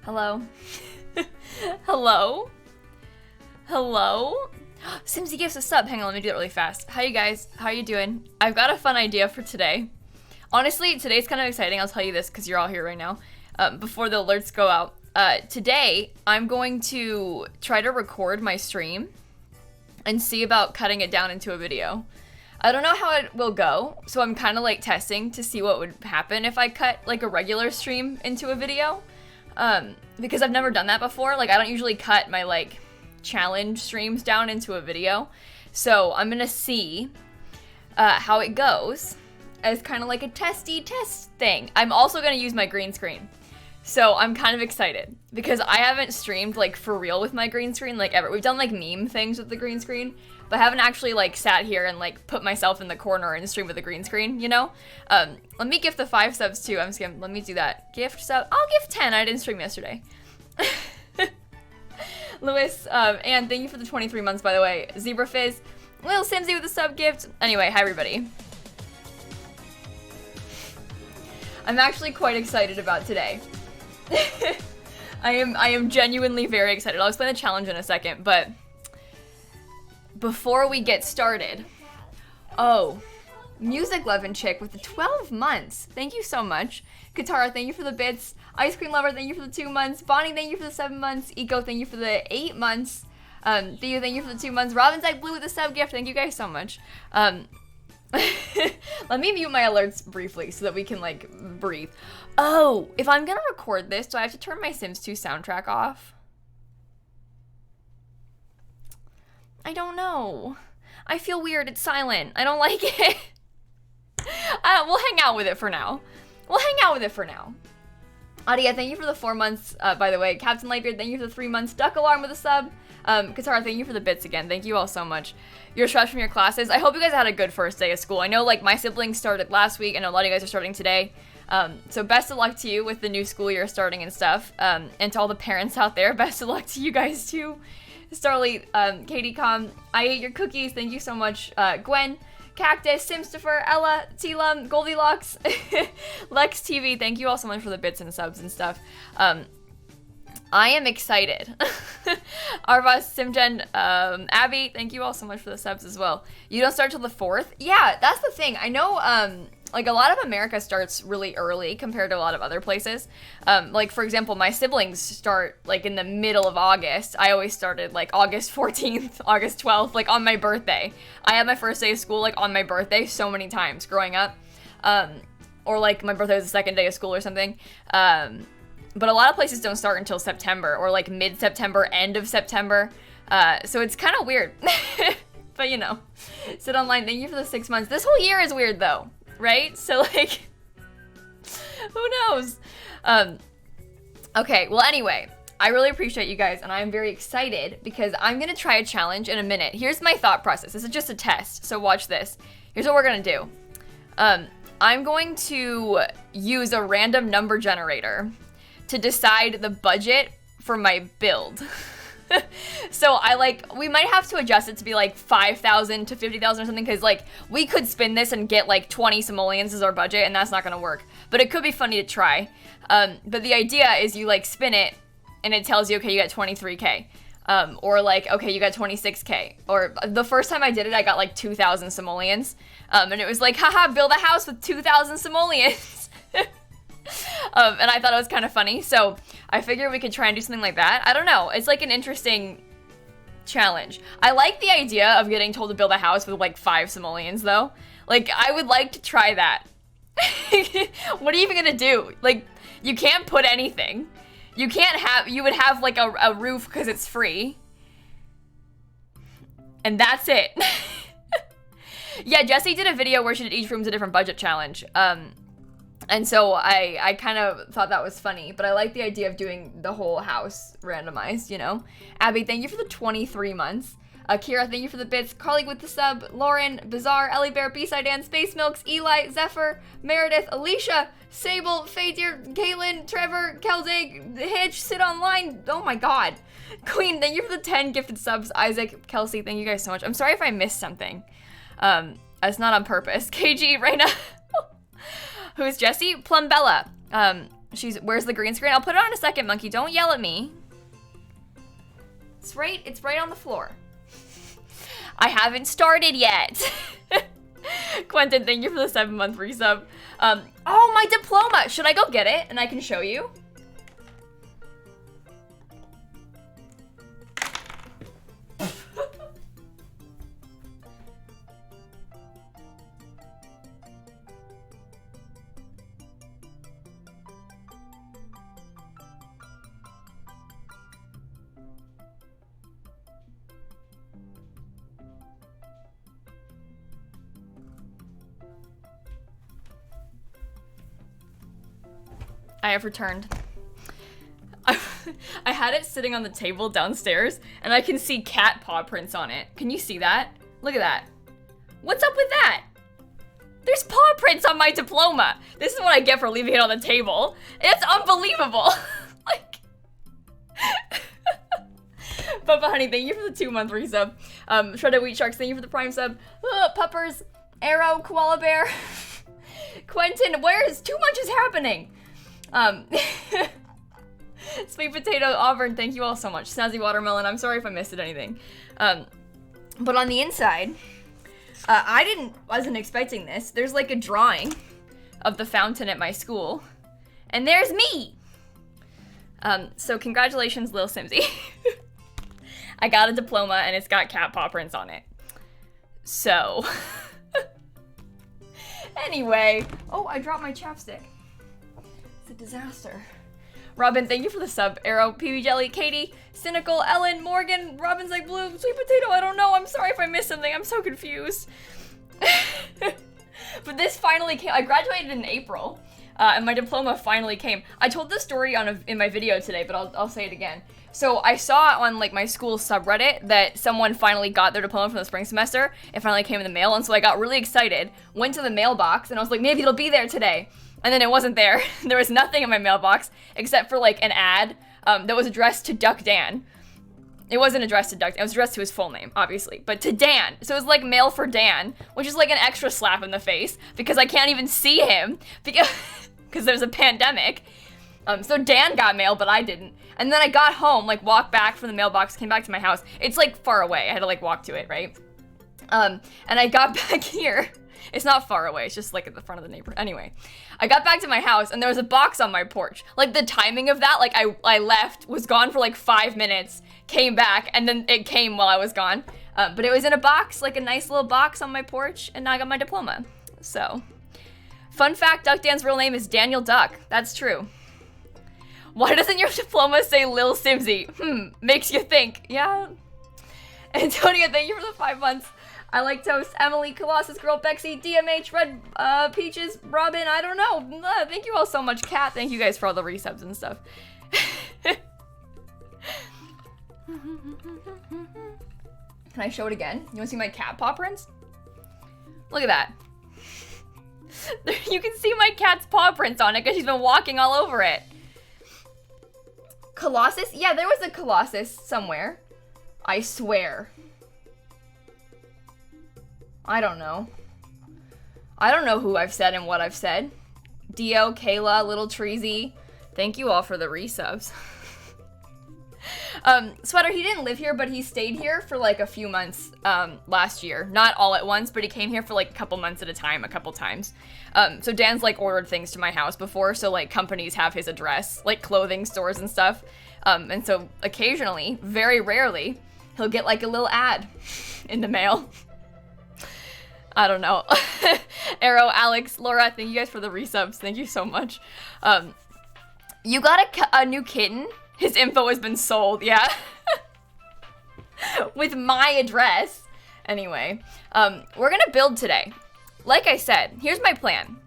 Hello? Hello? Hello? Simsie gifts a sub. Hang on, let me do that really fast. Hi, you guys. How are you doing? I've got a fun idea for today. Honestly, today's kind of exciting. I'll tell you this because you're all here right now. Before the alerts go out. Today, I'm going to try to record my stream and see about cutting it down into a video. I don't know how it will go, so I'm kind of like testing to see what would happen if I cut like a regular stream into a video. Because I've never done that before. Like, I don't usually cut my like challenge streams down into a video. So I'm gonna see how it goes as kind of like a test thing. I'm also gonna use my green screen. So I'm kind of excited because I haven't streamed like for real with my green screen like ever. We've done like meme things with the green screen, but I haven't actually like sat here and like put myself in the corner and stream with the green screen, you know? Let me gift the 5 subs too. I'm just gonna, let me do that. Gift sub, I'll gift 10. I didn't stream yesterday. Lewis, and thank you for the 23 months, by the way. Zebra Fizz, lilsimsie with a sub gift. Anyway, hi everybody. I'm actually quite excited about today. I am genuinely very excited. I'll explain the challenge in a second, but before we get started, oh, Music Lovin' Chick with the 12 months. Thank you so much. Katara, thank you for the bits. Ice Cream Lover, thank you for the 2 months. Bonnie, thank you for the 7 months. Eco, thank you for the 8 months. Theo, thank you for the 2 months. Robin's Egg Blue with the sub gift. Thank you guys so much. Let me mute my alerts briefly so that we can like breathe. Oh, if I'm gonna record this, do I have to turn my Sims 2 soundtrack off? I don't know. I feel weird. It's silent. I don't like it. We'll hang out with it for now. Adia, thank you for the 4 months, by the way. Captain Lightbeard, thank you for the 3 months. Duck Alarm with a sub. Katara, thank you for the bits again. Thank you all so much. You're stressed from your classes. I hope you guys had a good first day of school. I know, like, my siblings started last week. I know a lot of you guys are starting today. So best of luck to you with the new school year starting and stuff. And to all the parents out there, best of luck to you guys too. Starly, Katie Com, I ate your cookies. Thank you so much. Gwen, Cactus, Simstifer, Ella, Telum, Goldilocks, Lex TV. Thank you all so much for the bits and subs and stuff. I am excited. Arvas, Simgen, Abby, thank you all so much for the subs as well. You don't start till the 4th? Yeah, that's the thing. I know, like, a lot of America starts really early compared to a lot of other places. Like, for example, my siblings start, like, in the middle of August. I always started, like, August 14th, August 12th, like, on my birthday. I had my first day of school, like, on my birthday so many times growing up. Or, like, my birthday was the second day of school or something. But a lot of places don't start until September, or, like, mid-September, end of September. So it's kind of weird. But, you know, sit online. Thank you for the 6 months. This whole year is weird, though. Right? So, like, who knows? Okay, well, anyway, I really appreciate you guys, and I'm very excited because I'm gonna try a challenge in a minute. Here's my thought process. This is just a test, so watch this. Here's what we're gonna do. I'm going to use a random number generator to decide the budget for my build. So we might have to adjust it to be like 5,000 to 50,000 or something, because like we could spin this and get like 20 simoleons as our budget, and that's not gonna work. But it could be funny to try. But the idea is you like spin it and it tells you, okay, you got 23k. Or like, okay, you got 26k. Or the first time I did it, I got like 2,000 simoleons. And it was like, haha, build a house with 2,000 simoleons. And I thought it was kind of funny, so I figured we could try and do something like that. I don't know, it's like an interesting challenge. I like the idea of getting told to build a house with like 5 simoleons though. Like, I would like to try that. What are you even gonna do? Like, you can't put anything. You would have like a roof because it's free. And that's it. Yeah, Jessie did a video where she did each room's a different budget challenge. And so I kind of thought that was funny, but I like the idea of doing the whole house randomized, you know? Abby, thank you for the 23 months. Kira, thank you for the bits. Carly with the sub. Lauren, Bizarre, Ellie Bear, B-Side Dan, Space Milks, Eli, Zephyr, Meredith, Alicia, Sable, Fadir, Kaylin, Trevor, Kelzig, Hitch, Sit Online. Oh my god. Queen, thank you for the 10 gifted subs. Isaac, Kelsey, thank you guys so much. I'm sorry if I missed something. It's not on purpose. KG, Raina. Who's Jesse? Plumbella. Where's the green screen? I'll put it on in a second, Monkey. Don't yell at me. It's right on the floor. I haven't started yet. Quentin, thank you for the 7-month resub. Oh, my diploma. Should I go get it and I can show you? I have returned. I had it sitting on the table downstairs, and I can see cat paw prints on it. Can you see that? Look at that. What's up with that? There's paw prints on my diploma. This is what I get for leaving it on the table. It's unbelievable. Like, Bubba Honey, thank you for the 2-month resub. Shredded Wheat Sharks, thank you for the prime sub. Puppers, Arrow, Koala Bear. Quentin, too much is happening. Sweet Potato Auburn, thank you all so much. Snazzy Watermelon, I'm sorry if I missed anything. But on the inside, I wasn't expecting this. There's like a drawing of the fountain at my school, and there's me. So congratulations, lilsimsie. I got a diploma and it's got cat paw prints on it. So, anyway, oh, I dropped my chapstick. It's a disaster. Robin, thank you for the sub. Arrow, PB Jelly, Katie, Cynical, Ellen, Morgan, Robin's like blue, Sweet Potato, I don't know. I'm sorry if I missed something. I'm so confused. But this finally came. I graduated in April, and my diploma finally came. I told this story in my video today, but I'll say it again. So I saw on like my school subreddit that someone finally got their diploma from the spring semester. It finally came in the mail, and so I got really excited. Went to the mailbox, and I was like, maybe it'll be there today. And then it wasn't there. There was nothing in my mailbox except for like an ad that was addressed to Duck Dan. It wasn't addressed to Duck Dan. It was addressed to his full name, obviously, but to Dan. So it was like mail for Dan, which is like an extra slap in the face because I can't even see him because there's a pandemic. So Dan got mail, but I didn't. And then I got home, like walked back from the mailbox, came back to my house. It's like far away. I had to like walk to it, right? And I got back here. It's not far away, it's just like at the front of the neighborhood. Anyway, I got back to my house and there was a box on my porch. Like the timing of that, like I left, was gone for like 5 minutes, came back, and then it came while I was gone. But it was in a box, like a nice little box on my porch, and now I got my diploma. So, fun fact, Duck Dan's real name is Daniel Duck. That's true. Why doesn't your diploma say lilsimsie? Makes you think. Yeah. Antonia, thank you for the 5 months. I like toast. Emily, Colossus Girl, Bexy, DMH, Red, Peaches, Robin, I don't know. Thank you all so much. Kat, thank you guys for all the resubs and stuff. Can I show it again? You wanna see my cat paw prints? Look at that. You can see my cat's paw prints on it because she's been walking all over it. Colossus? Yeah, there was a Colossus somewhere. I swear. I don't know. I don't know who I've said and what I've said. Dio, Kayla, Little Treasy. Thank you all for the resubs. Sweater, he didn't live here, but he stayed here for like a few months last year. Not all at once, but he came here for like a couple months at a time, a couple times. So Dan's like ordered things to my house before, so like companies have his address, like clothing stores and stuff. And so occasionally, very rarely, he'll get like a little ad in the mail. I don't know. Arrow, Alex, Laura, thank you guys for the resubs. Thank you so much. You got a new kitten? His info has been sold, yeah. With my address. Anyway, we're gonna build today. Like I said, here's my plan.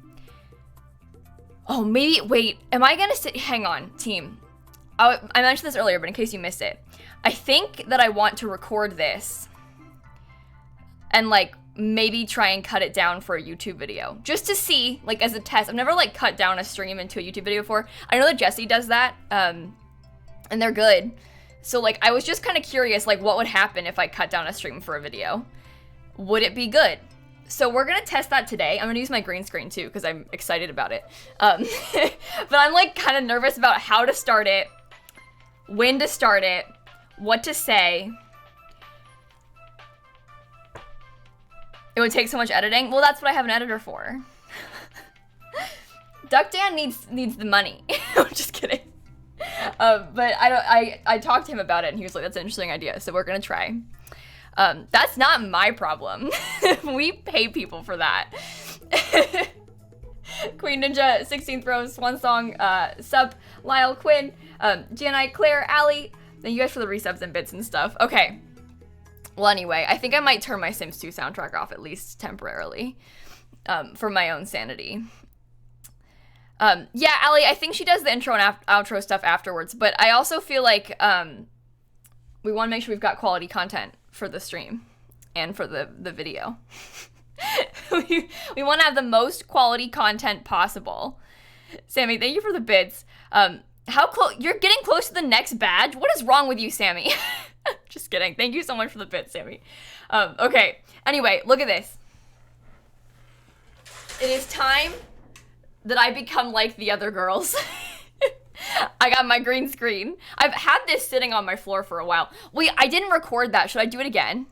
Oh, maybe, wait, am I gonna sit, hang on, team. I mentioned this earlier, but in case you missed it. I think that I want to record this and like maybe try and cut it down for a YouTube video. Just to see, like as a test. I've never like cut down a stream into a YouTube video before. I know that Jesse does that, and they're good. So like I was just kind of curious like what would happen if I cut down a stream for a video. Would it be good? So we're gonna test that today. I'm gonna use my green screen too because I'm excited about it. But I'm like kind of nervous about how to start it, when to start it, what to say. It would take so much editing. Well, that's what I have an editor for. Duck Dan needs the money. I'm just kidding. But I talked to him about it and he was like, that's an interesting idea. So we're gonna try. That's not my problem. We pay people for that. Queen Ninja, 16th Rose, One Song, Sub, Lyle, Quinn, Gianni, Claire, Allie. Thank you guys for the resubs and bits and stuff. Okay. Well, anyway, I think I might turn my Sims 2 soundtrack off at least temporarily, for my own sanity. Yeah, Allie, I think she does the intro and outro stuff afterwards, but I also feel like, we want to make sure we've got quality content for the stream and for the video. we want to have the most quality content possible. Sammy, thank you for the bits. How close? You're getting close to the next badge? What is wrong with you, Sammy? Just kidding. Thank you so much for the bits, Sammy. Okay. Anyway, look at this. It is time that I become like the other girls. I got my green screen. I've had this sitting on my floor for a while. Wait, I didn't record that. Should I do it again?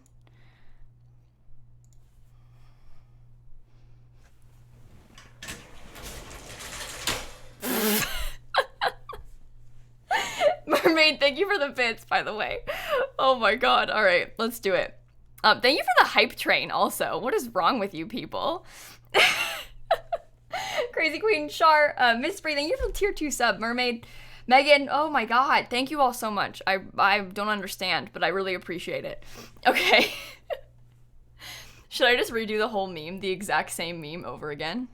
Mermaid, thank you for the bits, by the way. Oh my god. All right, let's do it. Thank you for the hype train also. What is wrong with you people? Crazy Queen, Char, Miss Bree, thank you for the tier 2 sub. Mermaid, Megan, oh my god, thank you all so much. I don't understand, but I really appreciate it. Okay. Should I just redo the whole meme, the exact same meme over again?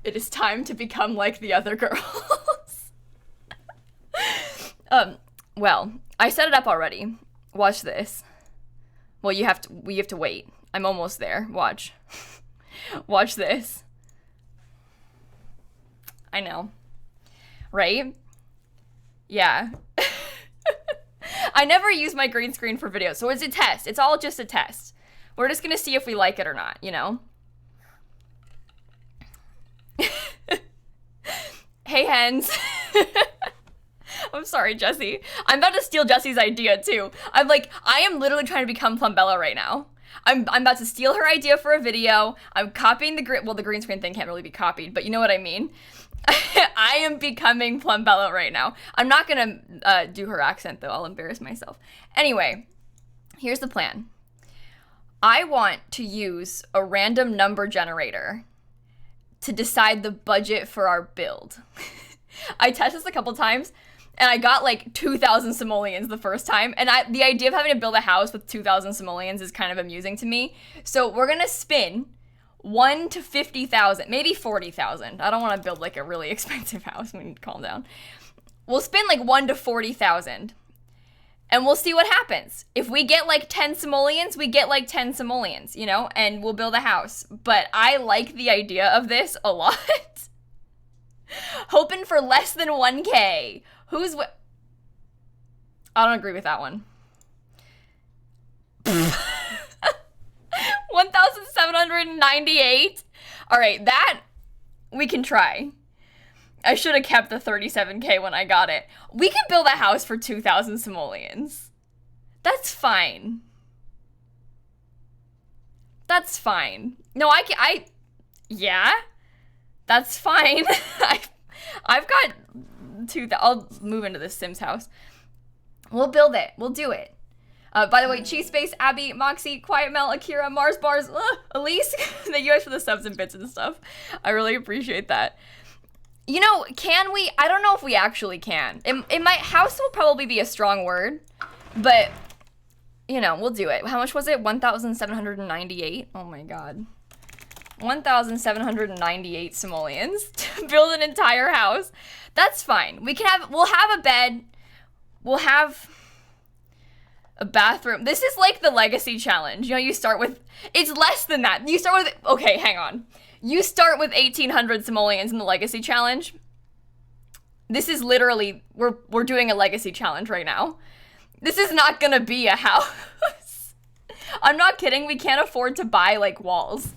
It is time to become like the other girls. Well, I set it up already. Watch this. Well, we have to wait. I'm almost there. Watch. Watch this. I know. Right? Yeah. I never use my green screen for videos, so it's a test. It's all just a test. We're just gonna see if we like it or not, you know? Hey, hens. I'm sorry, Jesse. I'm about to steal Jesse's idea, too. I am literally trying to become Plumbella right now. I'm about to steal her idea for a video. I'm copying the green screen thing can't really be copied, but you know what I mean. I am becoming Plumbella right now. I'm not gonna do her accent, though. I'll embarrass myself. Anyway, here's the plan. I want to use a random number generator to decide the budget for our build. I tested this a couple times, and I got like 2,000 simoleons the first time, and the idea of having to build a house with 2,000 simoleons is kind of amusing to me. So we're gonna spin 1 to 50,000, maybe 40,000. I don't want to build like a really expensive house. We need to calm down. We'll spin like 1 to 40,000, and we'll see what happens. If we get like 10 simoleons, we get like 10 simoleons, you know, and we'll build a house. But I like the idea of this a lot. Hoping for less than 1K. I don't agree with that one. 1,798? All right, that we can try. I should have kept the 37K when I got it. We can build a house for 2,000 simoleons. That's fine. That's fine. No, yeah, that's fine. I've got I'll move into this Sims house. We'll build it. We'll do it. By the way, Cheese Space, Abby, Moxie, Quiet Mel, Akira, Mars Bars, Elise, thank you guys for the subs and bits and stuff. I really appreciate that. You know, can we? I don't know if we actually can. In my house will probably be a strong word, but, you know, we'll do it. How much was it? 1,798? Oh my god. 1,798 simoleons to build an entire house. That's fine. We'll have a bed. We'll have a bathroom. This is like the legacy challenge. You know, you start with, it's less than that. You start with, okay, hang on. You start with 1,800 simoleons in the legacy challenge. This is literally, we're doing a legacy challenge right now. This is not gonna be a house. I'm not kidding, we can't afford to buy like walls.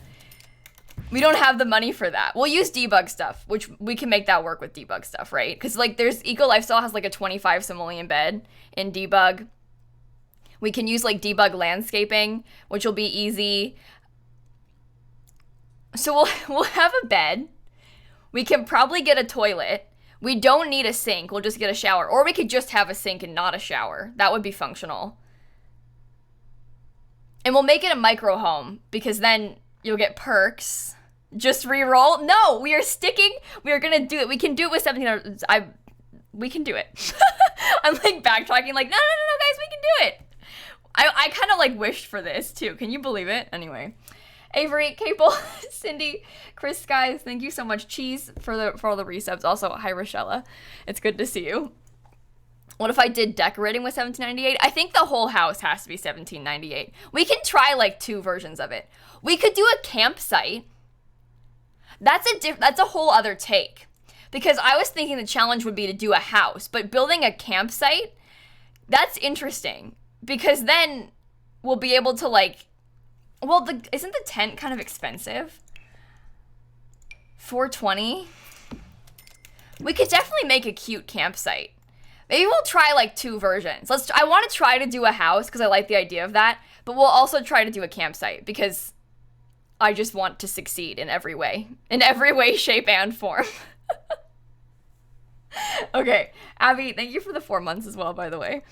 We don't have the money for that. We'll use debug stuff, which we can make that work with debug stuff, right? Because like there's Eco Lifestyle has like a 25 simoleon bed in debug. We can use like debug landscaping, which will be easy. So we'll have a bed. We can probably get a toilet. We don't need a sink. We'll just get a shower. Or we could just have a sink and not a shower. That would be functional. And we'll make it a micro home because then you'll get perks. Just re-roll? No, we are sticking. We are gonna do it. We can do it with 1700. We can do it. I'm like backtracking like, no, guys, we can do it. I kind of like wished for this too. Can you believe it? Anyway. Avery, Capel, Cindy, Chris Skies, thank you so much. Cheese for all the resubs. Also, hi Rochella. It's good to see you. What if I did decorating with 1798? I think the whole house has to be 1798. We can try like 2 versions of it. We could do a campsite. That's a whole other take. Because I was thinking the challenge would be to do a house, but building a campsite, that's interesting. Because then we'll be able to like, well, isn't the tent kind of expensive? $420? We could definitely make a cute campsite. Maybe we'll try like 2 versions. I want to try to do a house because I like the idea of that, but we'll also try to do a campsite because I just want to succeed in every way, shape, and form. Okay, Abby, thank you for the 4 months as well, by the way.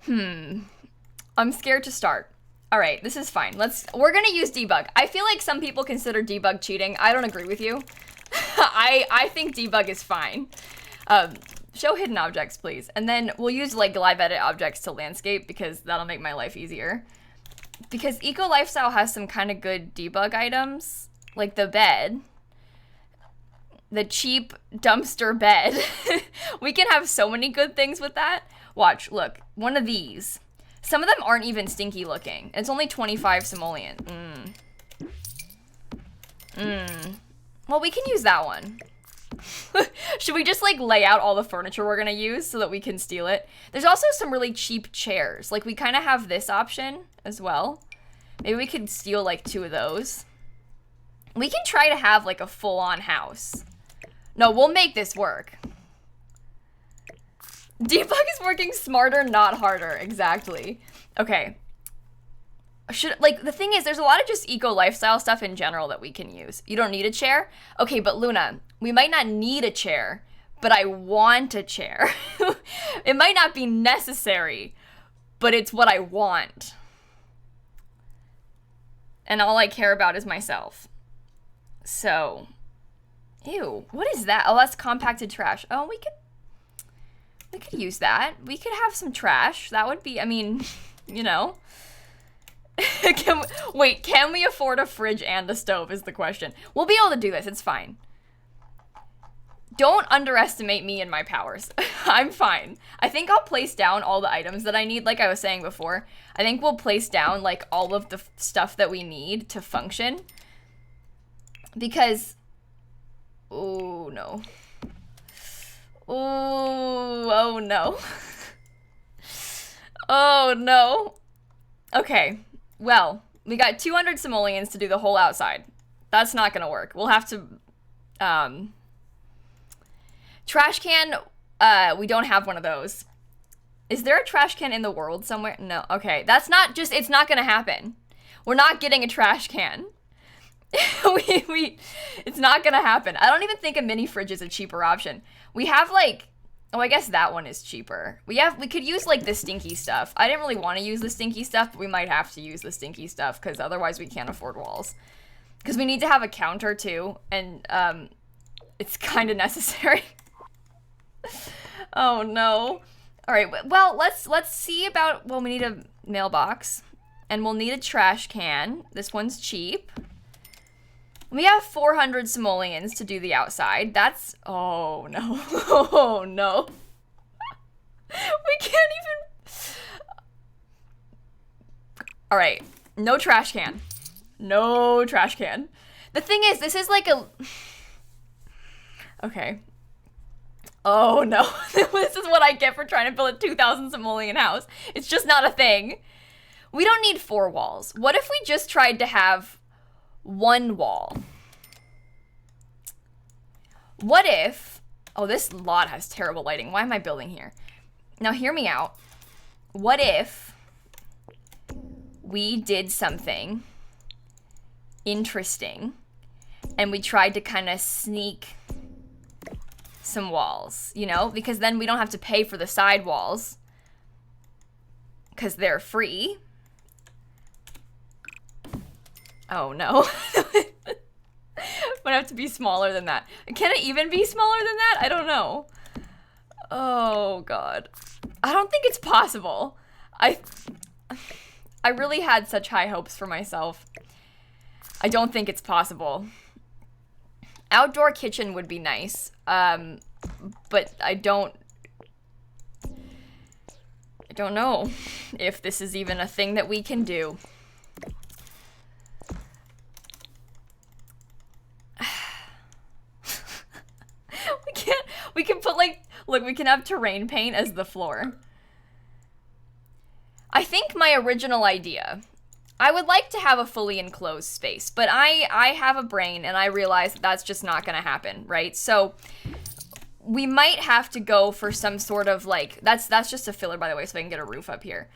I'm scared to start. All right, this is fine. We're gonna use debug. I feel like some people consider debug cheating. I don't agree with you. I think debug is fine. Show hidden objects, please. And then we'll use like live edit objects to landscape because that'll make my life easier. Because Eco Lifestyle has some kind of good debug items, like the bed. The cheap dumpster bed. We can have so many good things with that. Watch, look, one of these. Some of them aren't even stinky looking. It's only 25 simoleon. Well, we can use that one. Should we just like lay out all the furniture we're gonna use so that we can steal it? There's also some really cheap chairs. Like we kind of have this option as well. Maybe we could steal like 2 of those. We can try to have like a full-on house. No, we'll make this work. Debug is working smarter, not harder. Exactly. Okay. The thing is, there's a lot of just eco lifestyle stuff in general that we can use. You don't need a chair? Okay, but Luna, we might not need a chair, but I want a chair. It might not be necessary, but it's what I want. And all I care about is myself. So, ew, what is that? Oh, that's compacted trash. Oh, we could use that. We could have some trash. That would be, I mean, you know. Can we afford a fridge and a stove is the question. We'll be able to do this. It's fine. Don't underestimate me and my powers. I'm fine. I think I'll place down all the items that I need, like I was saying before. I think we'll place down, like, all of the stuff that we need to function. Because... oh, no. Oh, no. Oh, no. Okay. Well, we got 200 simoleons to do the whole outside. That's not gonna work. We'll have to, trash can, we don't have one of those. Is there a trash can in the world somewhere? No, okay. That's not just, it's not gonna happen. We're not getting a trash can. It's not gonna happen. I don't even think a mini fridge is a cheaper option. We have like, oh, I guess that one is cheaper. We could use like the stinky stuff. I didn't really want to use the stinky stuff, but we might have to use the stinky stuff because otherwise we can't afford walls. Because we need to have a counter too, and it's kind of necessary. Oh no. All right, well, let's see about, well, we need a mailbox and we'll need a trash can. This one's cheap. We have 400 simoleons to do the outside. That's, oh no, oh no. We can't even. All right, no trash can. No trash can. The thing is, this is like a... Okay. Oh, no. This is what I get for trying to build a 2,000 simoleon house. It's just not a thing. We don't need 4 walls. What if we just tried to have 1 wall? What if... Oh, this lot has terrible lighting. Why am I building here? Now, hear me out. What if we did something interesting and we tried to kind of sneak some walls, you know? Because then we don't have to pay for the side walls because they're free. Oh, no. Would have to be smaller than that. Can it even be smaller than that? I don't know. Oh, God. I don't think it's possible. I really had such high hopes for myself. I don't think it's possible. Outdoor kitchen would be nice. But I don't know if this is even a thing that we can do. We can put like, look, we can have terrain paint as the floor. I think my original idea, I would like to have a fully enclosed space, but I have a brain and I realize that that's just not gonna happen, right? So we might have to go for some sort of like, that's just a filler, by the way, so I can get a roof up here.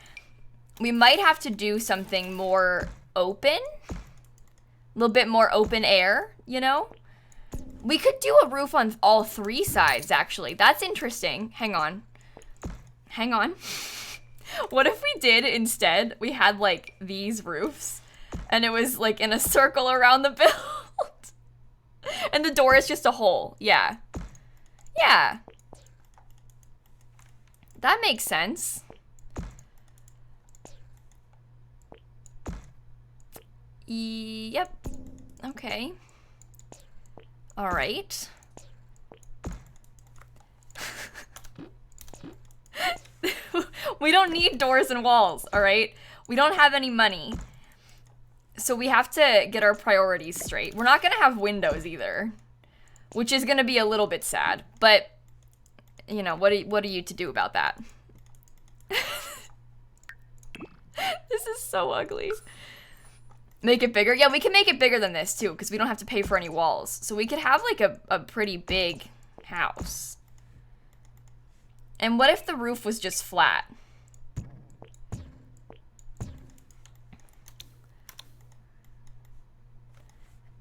We might have to do something more open, a little bit more open air, you know? We could do a roof on all 3 sides, actually. That's interesting. Hang on. Hang on. What if we did instead, we had like these roofs and it was like in a circle around the build and the door is just a hole. Yeah. Yeah. That makes sense. Yep. Okay. All right. We don't need doors and walls, all right? We don't have any money. So we have to get our priorities straight. We're not gonna have windows either, which is gonna be a little bit sad, but you know, what are you to do about that? This is so ugly. Make it bigger? Yeah, we can make it bigger than this too, because we don't have to pay for any walls. So we could have like a pretty big house. And what if the roof was just flat?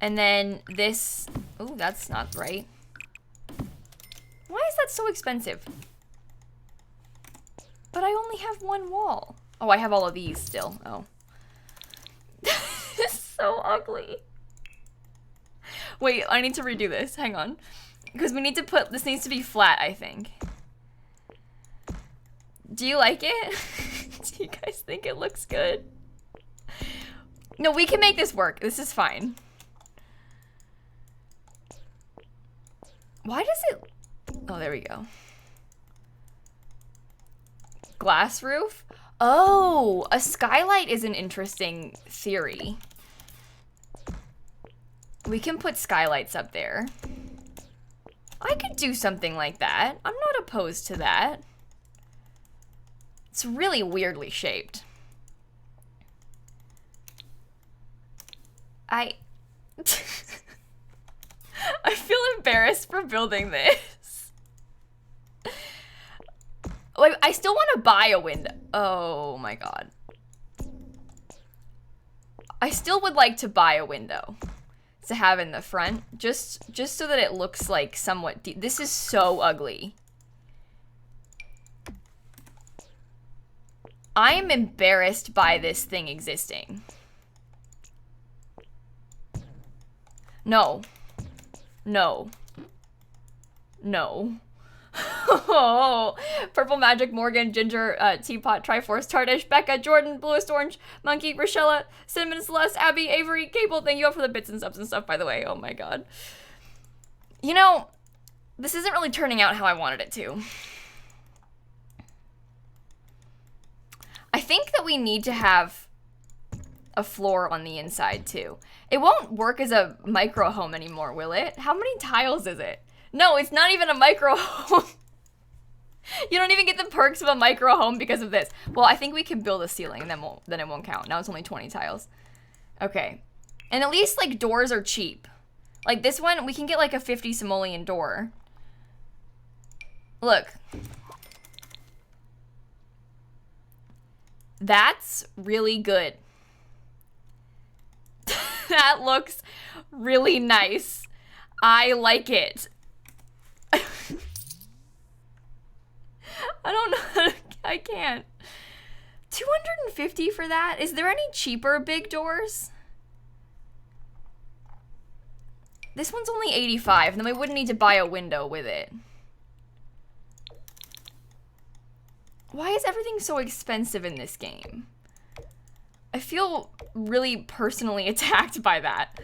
And then this, oh, that's not right. Why is that so expensive? But I only have 1 wall. Oh, I have all of these still. Oh. This is so ugly. Wait, I need to redo this. Hang on. Because we need to put, this needs to be flat, I think. Do you like it? Do you guys think it looks good? No, we can make this work. This is fine. Why does it... Oh, there we go. Glass roof? Oh, a skylight is an interesting theory. We can put skylights up there. I could do something like that. I'm not opposed to that. It's really weirdly shaped. I feel embarrassed for building this. Like, I still want to buy a window. Oh my god. I still would like to buy a window to have in the front, just so that it looks like somewhat deep. This is so ugly. I am embarrassed by this thing existing. No. No. No. Oh, Purple Magic, Morgan, Ginger, Teapot, Triforce, Tardish, Becca, Jordan, Bluest Orange, Monkey, Rochella, Cinnamon, Celeste, Abby, Avery, Cable. Thank you all for the bits and subs and stuff, by the way. Oh my god. You know, this isn't really turning out how I wanted it to. I think that we need to have a floor on the inside too. It won't work as a micro home anymore, will it? How many tiles is it? No, it's not even a micro home. You don't even get the perks of a micro home because of this. Well, I think we can build a ceiling and then it won't count. Now it's only 20 tiles. Okay. And at least like doors are cheap. Like this one, we can get like a 50 simoleon door. Look. That's really good. That looks really nice. I like it. I don't know. I can't. 250 for that? Is there any cheaper big doors? This one's only 85, and then we wouldn't need to buy a window with it. Why is everything so expensive in this game? I feel really personally attacked by that.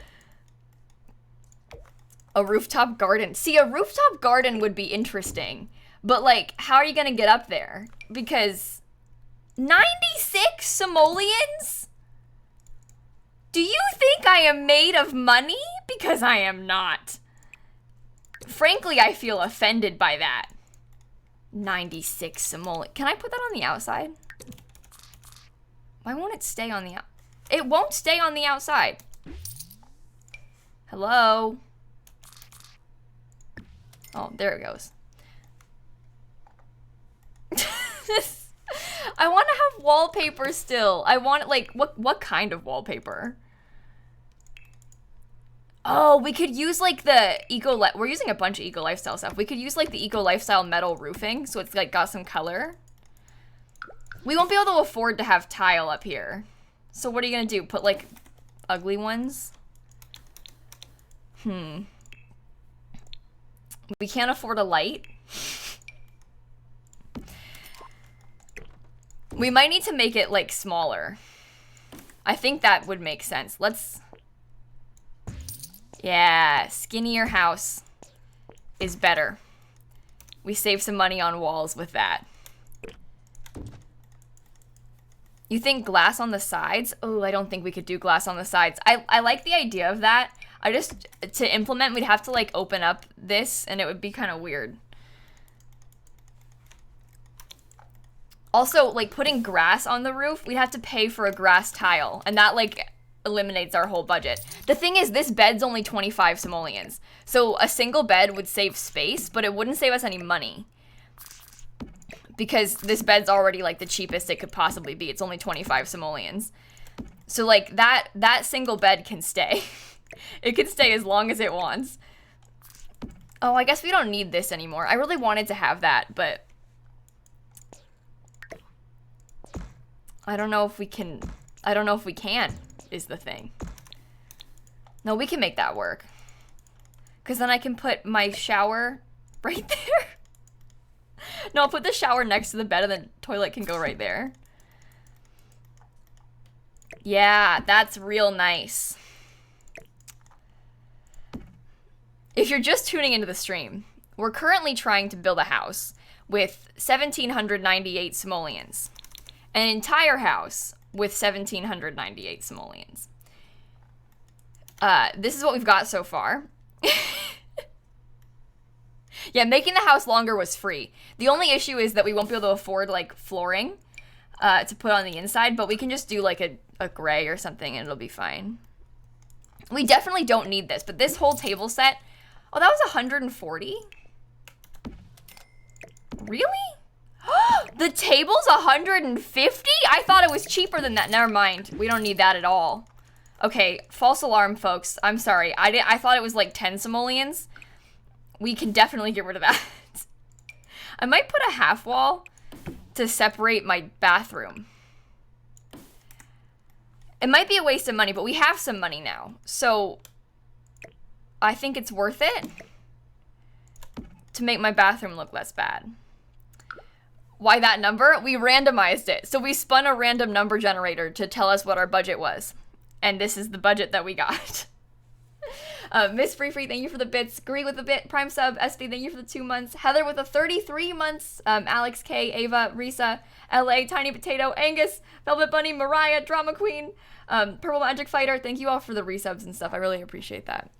A rooftop garden. See, a rooftop garden would be interesting. But, like, how are you gonna get up there? Because 96 simoleons? Do you think I am made of money? Because I am not. Frankly, I feel offended by that. 96 simoleons. Can I put that on the outside? Why won't it stay on the It won't stay on the outside. Hello? Oh, there it goes. I want to have wallpaper still. I want, like, what kind of wallpaper? Oh, we could use, like, the we're using a bunch of eco lifestyle stuff. We could use, like, the eco lifestyle metal roofing, so it's, like, got some color. We won't be able to afford to have tile up here. So what are you gonna do? Put, like, ugly ones? We can't afford a light. We might need to make it, like, smaller. I think that would make sense. Let's... Yeah, skinnier house is better. We save some money on walls with that. You think glass on the sides? Oh, I don't think we could do glass on the sides. I like the idea of that. To implement, we'd have to, like, open up this, and it would be kind of weird. Also, like, putting grass on the roof, we'd have to pay for a grass tile, and that, like, eliminates our whole budget. The thing is, this bed's only 25 simoleons, so a single bed would save space, but it wouldn't save us any money. Because this bed's already, like, the cheapest it could possibly be. It's only 25 simoleons. So, like, that single bed can stay. It can stay as long as it wants. Oh, I guess we don't need this anymore. I really wanted to have that, but... I don't know if we can, is the thing. No, we can make that work. Because then I can put my shower right there. No, I'll put the shower next to the bed and the toilet can go right there. Yeah, that's real nice. If you're just tuning into the stream, we're currently trying to build a house with 1,798 simoleons. An entire house with 1,798 simoleons. This is what we've got so far. Yeah, making the house longer was free. The only issue is that we won't be able to afford, like, flooring to put on the inside, but we can just do, like, a gray or something and it'll be fine. We definitely don't need this, but this whole table set... Oh, that was 140? Really? The table's 150? I thought it was cheaper than that. Never mind. We don't need that at all. Okay, false alarm, folks. I'm sorry. I thought it was like 10 simoleons. We can definitely get rid of that. I might put a half wall to separate my bathroom. It might be a waste of money, but we have some money now. So I think it's worth it to make my bathroom look less bad. Why that number? We randomized it. So we spun a random number generator to tell us what our budget was. And this is the budget that we got. Miss Free Free, thank you for the bits. Agree with the bit. Prime sub. SD, thank you for the 2 months. Heather with the 33 months. Alex K, Ava, Risa, LA, Tiny Potato, Angus, Velvet Bunny, Mariah, Drama Queen, Purple Magic Fighter. Thank you all for the resubs and stuff. I really appreciate that.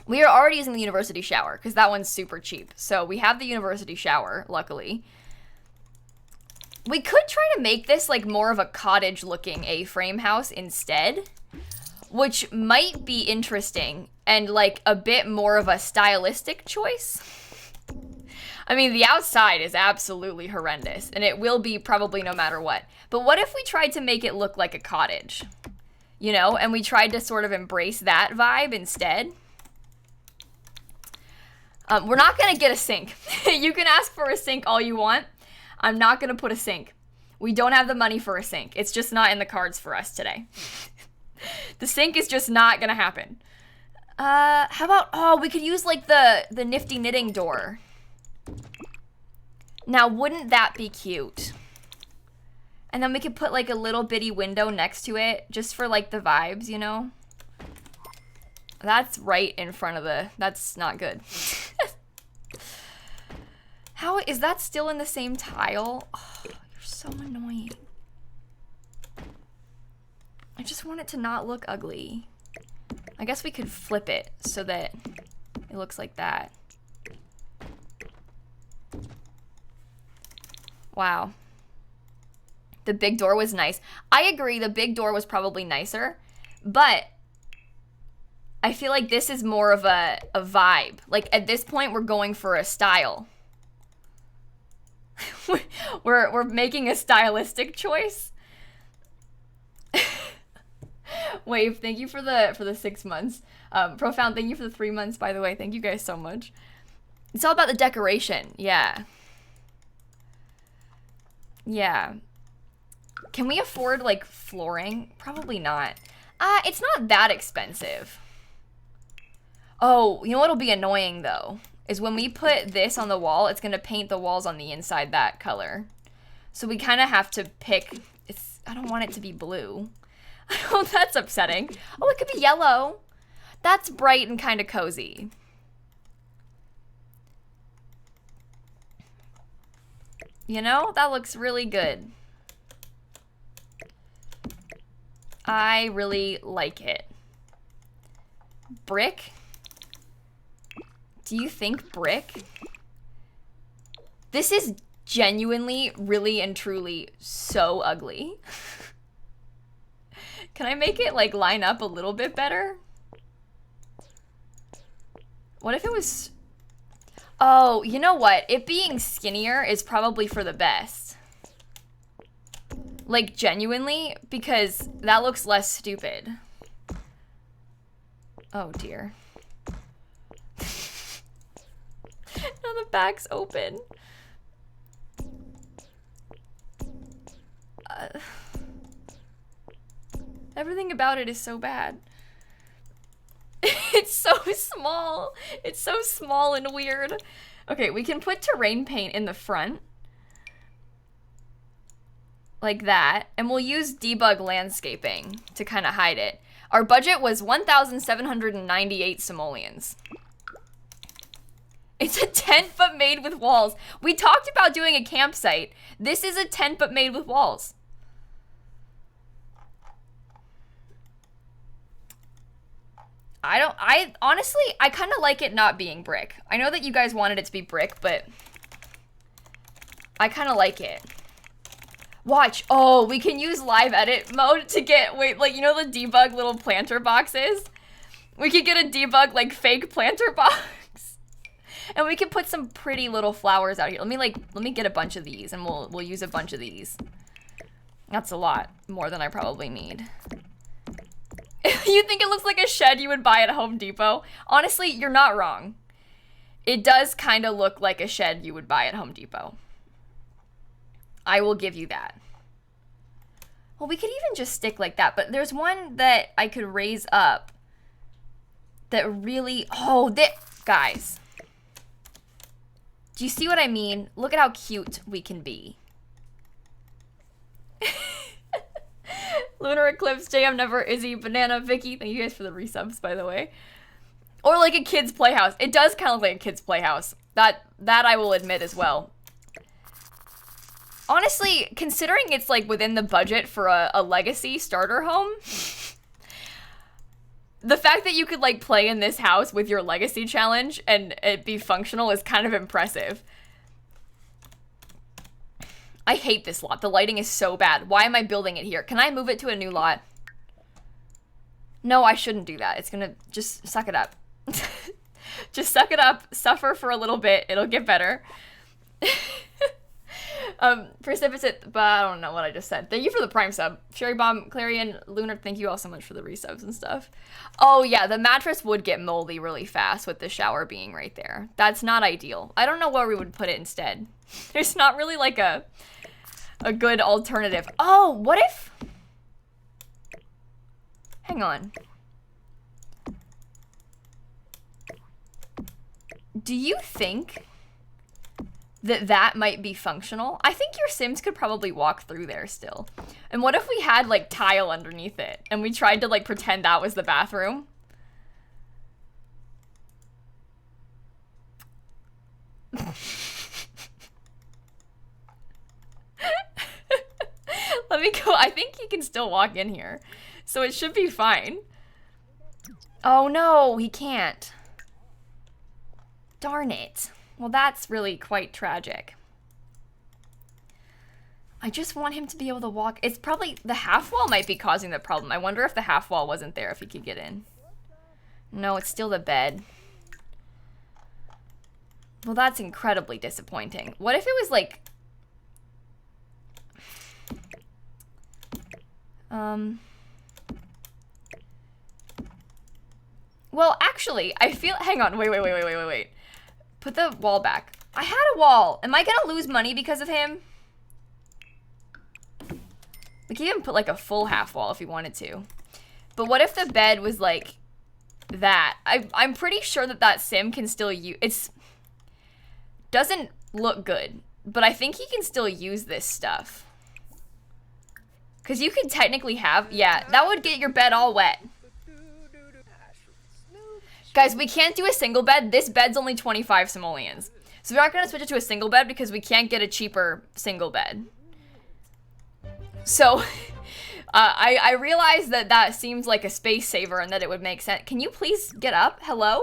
We are already using the university shower because that one's super cheap. So we have the university shower, luckily. We could try to make this like more of a cottage looking A-frame house instead, which might be interesting and like a bit more of a stylistic choice. I mean, the outside is absolutely horrendous and it will be probably no matter what. But what if we tried to make it look like a cottage, you know, and we tried to sort of embrace that vibe instead? We're not going to get a sink. You can ask for a sink all you want. I'm not going to put a sink. We don't have the money for a sink. It's just not in the cards for us today. The sink is just not going to happen. How about, oh, we could use like the nifty knitting door. Now, wouldn't that be cute? And then we could put like a little bitty window next to it just for like the vibes, you know? That's right in front of the, that's not good. How, is that still in the same tile? Oh, you're so annoying. I just want it to not look ugly. I guess we could flip it so that it looks like that. Wow. The big door was nice. I agree, the big door was probably nicer, but I feel like this is more of a vibe. Like at this point, we're going for a style. we're making a stylistic choice. Wave, thank you for the 6 months. Profound, thank you for the 3 months, by the way. Thank you guys so much. It's all about the decoration. Yeah. Yeah. Can we afford like flooring? Probably not. It's not that expensive. Oh, you know what'll be annoying though? Is when we put this on the wall, it's gonna paint the walls on the inside that color. So we kind of have to pick, I don't want it to be blue. Oh, that's upsetting. Oh, it could be yellow. That's bright and kind of cozy. You know, that looks really good. I really like it. Brick? Do you think brick? This is genuinely, really and truly so ugly. Can I make it like line up a little bit better? What if it was... Oh, you know what? It being skinnier is probably for the best. Like genuinely, because that looks less stupid. Oh dear. Now the back's open. Everything about it is so bad. It's so small. It's so small and weird. Okay, we can put terrain paint in the front. Like that. And we'll use debug landscaping to kind of hide it. Our budget was 1,798 simoleons. It's a tent but made with walls. We talked about doing a campsite. This is a tent but made with walls. Honestly, I kind of like it not being brick. I know that you guys wanted it to be brick, but I kind of like it. Watch. Oh, we can use live edit mode to get, wait, like, you know the debug little planter boxes? We could get a debug, like, fake planter box. And we could put some pretty little flowers out here. Let me get a bunch of these, and we'll use a bunch of these. That's a lot. More than I probably need. If you think it looks like a shed you would buy at Home Depot, honestly, you're not wrong. It does kind of look like a shed you would buy at Home Depot. I will give you that. Well, we could even just stick like that, but there's one that I could raise up that really, guys. Do you see what I mean? Look at how cute we can be. Lunar Eclipse, JM Never, Izzy, Banana, Vicky. Thank you guys for the resubs, by the way. Or like a kid's playhouse. It does kind of look like a kid's playhouse. That I will admit as well. Honestly, considering it's like within the budget for a legacy starter home, the fact that you could like play in this house with your legacy challenge and it be functional is kind of impressive. I hate this lot. The lighting is so bad. Why am I building it here? Can I move it to a new lot? No, I shouldn't do that. It's gonna just suck it up. Just suck it up, suffer for a little bit, it'll get better. Precipitate, but I don't know what I just said. Thank you for the Prime sub. Sherry Bomb, Clarion, Lunar, thank you all so much for the resubs and stuff. Oh yeah, the mattress would get moldy really fast with the shower being right there. That's not ideal. I don't know where we would put it instead. There's not really like a good alternative. Oh, what if... Hang on. Do you think that might be functional? I think your Sims could probably walk through there still. And what if we had like tile underneath it and we tried to like pretend that was the bathroom? Let me go. I think he can still walk in here. So it should be fine. Oh no, he can't. Darn it. Well, that's really quite tragic. I just want him to be able to walk. It's probably, the half wall might be causing the problem. I wonder if the half wall wasn't there, if he could get in. No, it's still the bed. Well, that's incredibly disappointing. What if it was like... Well, actually, I feel... Hang on, wait. Put the wall back. I had a wall. Am I gonna lose money because of him? We could even put like a full half wall if we wanted to. But what if the bed was like that? I'm pretty sure that sim can still use... It's... Doesn't look good. But I think he can still use this stuff. Because you could technically have... Yeah, that would get your bed all wet. Guys, we can't do a single bed. This bed's only 25 simoleons. So we're not going to switch it to a single bed because we can't get a cheaper single bed. So, I realize that seems like a space saver and that it would make sense. Can you please get up? Hello?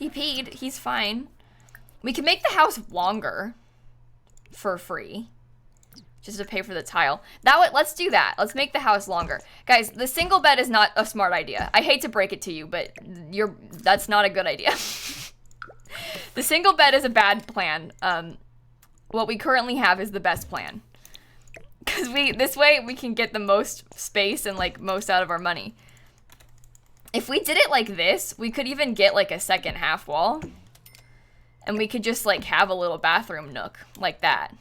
He peed. He's fine. We can make the house longer for free. Just to pay for the tile. Let's do that. Let's make the house longer. Guys, the single bed is not a smart idea. I hate to break it to you, but that's not a good idea. The single bed is a bad plan. What we currently have is the best plan. Because this way we can get the most space and like most out of our money. If we did it like this, we could even get like a second half wall. And we could just like have a little bathroom nook like that.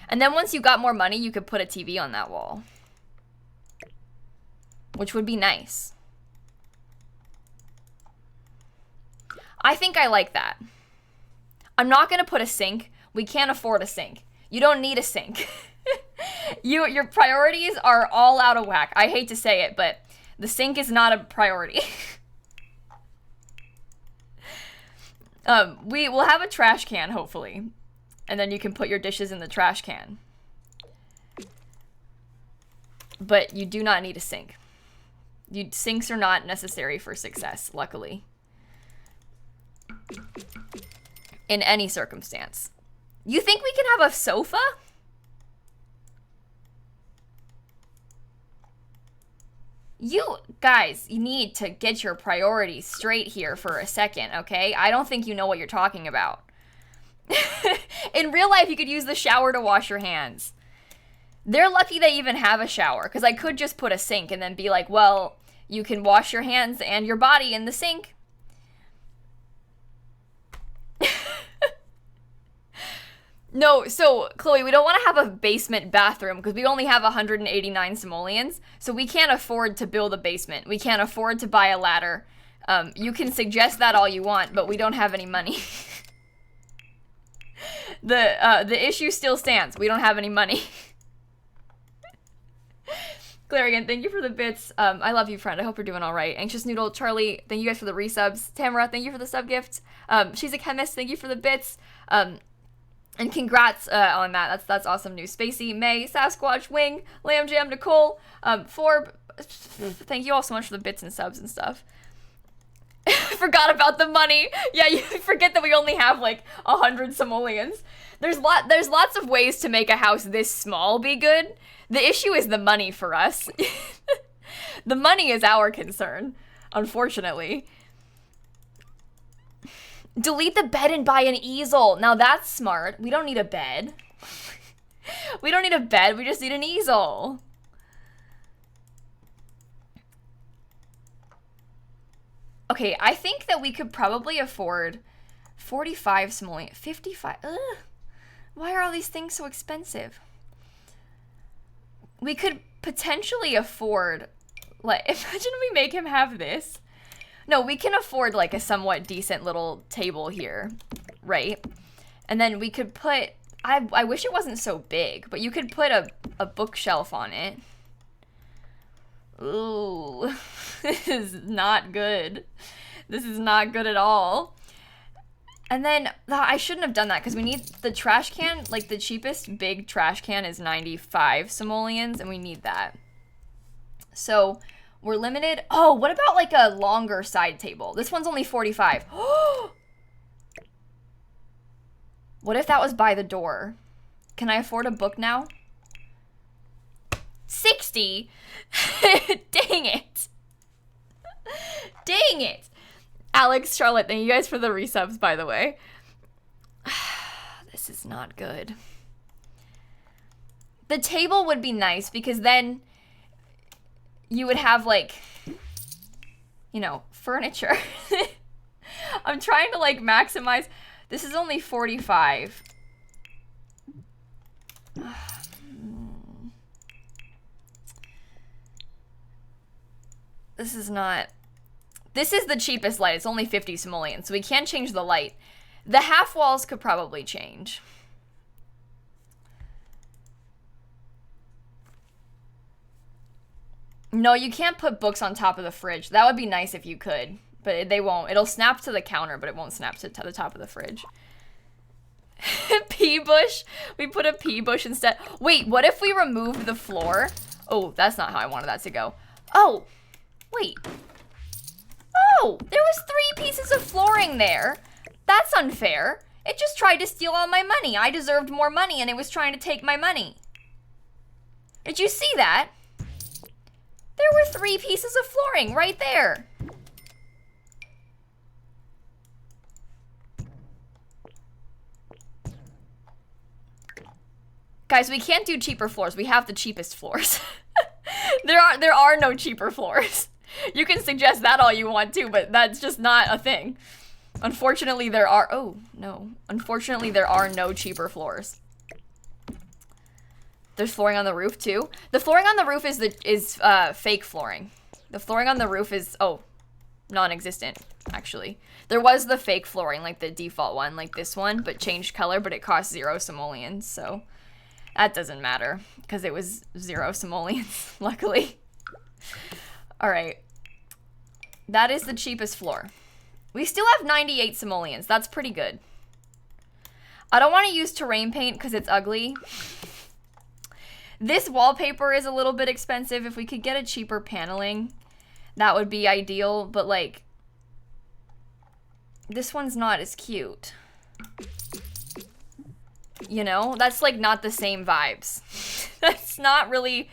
And then once you got more money, you could put a TV on that wall. Which would be nice. I think I like that. I'm not going to put a sink. We can't afford a sink. You don't need a sink. Your priorities are all out of whack. I hate to say it, but the sink is not a priority. We will have a trash can, hopefully. And then you can put your dishes in the trash can. But you do not need a sink. Sinks are not necessary for success, luckily. In any circumstance. You think we can have a sofa? You guys, you need to get your priorities straight here for a second, okay? I don't think you know what you're talking about. In real life, you could use the shower to wash your hands. They're lucky they even have a shower, because I could just put a sink and then be like, well, you can wash your hands and your body in the sink. No, so, Chloe, we don't want to have a basement bathroom, because we only have 189 simoleons, so we can't afford to build a basement. We can't afford to buy a ladder. You can suggest that all you want, but we don't have any money. The issue still stands. We don't have any money. Clarion, thank you for the bits. I love you, friend. I hope you're doing all right. Anxious Noodle, Charlie, thank you guys for the resubs. Tamara, thank you for the sub gift. She's a chemist, thank you for the bits. And congrats on that. That's awesome news. Spacey, May, Sasquatch, Wing, Lamb Jam, Nicole, Forb. Thank you all so much for the bits and subs and stuff. Forgot about the money. Yeah, you forget that we only have like 100 simoleons. There's lots of ways to make a house this small be good. The issue is the money for us. The money is our concern, unfortunately. Delete the bed and buy an easel. Now that's smart. We don't need a bed. We don't need a bed, we just need an easel. Okay, I think that we could probably afford 45 simoleons. 55. Ugh. Why are all these things so expensive? We could potentially afford, like, imagine we make him have this. No, we can afford like a somewhat decent little table here, right? And then we could put, I wish it wasn't so big, but you could put a bookshelf on it. Ooh, this is not good. This is not good at all. And then, I shouldn't have done that because we need the trash can, like the cheapest big trash can is 95 simoleons and we need that. So we're limited. Oh, what about like a longer side table? This one's only 45. What if that was by the door? Can I afford a book now? 60? Dang it. Dang it. Alex, Charlotte, thank you guys for the resubs, by the way. This is not good. The table would be nice because then you would have like, you know, furniture. I'm trying to like maximize. This is only 45. This is not... This is the cheapest light. It's only 50 simoleons, so we can change the light. The half walls could probably change. No, you can't put books on top of the fridge. That would be nice if you could, but they won't. It'll snap to the counter, but it won't snap to the top of the fridge. Pea bush? We put a pea bush instead. Wait, what if we removed the floor? Oh, that's not how I wanted that to go. Oh, wait. Oh, there was 3 pieces of flooring there. That's unfair. It just tried to steal all my money. I deserved more money and it was trying to take my money. Did you see that? There were 3 pieces of flooring right there. Guys, we can't do cheaper floors. We have the cheapest floors. There are no cheaper floors. You can suggest that all you want to, but that's just not a thing. Unfortunately, there are... Oh, no. Unfortunately, there are no cheaper floors. There's flooring on the roof, too. The flooring on the roof is fake flooring. The flooring on the roof is... Oh, non-existent, actually. There was the fake flooring, like the default one, like this one, but changed color, but it cost 0 simoleons, so... That doesn't matter, because it was 0 simoleons, luckily. Alright. That is the cheapest floor. We still have 98 simoleons. That's pretty good. I don't want to use terrain paint because it's ugly. This wallpaper is a little bit expensive. If we could get a cheaper paneling, that would be ideal. But, like, this one's not as cute. You know? That's, like, not the same vibes. That's not really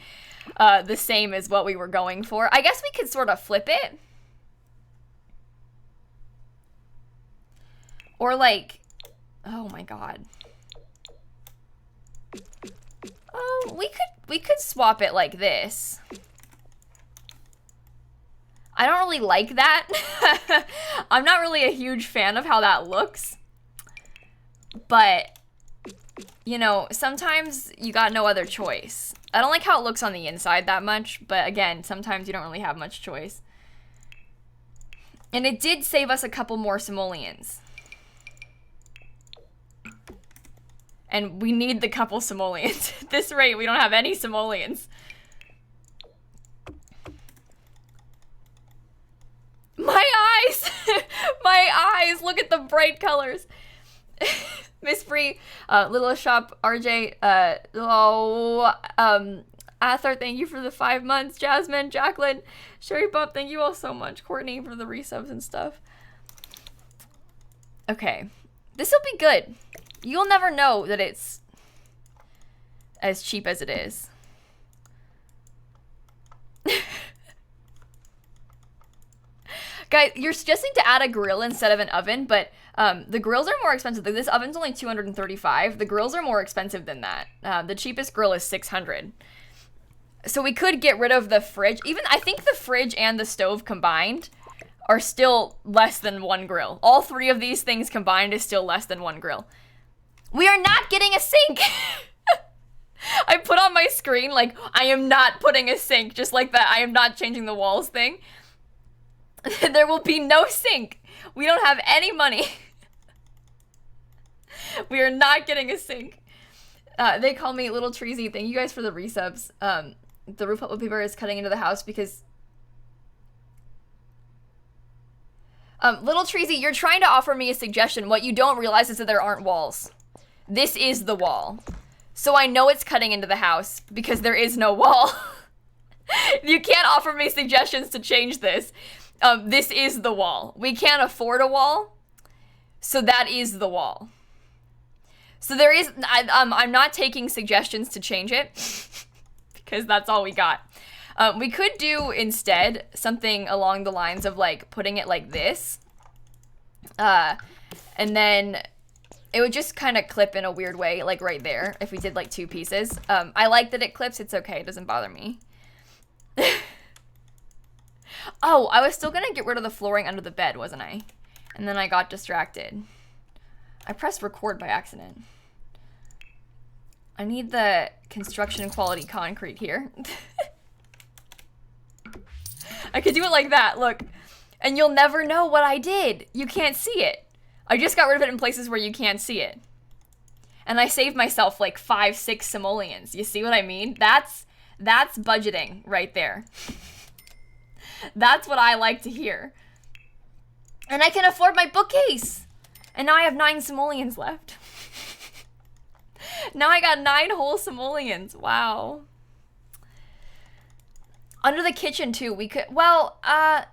the same as what we were going for. I guess we could sort of flip it. Or, like... Oh, my God. Oh, we could swap it like this. I don't really like that. I'm not really a huge fan of how that looks. But, you know, sometimes you got no other choice. I don't like how it looks on the inside that much, but again, sometimes you don't really have much choice. And it did save us a couple more simoleons. And we need the couple simoleons. At this rate, we don't have any simoleons. my eyes. Look at the bright colors. Miss Bree, Little Shop, RJ, Arthur, thank you for the 5 months. Jasmine, Jacqueline, Sherry Bob, thank you all so much. Courtney for the resubs and stuff. Okay, this will be good. You'll never know that it's as cheap as it is. Guys, you're suggesting to add a grill instead of an oven, but the grills are more expensive. This oven's only $235. The grills are more expensive than that. The cheapest grill is $600. So we could get rid of the fridge. Even, I think the fridge and the stove combined are still less than one grill. All three of these things combined is still less than one grill. We are not getting a sink. I put on my screen, like, I am not putting a sink, just like that. I am not changing the walls thing. There will be no sink. We don't have any money. We are not getting a sink. They call me Little Treasy. Thank you guys for the resubs. The roof up paper is cutting into the house because... Little Treasy, you're trying to offer me a suggestion. What you don't realize is that there aren't walls. This is the wall. So I know it's cutting into the house because there is no wall. You can't offer me suggestions to change this. This is the wall. We can't afford a wall, so that is the wall. So there is, I'm not taking suggestions to change it, because that's all we got. We could do, instead, something along the lines of, like, putting it like this, and then it would just kind of clip in a weird way, like right there, if we did, like, 2 pieces. I like that it clips. It's okay. It doesn't bother me. Oh, I was still gonna get rid of the flooring under the bed, wasn't I? And then I got distracted. I pressed record by accident. I need the construction quality concrete here. I could do it like that, look. And you'll never know what I did. You can't see it. I just got rid of it in places where you can't see it. And I saved myself like 5-6 simoleons. You see what I mean? That's budgeting right there. That's what I like to hear. And I can afford my bookcase. And now I have 9 simoleons left. Now I got 9 whole simoleons. Wow. Under the kitchen too, we could, well,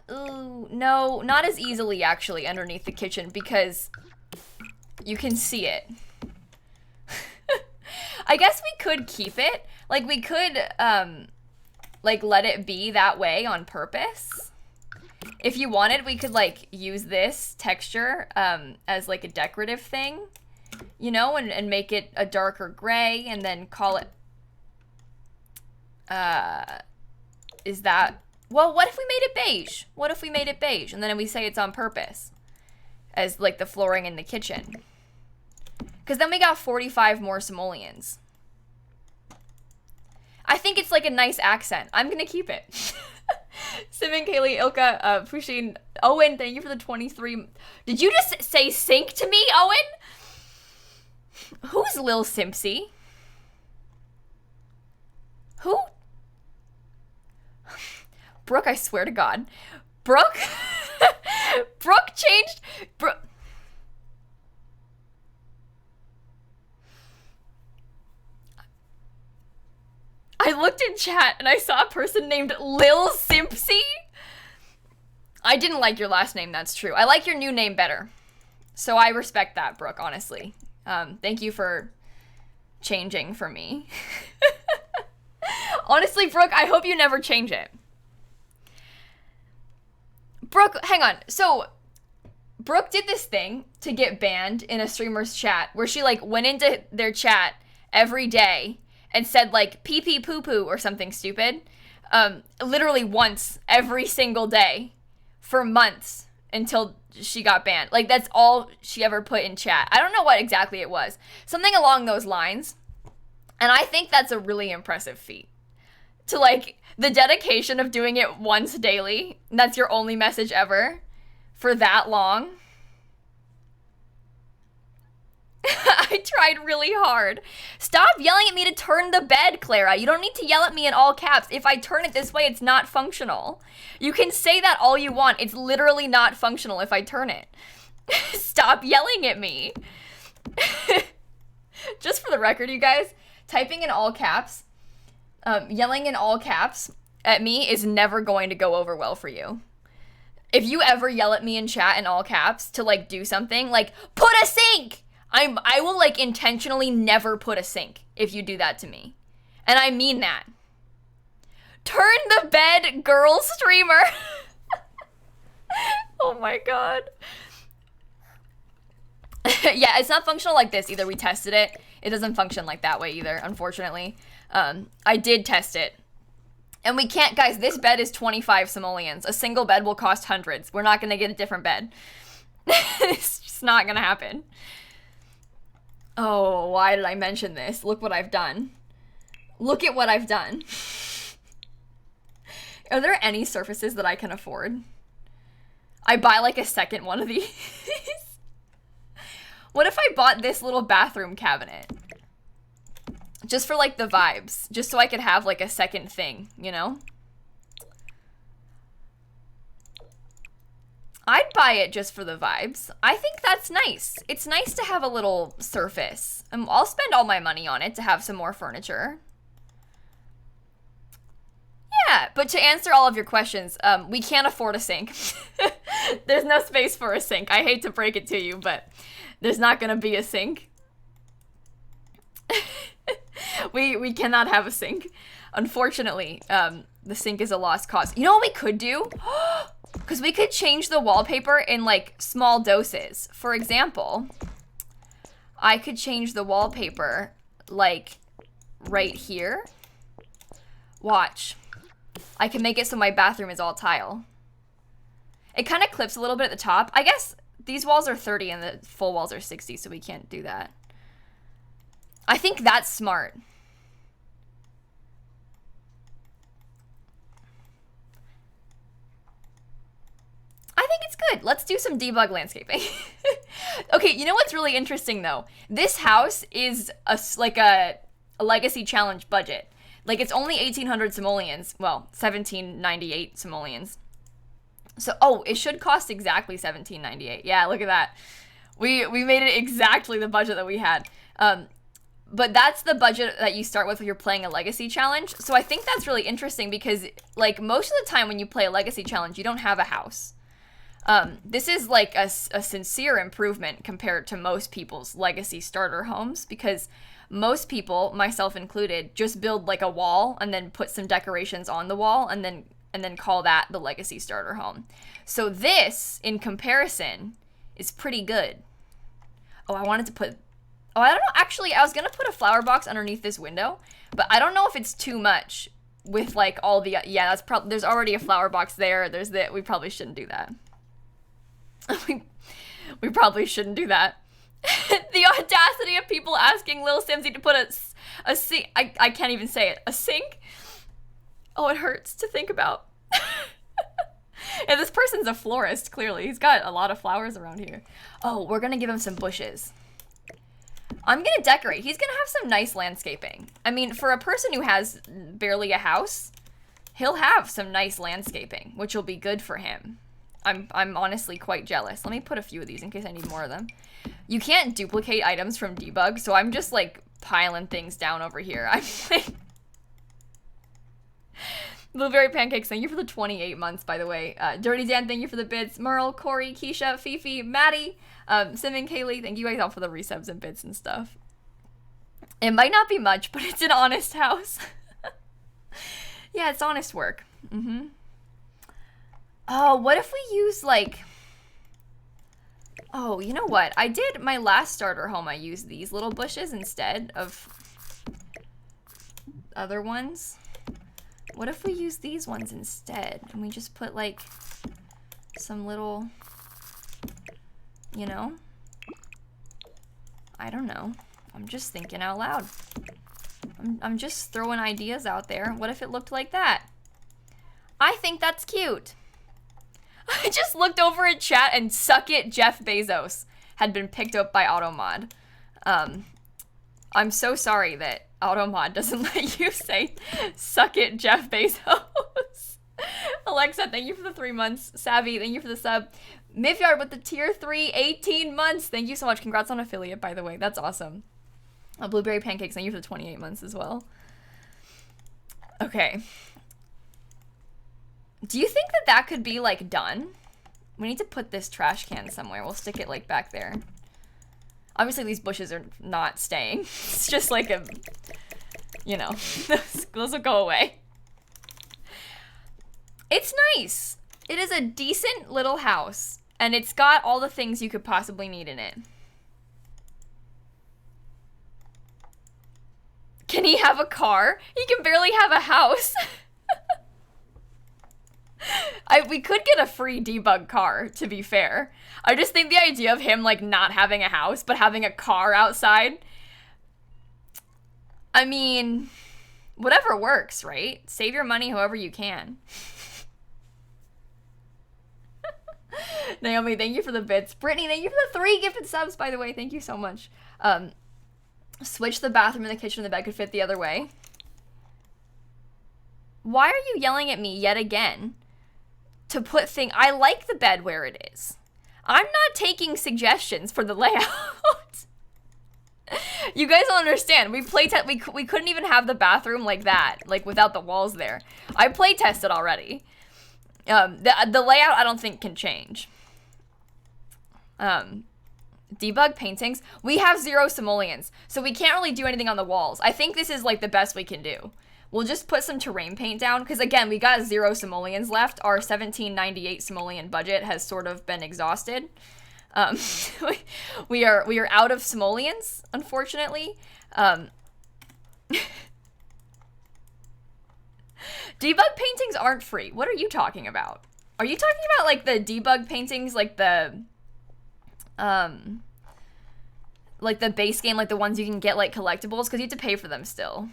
no, not as easily actually underneath the kitchen because you can see it. I guess we could keep it. Like we could, like let it be that way on purpose. If you wanted, we could like use this texture as like a decorative thing, you know, and make it a darker gray and then call it, is that, well, what if we made it beige? What if we made it beige and then we say it's on purpose as like the flooring in the kitchen? Because then we got 45 more simoleons. I think it's like a nice accent. I'm gonna keep it. Simon, Kaylee, Ilka, Pushin, Owen, thank you for the 23. Did you just say sink to me, Owen? Who's lilsimsie? Who? Brooke, I swear to God. Brooke? Brooke changed... I looked in chat and I saw a person named lilsimsie. I didn't like your last name, that's true. I like your new name better. So I respect that, Brooke, honestly. Thank you for changing for me. Honestly, Brooke, I hope you never change it. Brooke, hang on. So, Brooke did this thing to get banned in a streamer's chat where she, like, went into their chat every day and said, like, pee-pee poo-poo or something stupid. Literally once every single day for months until she got banned. Like, that's all she ever put in chat. I don't know what exactly it was. Something along those lines. And I think that's a really impressive feat. To, like, the dedication of doing it once daily, that's your only message ever, for that long. I tried really hard. Stop yelling at me to turn the bed, Clara. You don't need to yell at me in all caps. If I turn it this way, it's not functional. You can say that all you want. It's literally not functional if I turn it. Stop yelling at me. Just for the record, you guys, typing in all caps, yelling in all caps at me is never going to go over well for you. If you ever yell at me in chat in all caps to like do something, like put a sink, I will like intentionally never put a sink if you do that to me. And I mean that. Turn the bed, girl streamer. Oh my god. Yeah, it's not functional like this either. We tested it. It doesn't function like that way either, unfortunately. I did test it. And we can't, guys, this bed is 25 simoleons. A single bed will cost hundreds. We're not gonna get a different bed. It's just not gonna happen. Oh, why did I mention this? Look what I've done. Look at what I've done. Are there any surfaces that I can afford? I buy like a second one of these. What if I bought this little bathroom cabinet? Just for like the vibes. Just so I could have like a second thing, you know? I'd buy it just for the vibes. I think that's nice. It's nice to have a little surface. I'll spend all my money on it to have some more furniture. Yeah, but to answer all of your questions, we can't afford a sink. There's no space for a sink. I hate to break it to you, but there's not gonna be a sink. We cannot have a sink. Unfortunately, the sink is a lost cause. You know what we could do? Because we could change the wallpaper in like small doses. For example, I could change the wallpaper like right here. Watch. I can make it so my bathroom is all tile. It kind of clips a little bit at the top. I guess these walls are 30 and the full walls are 60, so we can't do that. I think that's smart. I think it's good. Let's do some debug landscaping. Okay, you know what's really interesting though? This house is like a legacy challenge budget. Like it's only 1,800 simoleons. Well, 1,798 simoleons. So, oh, it should cost exactly 1,798. Yeah, look at that. We made it exactly the budget that we had. But that's the budget that you start with if you're playing a legacy challenge. So I think that's really interesting because like most of the time when you play a legacy challenge, you don't have a house. This is like a sincere improvement compared to most people's legacy starter homes because most people, myself included, just build like a wall and then put some decorations on the wall and then call that the legacy starter home. So this, in comparison, is pretty good. Oh, I wanted to put... Oh, I don't know. Actually, I was going to put a flower box underneath this window, but I don't know if it's too much with like all the... Yeah, that's probably... There's already a flower box there. There's the... We probably shouldn't do that. we probably shouldn't do that. The audacity of people asking lilsimsie to put a sink... I can't even say it. A sink? Oh, it hurts to think about. And this person's a florist, clearly. He's got a lot of flowers around here. Oh, we're going to give him some bushes. I'm going to decorate. He's going to have some nice landscaping. I mean, for a person who has barely a house, he'll have some nice landscaping, which will be good for him. I'm honestly quite jealous. Let me put a few of these in case I need more of them. You can't duplicate items from debug, so I'm just like piling things down over here. I'm like... Blueberry Pancakes, thank you for the 28 months, by the way. Dirty Dan, thank you for the bits. Merle, Corey, Keisha, Fifi, Maddie, Sim and Kaylee, thank you guys all for the resubs and bits and stuff. It might not be much, but it's an honest house. Yeah, it's honest work. Mm-hmm. Oh, what if we use, like... Oh, you know what? I did my last starter home. I used these little bushes instead of other ones. What if we use these ones instead? And we just put, like, some little, you know? I don't know. I'm just thinking out loud. I'm just throwing ideas out there. What if it looked like that? I think that's cute. I just looked over at chat and suck it, Jeff Bezos had been picked up by Automod. I'm so sorry that Automod doesn't let you say, suck it, Jeff Bezos. Alexa, thank you for the 3 months. Savvy, thank you for the sub. Mifyard with the tier 3, 18 months. Thank you so much. Congrats on affiliate, by the way. That's awesome. Blueberry Pancakes, thank you for the 28 months as well. Okay. Do you think that that could be, like, done? We need to put this trash can somewhere. We'll stick it, like, back there. Obviously, these bushes are not staying. It's just like a, you know, those will go away. It's nice. It is a decent little house, and it's got all the things you could possibly need in it. Can he have a car? He can barely have a house. We could get a free debug car, to be fair. I just think the idea of him, like, not having a house, but having a car outside. I mean, whatever works, right? Save your money however you can. Naomi, thank you for the bits. Brittany, thank you for the 3 gifted subs, by the way. Thank you so much. Switch the bathroom and the kitchen and the bed could fit the other way. Why are you yelling at me yet again? To put I like the bed where it is. I'm not taking suggestions for the layout. You guys don't understand. We couldn't even have the bathroom like that, like without the walls there. I play tested already. The layout I don't think can change. Debug paintings. We have 0 simoleons, so we can't really do anything on the walls. I think this is like the best we can do. We'll just put some terrain paint down, because again, we got 0 simoleons left. Our 1798 simoleon budget has sort of been exhausted. We are out of simoleons, unfortunately. Debug paintings aren't free. What are you talking about? Are you talking about like the debug paintings, like the base game, like the ones you can get like collectibles? Because you have to pay for them still.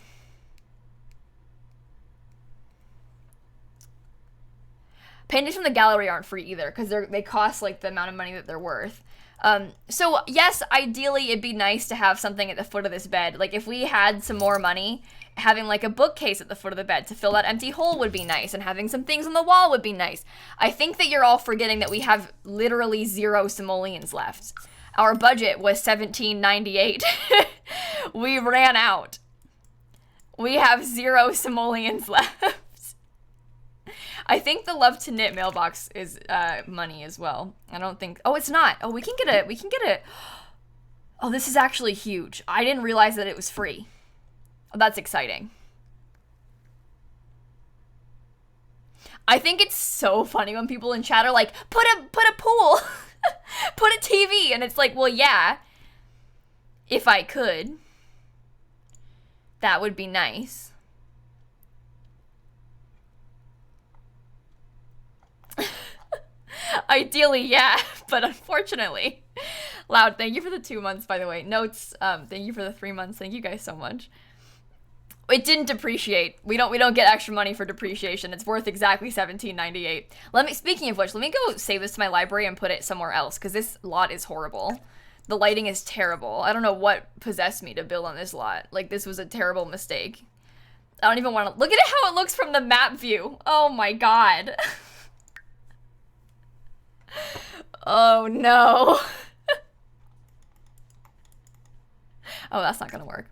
Paintings from the gallery aren't free either, because they cost like the amount of money that they're worth. So yes, ideally it'd be nice to have something at the foot of this bed. Like if we had some more money, having like a bookcase at the foot of the bed to fill that empty hole would be nice, and having some things on the wall would be nice. I think that you're all forgetting that we have literally 0 simoleons left. Our budget was 1798. We ran out. We have 0 simoleons left. I think the Love to Knit mailbox is money as well. I don't think. Oh, it's not. Oh, we can get a. Oh, this is actually huge. I didn't realize that it was free. Oh, that's exciting. I think it's so funny when people in chat are like, put a pool, put a TV, and it's like, well, yeah, if I could, that would be nice. Ideally, yeah, but unfortunately. Loud, thank you for the 2 months, by the way. Notes, thank you for the 3 months. Thank you guys so much. It didn't depreciate. We don't get extra money for depreciation. It's worth exactly $17.98. Speaking of which, let me go save this to my library and put it somewhere else, because this lot is horrible. The lighting is terrible. I don't know what possessed me to build on this lot. Like, this was a terrible mistake. I don't even want to look at it how it looks from the map view. Oh my god. Oh no. Oh, that's not gonna work.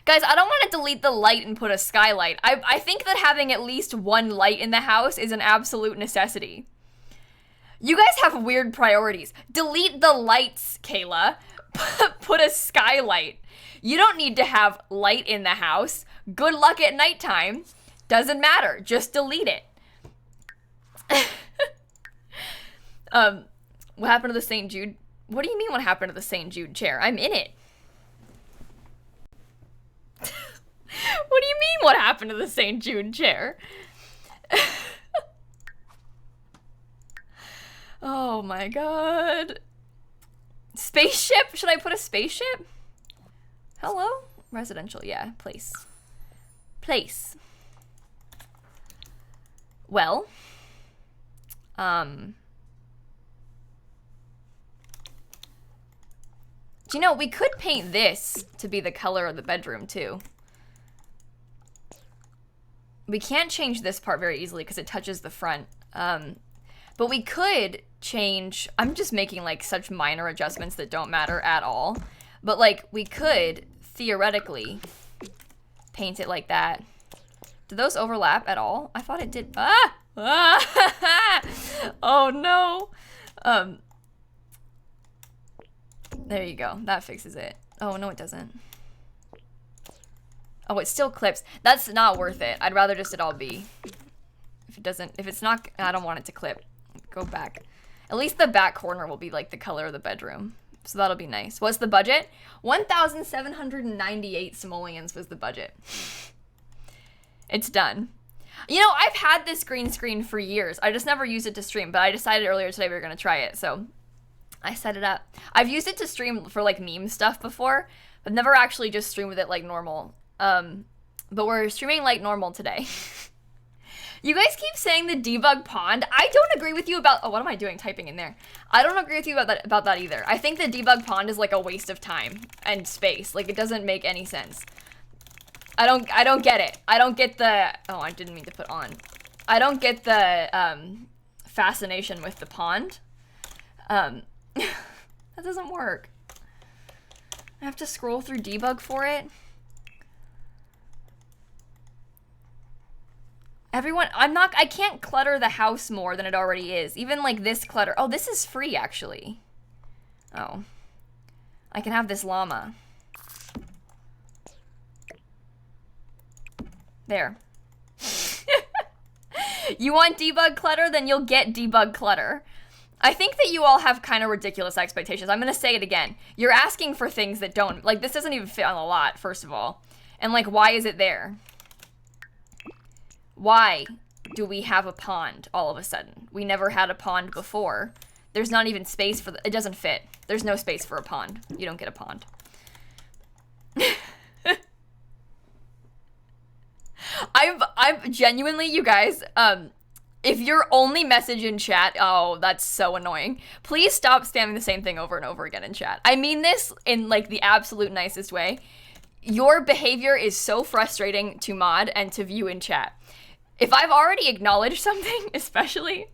Guys, I don't want to delete the light and put a skylight. I think that having at least 1 light in the house is an absolute necessity. You guys have weird priorities. Delete the lights, Kayla. Put a skylight. You don't need to have light in the house. Good luck at nighttime. Doesn't matter. Just delete it. What happened to the St. Jude? What do you mean what happened to the St. Jude chair? I'm in it. What do you mean what happened to the St. Jude chair? Oh my god. Spaceship? Should I put a spaceship? Hello? Residential, yeah. Place. Place. Well. Do you know, we could paint this to be the color of the bedroom too. We can't change this part very easily because it touches the front. But we could change, I'm just making like such minor adjustments that don't matter at all. But like we could theoretically paint it like that. Do those overlap at all? I thought it did. Ah! Ah! Oh no. There you go. That fixes it. Oh no, it doesn't. Oh, it still clips. That's not worth it. I'd rather just it all be. If it doesn't, if it's not, I don't want it to clip. Go back. At least the back corner will be like the color of the bedroom. So that'll be nice. What's the budget? 1,798 simoleons was the budget. It's done. You know, I've had this green screen for years. I just never used it to stream, but I decided earlier today we were going to try it, so I set it up. I've used it to stream for like meme stuff before, but never actually just stream with it like normal. But we're streaming like normal today. You guys keep saying the debug pond. I don't agree with you about, oh, what am I doing typing in there? I don't agree with you about that either. I think the debug pond is like a waste of time and space. Like it doesn't make any sense. I don't get it. I don't get the, oh, I didn't mean to put on. I don't get the fascination with the pond. That doesn't work. I have to scroll through debug for it. Everyone, I can't clutter the house more than it already is. Even like this clutter. Oh, this is free actually. Oh. I can have this llama. There. You want debug clutter? Then you'll get debug clutter. I think that you all have kind of ridiculous expectations. I'm gonna say it again. You're asking for things that don't, like this doesn't even fit on the lot, first of all. And like, why is it there? Why do we have a pond all of a sudden? We never had a pond before. There's not even space for it doesn't fit. There's no space for a pond. You don't get a pond. I've genuinely, you guys, if your only message in chat, oh, that's so annoying. Please stop spamming the same thing over and over again in chat. I mean this in like the absolute nicest way. Your behavior is so frustrating to mod and to view in chat. If I've already acknowledged something, especially,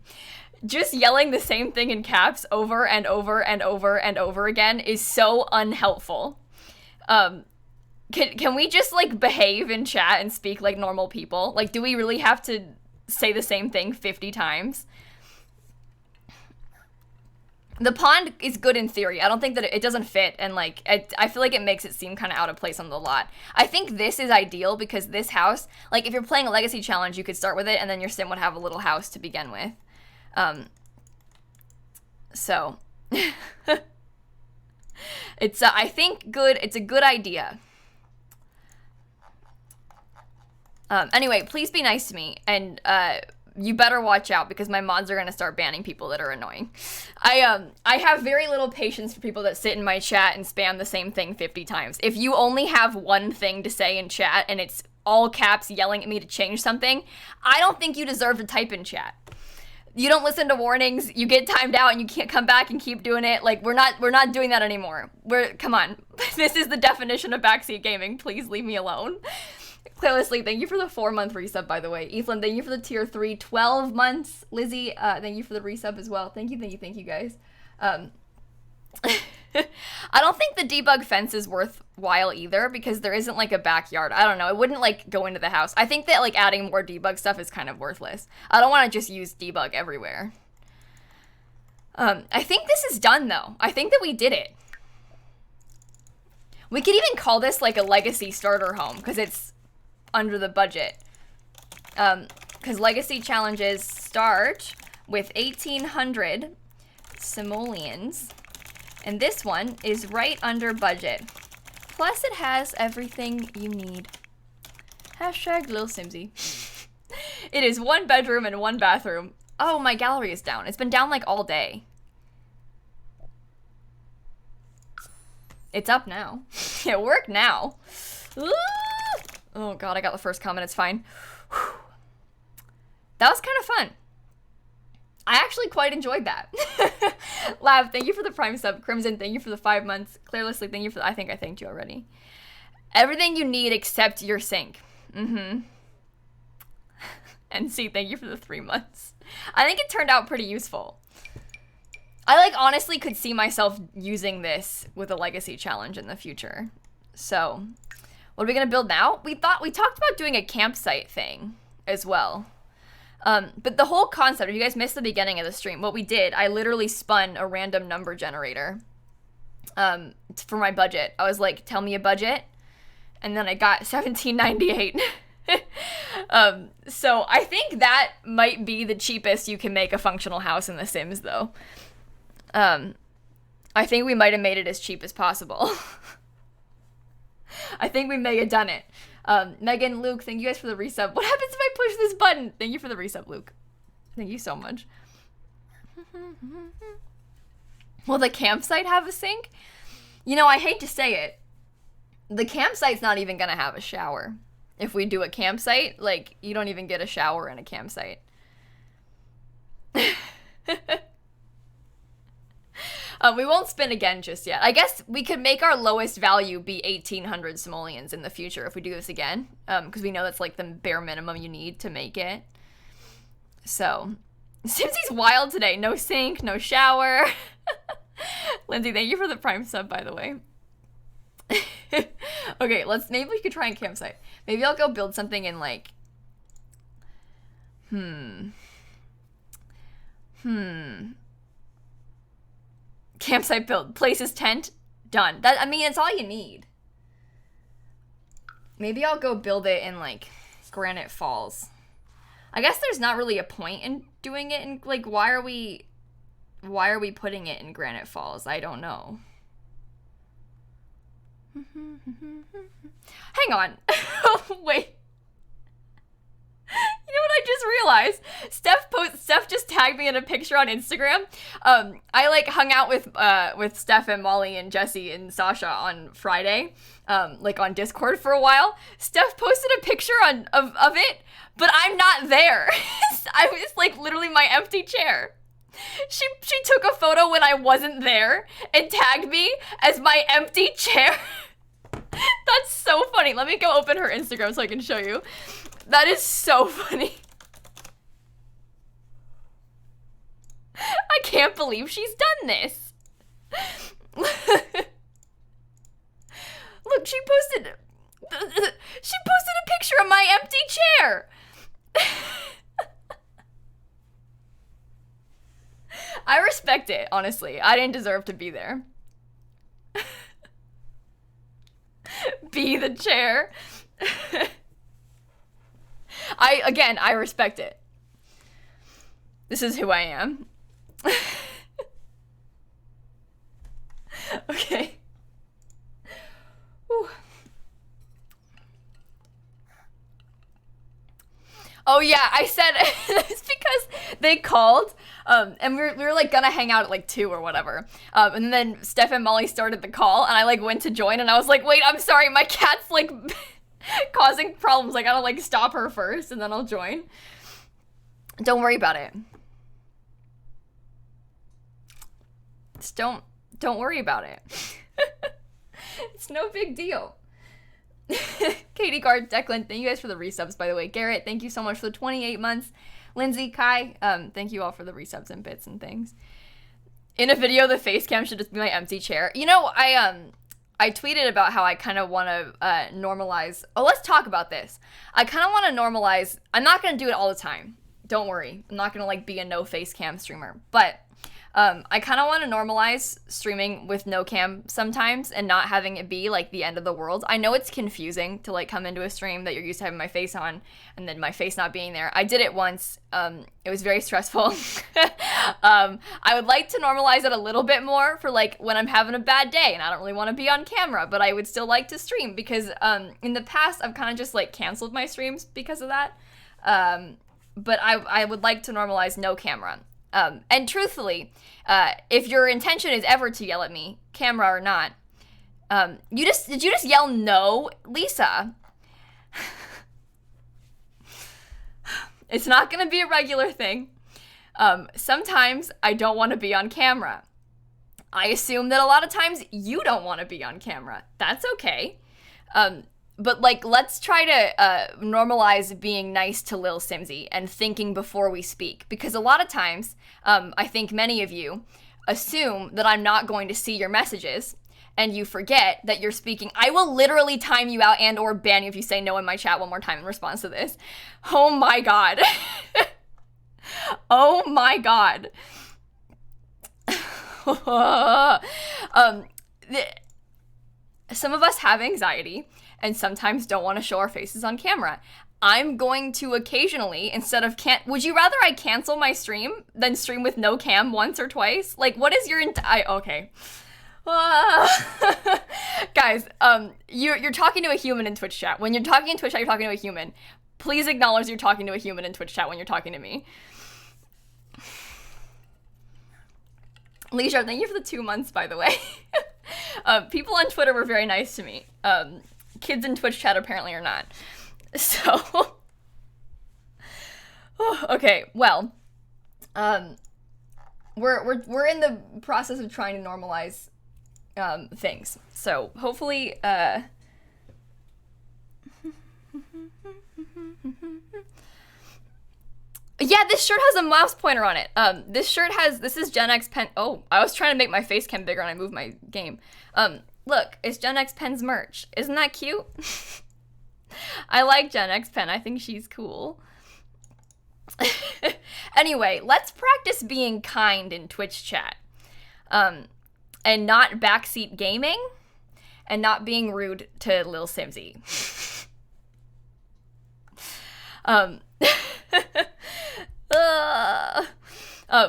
just yelling the same thing in caps over and over and over and over again is so unhelpful. Can we just like behave in chat and speak like normal people? Like, do we really have to say the same thing 50 times? The pond is good in theory. I don't think that it doesn't fit, and like I feel like it makes it seem kind of out of place on the lot. I think this is ideal because this house, like if you're playing a legacy challenge, you could start with it and then your sim would have a little house to begin with. So it's I think good. It's a good idea. Anyway, please be nice to me, and you better watch out because my mods are gonna start banning people that are annoying. I have very little patience for people that sit in my chat and spam the same thing 50 times. If you only have one thing to say in chat and it's all caps yelling at me to change something, I don't think you deserve to type in chat. You don't listen to warnings, you get timed out and you can't come back and keep doing it. Like we're not doing that anymore. Come on. This is the definition of backseat gaming. Please leave me alone. Clearly, thank you for the 4-month resub, by the way. Ethan, thank you for the tier 3, 12 months. Lizzie, thank you for the resub as well. Thank you, guys. I don't think the debug fence is worthwhile either because there isn't like a backyard. I don't know. It wouldn't like go into the house. I think that like adding more debug stuff is kind of worthless. I don't want to just use debug everywhere. I think this is done though. I think that we did it. We could even call this like a legacy starter home because it's under the budget. Because legacy challenges start with 1,800 simoleons. And this one is right under budget. Plus it has everything you need. Hashtag lilsimsie. It is 1 bedroom and 1 bathroom. Oh, my gallery is down. It's been down like all day. It's up now. It worked now. Ooh! Oh god, I got the first comment. It's fine. Whew. That was kind of fun. I actually quite enjoyed that. Lab, thank you for the Prime sub. Crimson, thank you for the 5 months. Claire Leslie, thank you for the, I think I thanked you already. Everything you need except your sink. And C, thank you for the 3 months. I think it turned out pretty useful. I like honestly could see myself using this with a legacy challenge in the future. So, what are we gonna build now? We talked about doing a campsite thing as well. But the whole concept, if you guys missed the beginning of the stream, what we did, I literally spun a random number generator for my budget. I was like, tell me a budget. And then I got $17.98. So I think that might be the cheapest you can make a functional house in The Sims, though. I think we might have made it as cheap as possible. I think we may have done it. Megan, Luke, thank you guys for the resub. What happens if I push this button? Thank you for the resub, Luke. Thank you so much. Will the campsite have a sink? You know, I hate to say it. The campsite's not even gonna have a shower. If we do a campsite, like, you don't even get a shower in a campsite. We won't spin again just yet. I guess we could make our lowest value be 1,800 simoleons in the future if we do this again. Because we know that's like the bare minimum you need to make it. So, Simsie's wild today. No sink, no shower. Lindsay, thank you for the Prime sub, by the way. Okay, maybe we could try a campsite. Maybe I'll go build something in like, campsite build. Places tent. Done. I mean, it's all you need. Maybe I'll go build it in, like, Granite Falls. I guess there's not really a point in doing it in, like, why are we putting it in Granite Falls? I don't know. Hang on. Wait. You know what I just realized? Steph just tagged me in a picture on Instagram. I like hung out with Steph and Molly and Jesse and Sasha on Friday, like on Discord for a while. Steph posted a picture of it, but I'm not there. I was like literally my empty chair. She took a photo when I wasn't there and tagged me as my empty chair. That's so funny. Let me go open her Instagram so I can show you. That is so funny. I can't believe she's done this. Look, she posted a picture of my empty chair. I respect it, honestly. I didn't deserve to be there. Be the chair. I respect it. This is who I am. Okay. Whew. Oh yeah, I said it's because they called, and we were like gonna hang out at like 2 or whatever. And then Steph and Molly started the call, and I like went to join, and I was like, wait, I'm sorry, my cat's like causing problems. I gotta like stop her first, and then I'll join. Don't worry about it. Just don't worry about it. It's no big deal. Katie Gard, Declan, thank you guys for the resubs, by the way. Garrett, thank you so much for the 28 months. Lindsay, Kai, thank you all for the resubs and bits and things. In a video, the face cam should just be my empty chair. You know, I tweeted about how I kind of want to normalize. Oh, let's talk about this. I kind of want to normalize. I'm not going to do it all the time. Don't worry. I'm not going to like be a no face cam streamer. But I kind of want to normalize streaming with no cam sometimes and not having it be like the end of the world. I know it's confusing to like come into a stream that you're used to having my face on and then my face not being there. I did it once. It was very stressful. I would like to normalize it a little bit more for like when I'm having a bad day and I don't really want to be on camera, but I would still like to stream because in the past I've kind of just like canceled my streams because of that. But I would like to normalize no camera. And truthfully, if your intention is ever to yell at me, camera or not, did you just yell no, Lisa? It's not gonna be a regular thing. Sometimes I don't want to be on camera. I assume that a lot of times you don't want to be on camera. That's okay. But like, let's try to normalize being nice to lilsimsie and thinking before we speak. Because a lot of times, I think many of you assume that I'm not going to see your messages, and you forget that you're speaking. I will literally time you out and or ban you if you say no in my chat one more time in response to this. Oh my god. Oh my god. Some of us have anxiety and sometimes don't want to show our faces on camera. I'm going to occasionally, instead of would you rather I cancel my stream than stream with no cam once or twice? Like, what is your okay. Guys, you're talking to a human in Twitch chat. When you're talking in Twitch chat, you're talking to a human. Please acknowledge you're talking to a human in Twitch chat when you're talking to me. Leisha, thank you for the 2 months, by the way. People on Twitter were very nice to me. Kids in Twitch chat apparently are not. So, okay, well, we're in the process of trying to normalize things. So hopefully, yeah, this shirt has a mouse pointer on it. This is Gen X Pen. Oh, I was trying to make my face cam bigger and I moved my game. Look, it's Gen X Pen's merch. Isn't that cute? I like Gen X Pen. I think she's cool. Anyway, let's practice being kind in Twitch chat. And not backseat gaming, and not being rude to lilsimsie.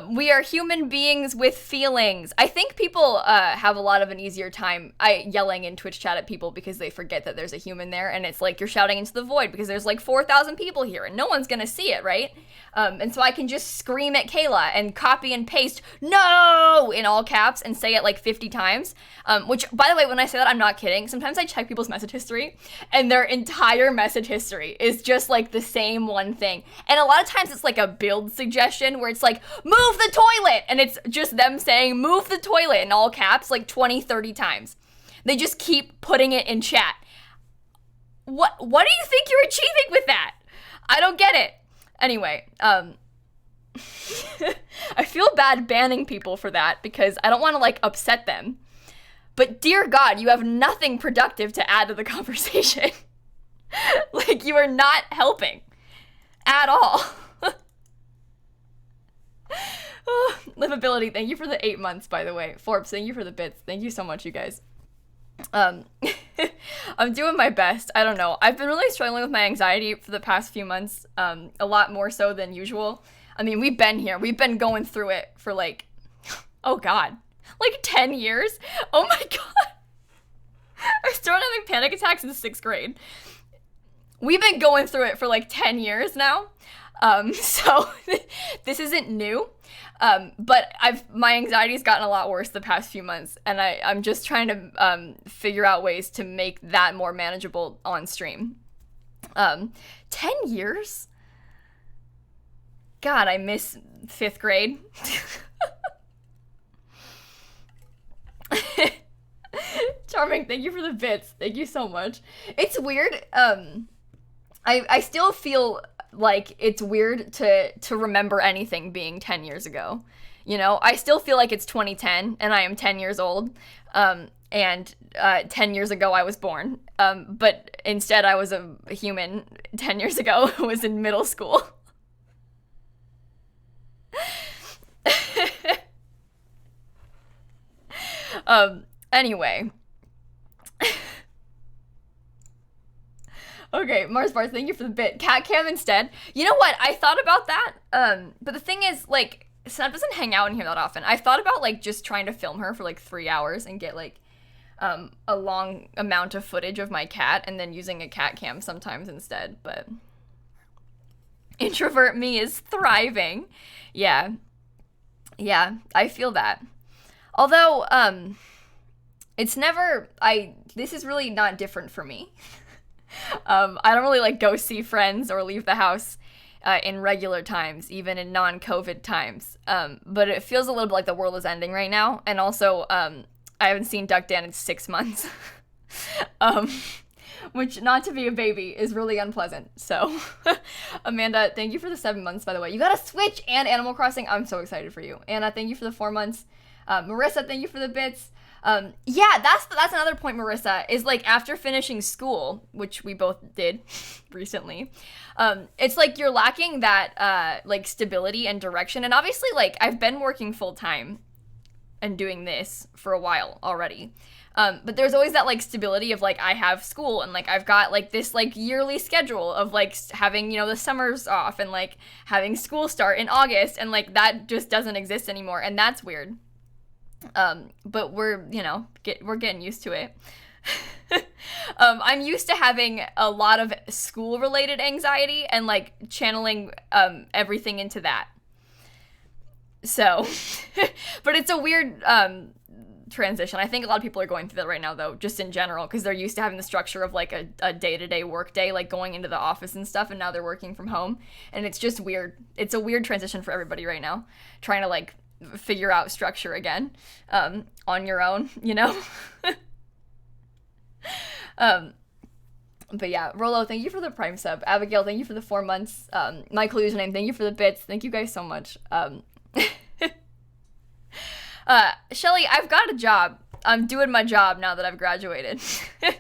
We are human beings with feelings. I think people have a lot of an easier time yelling in Twitch chat at people because they forget that there's a human there, and it's like you're shouting into the void because there's like 4,000 people here and no one's gonna see it, right? And so I can just scream at Kayla and copy and paste "no" in all caps and say it like 50 times. Which, by the way, when I say that, I'm not kidding. Sometimes I check people's message history and their entire message history is just like the same one thing. And a lot of times it's like a build suggestion where it's like, move the toilet! And it's just them saying, move the toilet in all caps like 20, 30 times. They just keep putting it in chat. What do you think you're achieving with that? I don't get it. Anyway, I feel bad banning people for that because I don't want to like upset them. But dear God, you have nothing productive to add to the conversation. Like, you are not helping at all. Livability, thank you for the 8 months, by the way. Forbes, thank you for the bits. Thank you so much, you guys. I'm doing my best. I don't know. I've been really struggling with my anxiety for the past few months, a lot more so than usual. I mean, we've been here. We've been going through it for like, oh God, like 10 years. Oh my God. I started having panic attacks in 6th grade. We've been going through it for like 10 years now. So this isn't new. But my anxiety's gotten a lot worse the past few months, and I'm just trying to figure out ways to make that more manageable on stream. 10 years? God, I miss 5th grade. Charming, thank you for the bits. Thank you so much. It's weird. I still feel like it's weird to remember anything being 10 years ago. You know, I still feel like it's 2010 and I am 10 years old. And 10 years ago I was born. But instead I was a human 10 years ago who was in middle school. Anyway. Okay, Mars Bars, thank you for the bit. Cat cam instead. You know what? I thought about that. But the thing is, like, Snap doesn't hang out in here that often. I thought about, like, just trying to film her for, like, 3 hours and get, like, a long amount of footage of my cat and then using a cat cam sometimes instead. But introvert me is thriving. Yeah. Yeah, I feel that. Although, it's never, this is really not different for me. I don't really like go see friends or leave the house in regular times, even in non-COVID times. But it feels a little bit like the world is ending right now. And also, I haven't seen Duck Dan in 6 months. Which, not to be a baby, is really unpleasant. So, Amanda, thank you for the 7 months, by the way. You got a Switch and Animal Crossing. I'm so excited for you. Anna, thank you for the 4 months. Marissa, thank you for the bits. Yeah, that's another point, Marissa, is like after finishing school, which we both did recently, it's like you're lacking that like stability and direction. And obviously, like, I've been working full time and doing this for a while already. But there's always that like stability of like I have school and like I've got like this like yearly schedule of like having, you know, the summers off and like having school start in August, and like that just doesn't exist anymore, and that's weird. But we're, you know, we're getting used to it. I'm used to having a lot of school related anxiety and like channeling everything into that. So, but it's a weird transition. I think a lot of people are going through that right now, though, just in general, because they're used to having the structure of like a day-to-day work day, like going into the office and stuff, and now they're working from home, and it's just weird. It's a weird transition for everybody right now, trying to like figure out structure again on your own, you know. But yeah, Rolo, thank you for the Prime sub. Abigail, thank you for the 4 months. Michael Username, thank you for the bits. Thank you guys so much. Shelly, I've got a job. I'm doing my job now that I've graduated.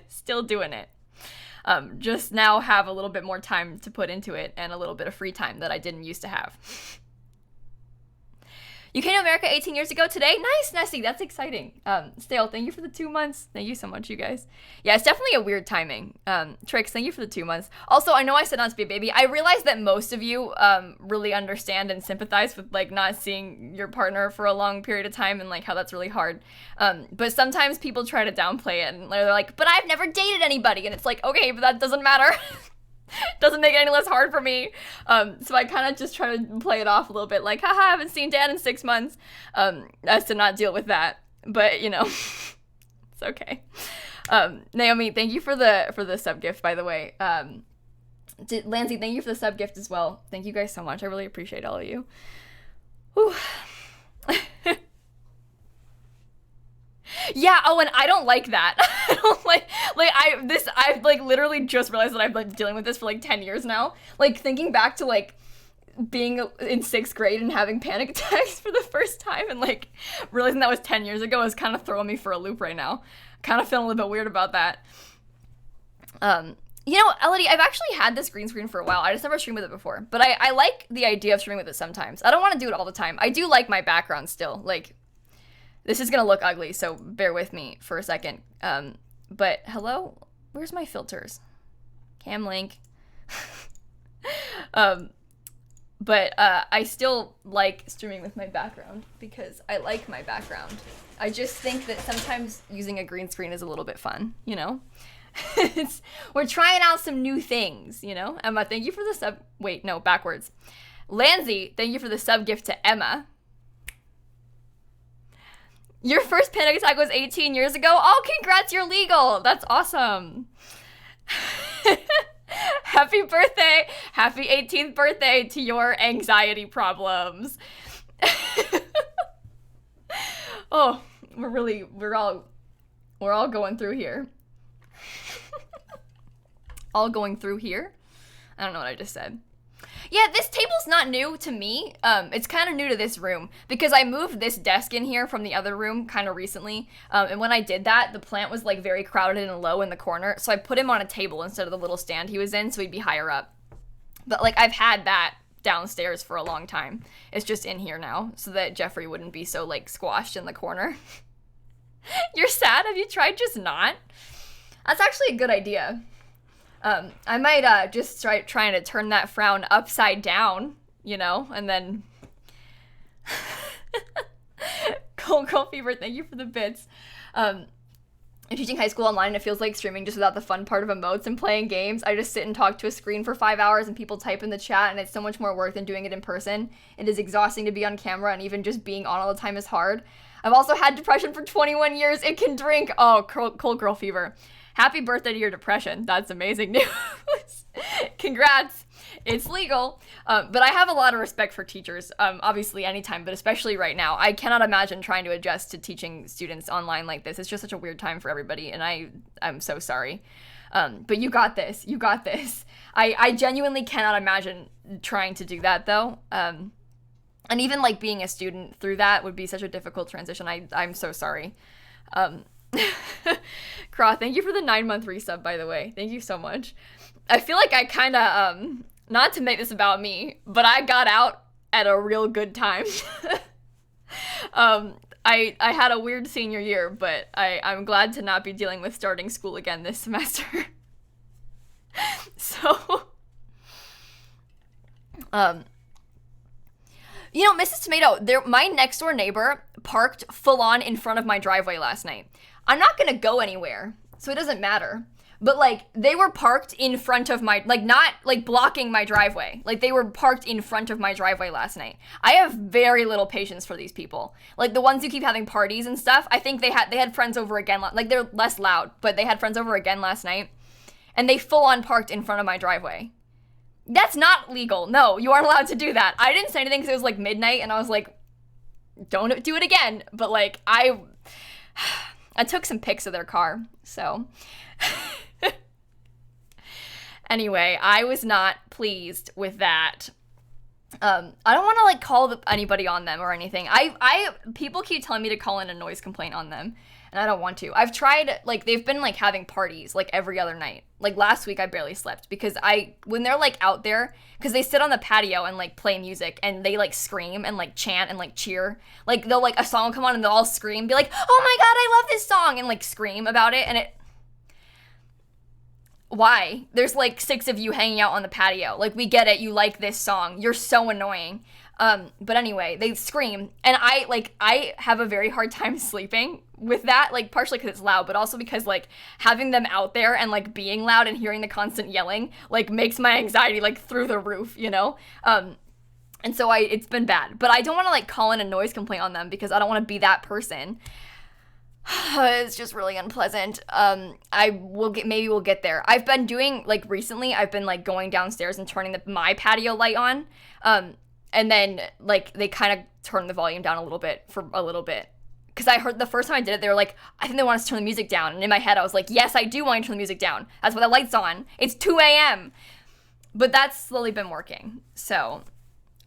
Still doing it. Just now have a little bit more time to put into it and a little bit of free time that I didn't used to have. You came to America 18 years ago today? Nice, Nessie. That's exciting. Stale, thank you for the 2 months. Thank you so much, you guys. Yeah, it's definitely a weird timing. Trix, thank you for the 2 months. Also, I know I said not to be a baby. I realize that most of you really understand and sympathize with, like, not seeing your partner for a long period of time and, like, how that's really hard. But sometimes people try to downplay it, and they're like, but I've never dated anybody. And it's like, okay, but that doesn't matter. Doesn't make it any less hard for me. So I kind of just try to play it off a little bit, like, haha, I haven't seen Dad in 6 months, as to not deal with that. But, you know, it's okay. Naomi, thank you for the sub gift, by the way. Lansy, thank you for the sub gift as well. Thank you guys so much. I really appreciate all of you. Whew. Yeah, oh, and I don't like that. I don't I've like literally just realized that I've been dealing with this for like 10 years now. Like, thinking back to like being in 6th grade and having panic attacks for the first time and like realizing that was 10 years ago is kind of throwing me for a loop right now. Kind of feeling a little bit weird about that. You know, Elodie, I've actually had this green screen for a while. I just never streamed with it before. But I like the idea of streaming with it sometimes. I don't want to do it all the time. I do like my background still. Like, this is gonna look ugly, so bear with me for a second. But hello? Where's my filters? Cam link. But I still like streaming with my background because I like my background. I just think that sometimes using a green screen is a little bit fun, you know? We're trying out some new things, you know? Emma, thank you for the sub. Wait, no, backwards. Lansy, thank you for the sub gift to Emma. Your first panic attack was 18 years ago? Oh, congrats, you're legal. That's awesome. Happy birthday. Happy 18th birthday to your anxiety problems. Oh, we're all going through here. All going through here? I don't know what I just said. Yeah, this table's not new to me. It's kind of new to this room because I moved this desk in here from the other room kind of recently. And when I did that, the plant was like very crowded and low in the corner. So I put him on a table instead of the little stand he was in so he'd be higher up. But like I've had that downstairs for a long time. It's just in here now so that Jeffrey wouldn't be so like squashed in the corner. You're sad? Have you tried just not? That's actually a good idea. I might just try trying to turn that frown upside down, you know, and then Cold Girl Fever, thank you for the bits. I'm teaching high school online, it feels like streaming just without the fun part of emotes and playing games. I just sit and talk to a screen for 5 hours and people type in the chat, and it's so much more work than doing it in person. It is exhausting to be on camera, and even just being on all the time is hard. I've also had depression for 21 years. It can drink. Oh, Cold Girl Fever. Happy birthday to your depression. That's amazing news. Congrats. It's legal. But I have a lot of respect for teachers, obviously anytime, but especially right now. I cannot imagine trying to adjust to teaching students online like this. It's just such a weird time for everybody, and I'm so sorry. But you got this. You got this. I genuinely cannot imagine trying to do that, though. And even, like, being a student through that would be such a difficult transition. I'm so sorry. Craw, thank you for the 9-month resub, by the way. Thank you so much. I feel like I kind of, not to make this about me, but I got out at a real good time. I had a weird senior year, but I'm glad to not be dealing with starting school again this semester. So, you know, Mrs. Tomato, my next door neighbor parked full on in front of my driveway last night. I'm not gonna go anywhere, so it doesn't matter. But, like, they were parked in front of my, like, not, like, blocking my driveway. Like, they were parked in front of my driveway last night. I have very little patience for these people. Like, the ones who keep having parties and stuff, I think they had friends over again. Like, they're less loud, but they had friends over again last night. And they full-on parked in front of my driveway. That's not legal. No, you aren't allowed to do that. I didn't say anything because it was, like, midnight, and I was like, don't do it again. But, like, I took some pics of their car, so... Anyway, I was not pleased with that. I don't want to, like, call anybody on them or anything. People keep telling me to call in a noise complaint on them, and I don't want to. I've tried, like, they've been, like, having parties, like, every other night. Like, last week I barely slept because when they're, like, out there, because they sit on the patio and, like, play music, and they, like, scream and, like, chant and, like, cheer. Like, they'll, like, a song will come on and they'll all scream, be like, oh my god, I love this song, and, like, scream about it, and it... Why? There's, like, 6 of you hanging out on the patio. Like, we get it. You like this song. You're so annoying. But anyway, they scream. And I have a very hard time sleeping with that. Like, partially because it's loud, but also because, like, having them out there and, like, being loud and hearing the constant yelling, like, makes my anxiety, like, through the roof, you know? And so it's been bad. But I don't want to, like, call in a noise complaint on them because I don't want to be that person. It's just really unpleasant. Maybe we'll get there. I've been doing, like, recently, I've been, like, going downstairs and turning my patio light on, and then, like, they kind of turn the volume down a little bit, because I heard the first time I did it, they were like, I think they want us to turn the music down, and in my head I was like, yes, I do want you to turn the music down. That's why the light's on. It's 2 a.m. But that's slowly been working, so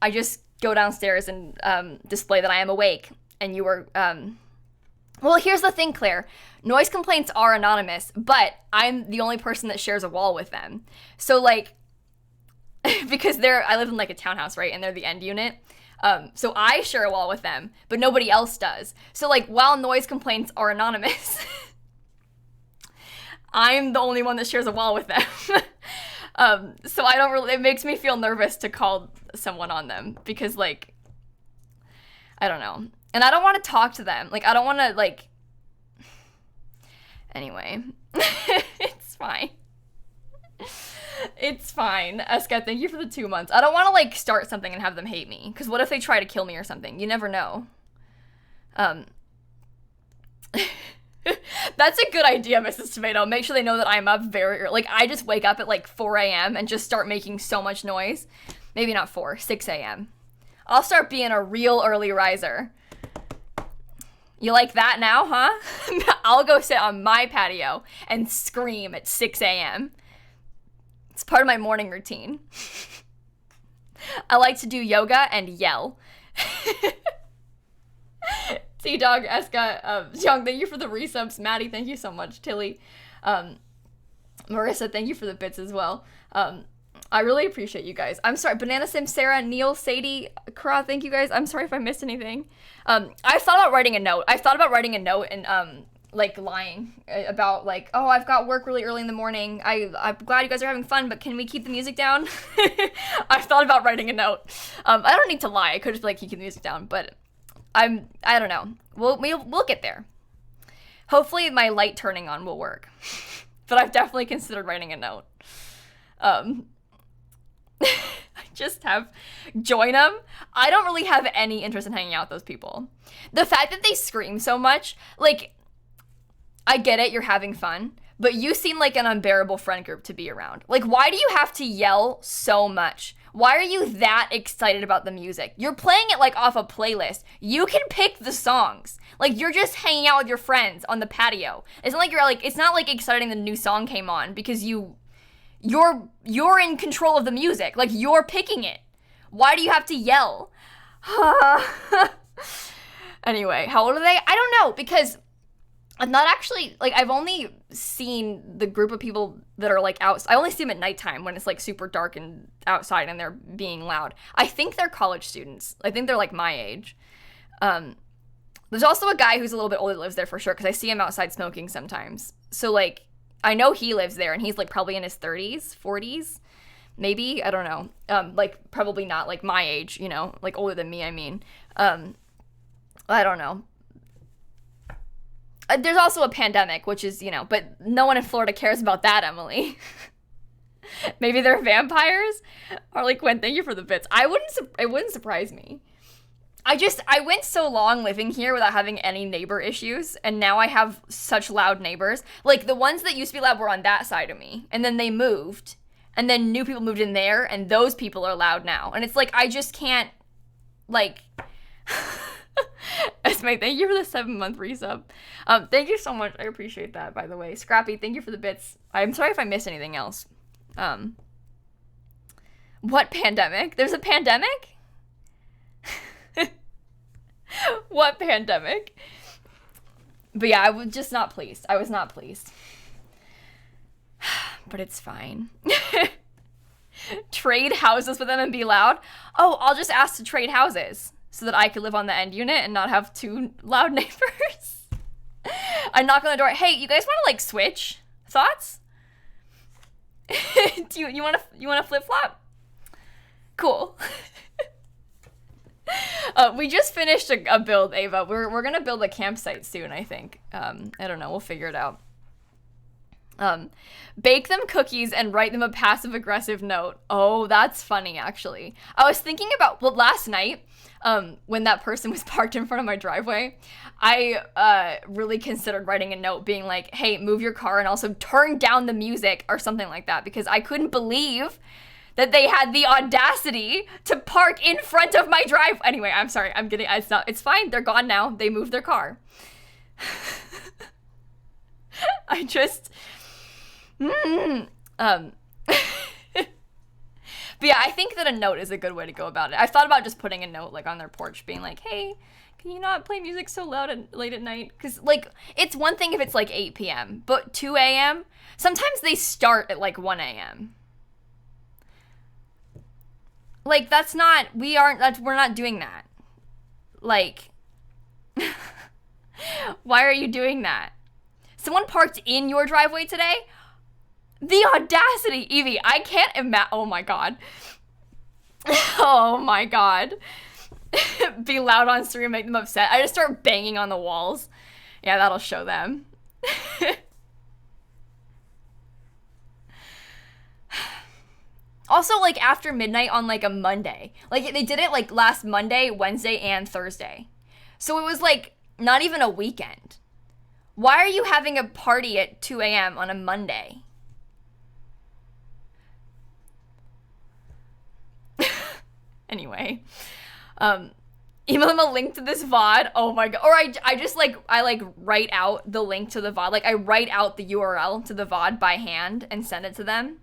I just go downstairs and, display that I am awake, and you are, Well, here's the thing, Claire. Noise complaints are anonymous, but I'm the only person that shares a wall with them. So, like, because I live in, like, a townhouse, right? And they're the end unit. So I share a wall with them, but nobody else does. So, like, while noise complaints are anonymous, I'm the only one that shares a wall with them. So it makes me feel nervous to call someone on them because, like, I don't know. And I don't want to talk to them. Like, I don't want to, like... Anyway. It's fine. It's fine. Eska, thank you for the 2 months. I don't want to, like, start something and have them hate me. Because what if they try to kill me or something? You never know. That's a good idea, Mrs. Tomato. Make sure they know that I'm up very early. Like, I just wake up at, like, 4 a.m. and just start making so much noise. Maybe not 4, 6 a.m. I'll start being a real early riser. You like that now, huh? I'll go sit on my patio and scream at 6 a.m. It's part of my morning routine. I like to do yoga and yell. T-Dog, Eska, Young, thank you for the resubs. Maddie, thank you so much. Tilly, Marissa, thank you for the bits as well. I really appreciate you guys. I'm sorry, Banana Sim, Sarah, Neil, Sadie, Kara, thank you guys. I'm sorry if I missed anything. I thought about writing a note. And, like, lying about, like, oh, I've got work really early in the morning. I'm glad you guys are having fun, but can we keep the music down? I've thought about writing a note. I don't need to lie. I could just be like, keep the music down, but I don't know. We'll get there. Hopefully my light turning on will work. But I've definitely considered writing a note. I just have join them. I don't really have any interest in hanging out with those people. The fact that they scream so much, like, I get it, you're having fun, but you seem like an unbearable friend group to be around. Like, why do you have to yell so much? Why are you that excited about the music? You're playing it like off a playlist. You can pick the songs. Like, you're just hanging out with your friends on the patio. It's not like it's not like exciting the new song came on because you're in control of the music. Like, you're picking it. Why do you have to yell? Anyway, how old are they? I don't know, because I'm not actually, like, I've only seen the group of people that are, like, out. I only see them at nighttime when it's, like, super dark and outside and they're being loud. I think they're college students. I think they're, like, my age. There's also a guy who's a little bit older that lives there for sure, because I see him outside smoking sometimes. So, like, I know he lives there, and he's, like, probably in his 30s, 40s, maybe? I don't know. Like, probably not, like, my age, you know? Like, older than me, I mean. I don't know. There's also a pandemic, which is, you know, but no one in Florida cares about that, Emily. Maybe they're vampires? Or like, Gwen, thank you for the bits. It wouldn't surprise me. I went so long living here without having any neighbor issues, and now I have such loud neighbors. Like, the ones that used to be loud were on that side of me, and then they moved, and then new people moved in there, and those people are loud now. And it's like, I just can't, like... Esme, thank you for the 7-month resub. Thank you so much. I appreciate that, by the way. Scrappy, thank you for the bits. I'm sorry if I missed anything else. What pandemic? There's a pandemic? What pandemic? But yeah, I was just not pleased. I was not pleased. But it's fine. Trade houses with them and be loud? Oh, I'll just ask to trade houses so that I could live on the end unit and not have 2 loud neighbors. I knock on the door. Hey, you guys want to, like, switch? Thoughts? Do you want to flip-flop? Cool. We just finished a build, Ava. We're gonna build a campsite soon, I think. I don't know. We'll figure it out. Bake them cookies and write them a passive-aggressive note. Oh, that's funny, actually. I was thinking about, well, last night, when that person was parked in front of my driveway, I really considered writing a note being like, hey, move your car and also turn down the music or something like that, because I couldn't believe that they had the audacity to park in front of my drive. Anyway, I'm sorry. It's fine. They're gone now. They moved their car. I just... But yeah, I think that a note is a good way to go about it. I thought about just putting a note, like, on their porch, being like, hey, can you not play music so loud and late at night? Because, like, it's one thing if it's, like, 8 p.m., but 2 a.m., sometimes they start at, like, 1 a.m. Like, we're not doing that. Like, why are you doing that? Someone parked in your driveway today? The audacity, Evie, I can't imagine. Oh my god. Oh my god. Be loud on stream, make them upset. I just start banging on the walls. Yeah, that'll show them. Also, like, after midnight on, like, a Monday. Like, they did it, like, last Monday, Wednesday, and Thursday. So it was, like, not even a weekend. Why are you having a party at 2 a.m. on a Monday? Anyway, email them a link to this VOD. Oh my god. Or I just, like, write out the link to the VOD. Like, I write out the URL to the VOD by hand and send it to them.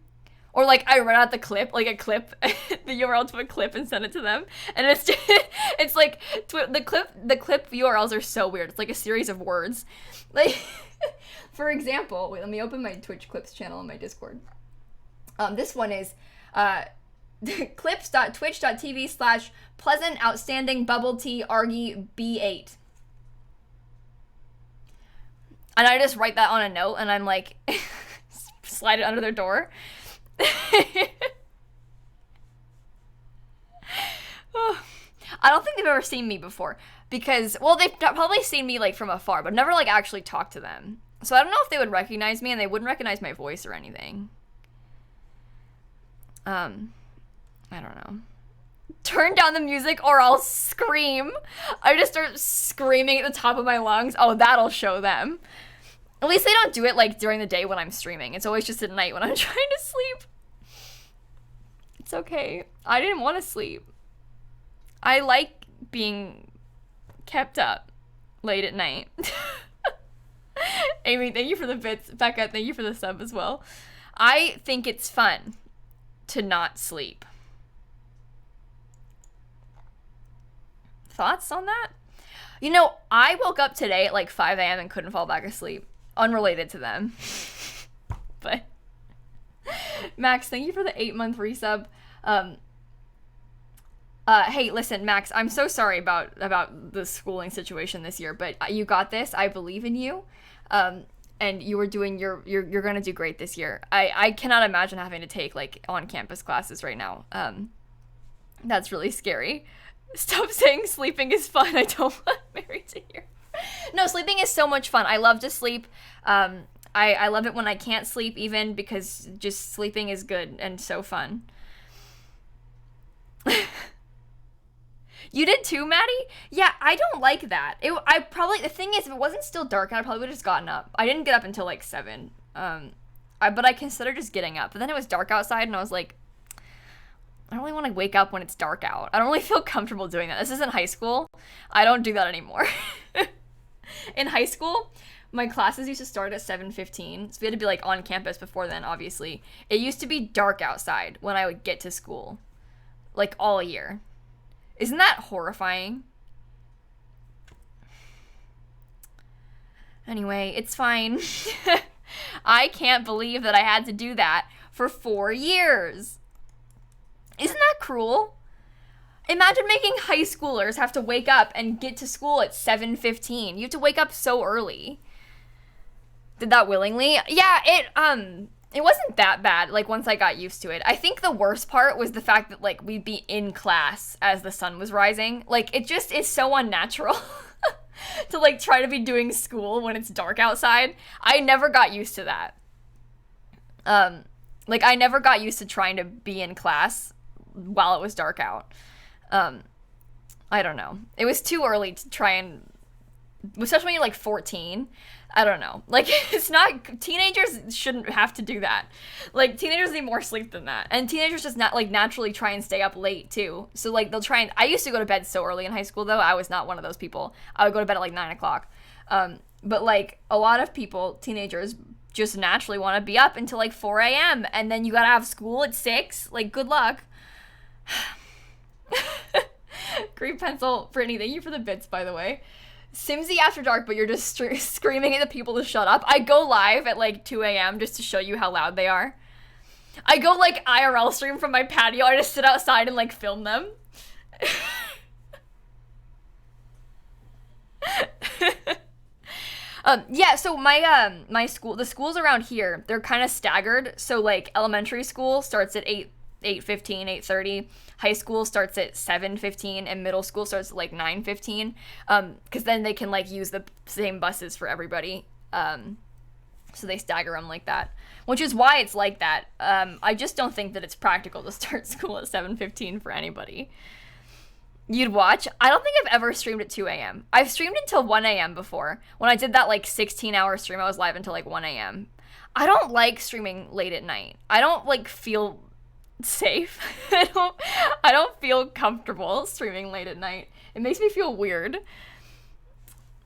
Or, like, I write out the clip, like, the URL to a clip and send it to them. And it's just, it's like, the clip URLs are so weird. It's like a series of words. Like, for example, wait, let me open my Twitch clips channel on my Discord. This one is, clips.twitch.tv/pleasant outstanding bubble tea argy B8. And I just write that on a note and I'm like, slide it under their door. I don't think they've ever seen me before because, well, they've probably seen me, like, from afar, but never, like, actually talked to them. So I don't know if they would recognize me, and they wouldn't recognize my voice or anything. I don't know. Turn down the music or I'll scream. I just start screaming at the top of my lungs. Oh, that'll show them. At least they don't do it like during the day when I'm streaming. It's always just at night when I'm trying to sleep. It's okay. I didn't want to sleep. I like being kept up late at night. Amy, thank you for the bits. Becca, thank you for the sub as well. I think it's fun to not sleep. Thoughts on that? You know, I woke up today at like 5 a.m. and couldn't fall back asleep. Unrelated to them. But Max, thank you for the 8-month resub. Hey, listen, Max, I'm so sorry about the schooling situation this year, but you got this. I believe in you. And you were doing you're gonna do great this year. I cannot imagine having to take like on-campus classes right now. That's really scary. Stop saying sleeping is fun. I don't want Mary to hear. No, sleeping is so much fun. I love to sleep. I love it when I can't sleep even, because just sleeping is good and so fun. You did too, Maddie? Yeah, I don't like that. The thing is, if it wasn't still dark, I probably would have just gotten up. I didn't get up until like 7. But I considered just getting up. But then it was dark outside and I was like, I don't really want to wake up when it's dark out. I don't really feel comfortable doing that. This isn't high school. I don't do that anymore. In high school, my classes used to start at 7:15. So we had to be like on campus before then, obviously. It used to be dark outside when I would get to school. Like all year. Isn't that horrifying? Anyway, it's fine. I can't believe that I had to do that for 4 years. Isn't that cruel? Imagine making high schoolers have to wake up and get to school at 7:15. You have to wake up so early. Did that willingly? Yeah, it wasn't that bad, like, once I got used to it. I think the worst part was the fact that, like, we'd be in class as the sun was rising. Like, it just is so unnatural to, like, try to be doing school when it's dark outside. I never got used to that. Like, I never got used to trying to be in class while it was dark out. I don't know. It was too early to try and, especially when you're, like, 14. I don't know. Like, it's not, teenagers shouldn't have to do that. Like, teenagers need more sleep than that. And teenagers just not, like, naturally try and stay up late, too. So, like, they'll try and, I used to go to bed so early in high school, though. I was not one of those people. I would go to bed at, like, 9 o'clock. But, like, a lot of people, teenagers, just naturally want to be up until, like, 4 a.m. And then you gotta have school at 6. Like, good luck. Green pencil. Brittany, thank you for the bits, by the way. Simsie after dark, but you're just screaming at the people to shut up. I go live at like 2 a.m. just to show you how loud they are. I go like IRL stream from my patio. I just sit outside and like film them. Yeah, so my school, the schools around here, they're kind of staggered. So like elementary school starts at 8:15, 8:30. High school starts at 7:15, and middle school starts at like 9:15. Because then they can like use the same buses for everybody. So they stagger them like that, which is why it's like that. I just don't think that it's practical to start school at 7:15 for anybody. You'd watch? I don't think I've ever streamed at 2 a.m. I've streamed until 1 a.m. before. When I did that like 16-hour stream, I was live until like 1 a.m. I don't like streaming late at night. I don't like feel safe. I don't feel comfortable streaming late at night. It makes me feel weird.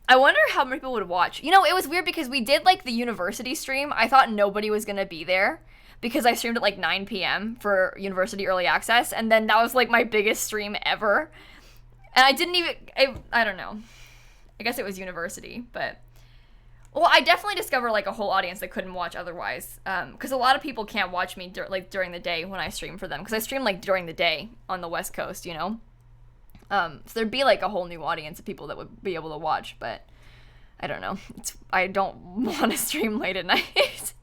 I wonder how many people would watch. You know, it was weird because we did like the university stream. I thought nobody was gonna be there because I streamed at like 9 p.m. for university early access, and then that was like my biggest stream ever. And I didn't even, I don't know. I guess it was university, but well, I definitely discovered like a whole audience that couldn't watch otherwise, because a lot of people can't watch me during the day when I stream for them, because I stream like during the day on the West Coast, you know. So there'd be like a whole new audience of people that would be able to watch, but I don't know. I don't want to stream late at night.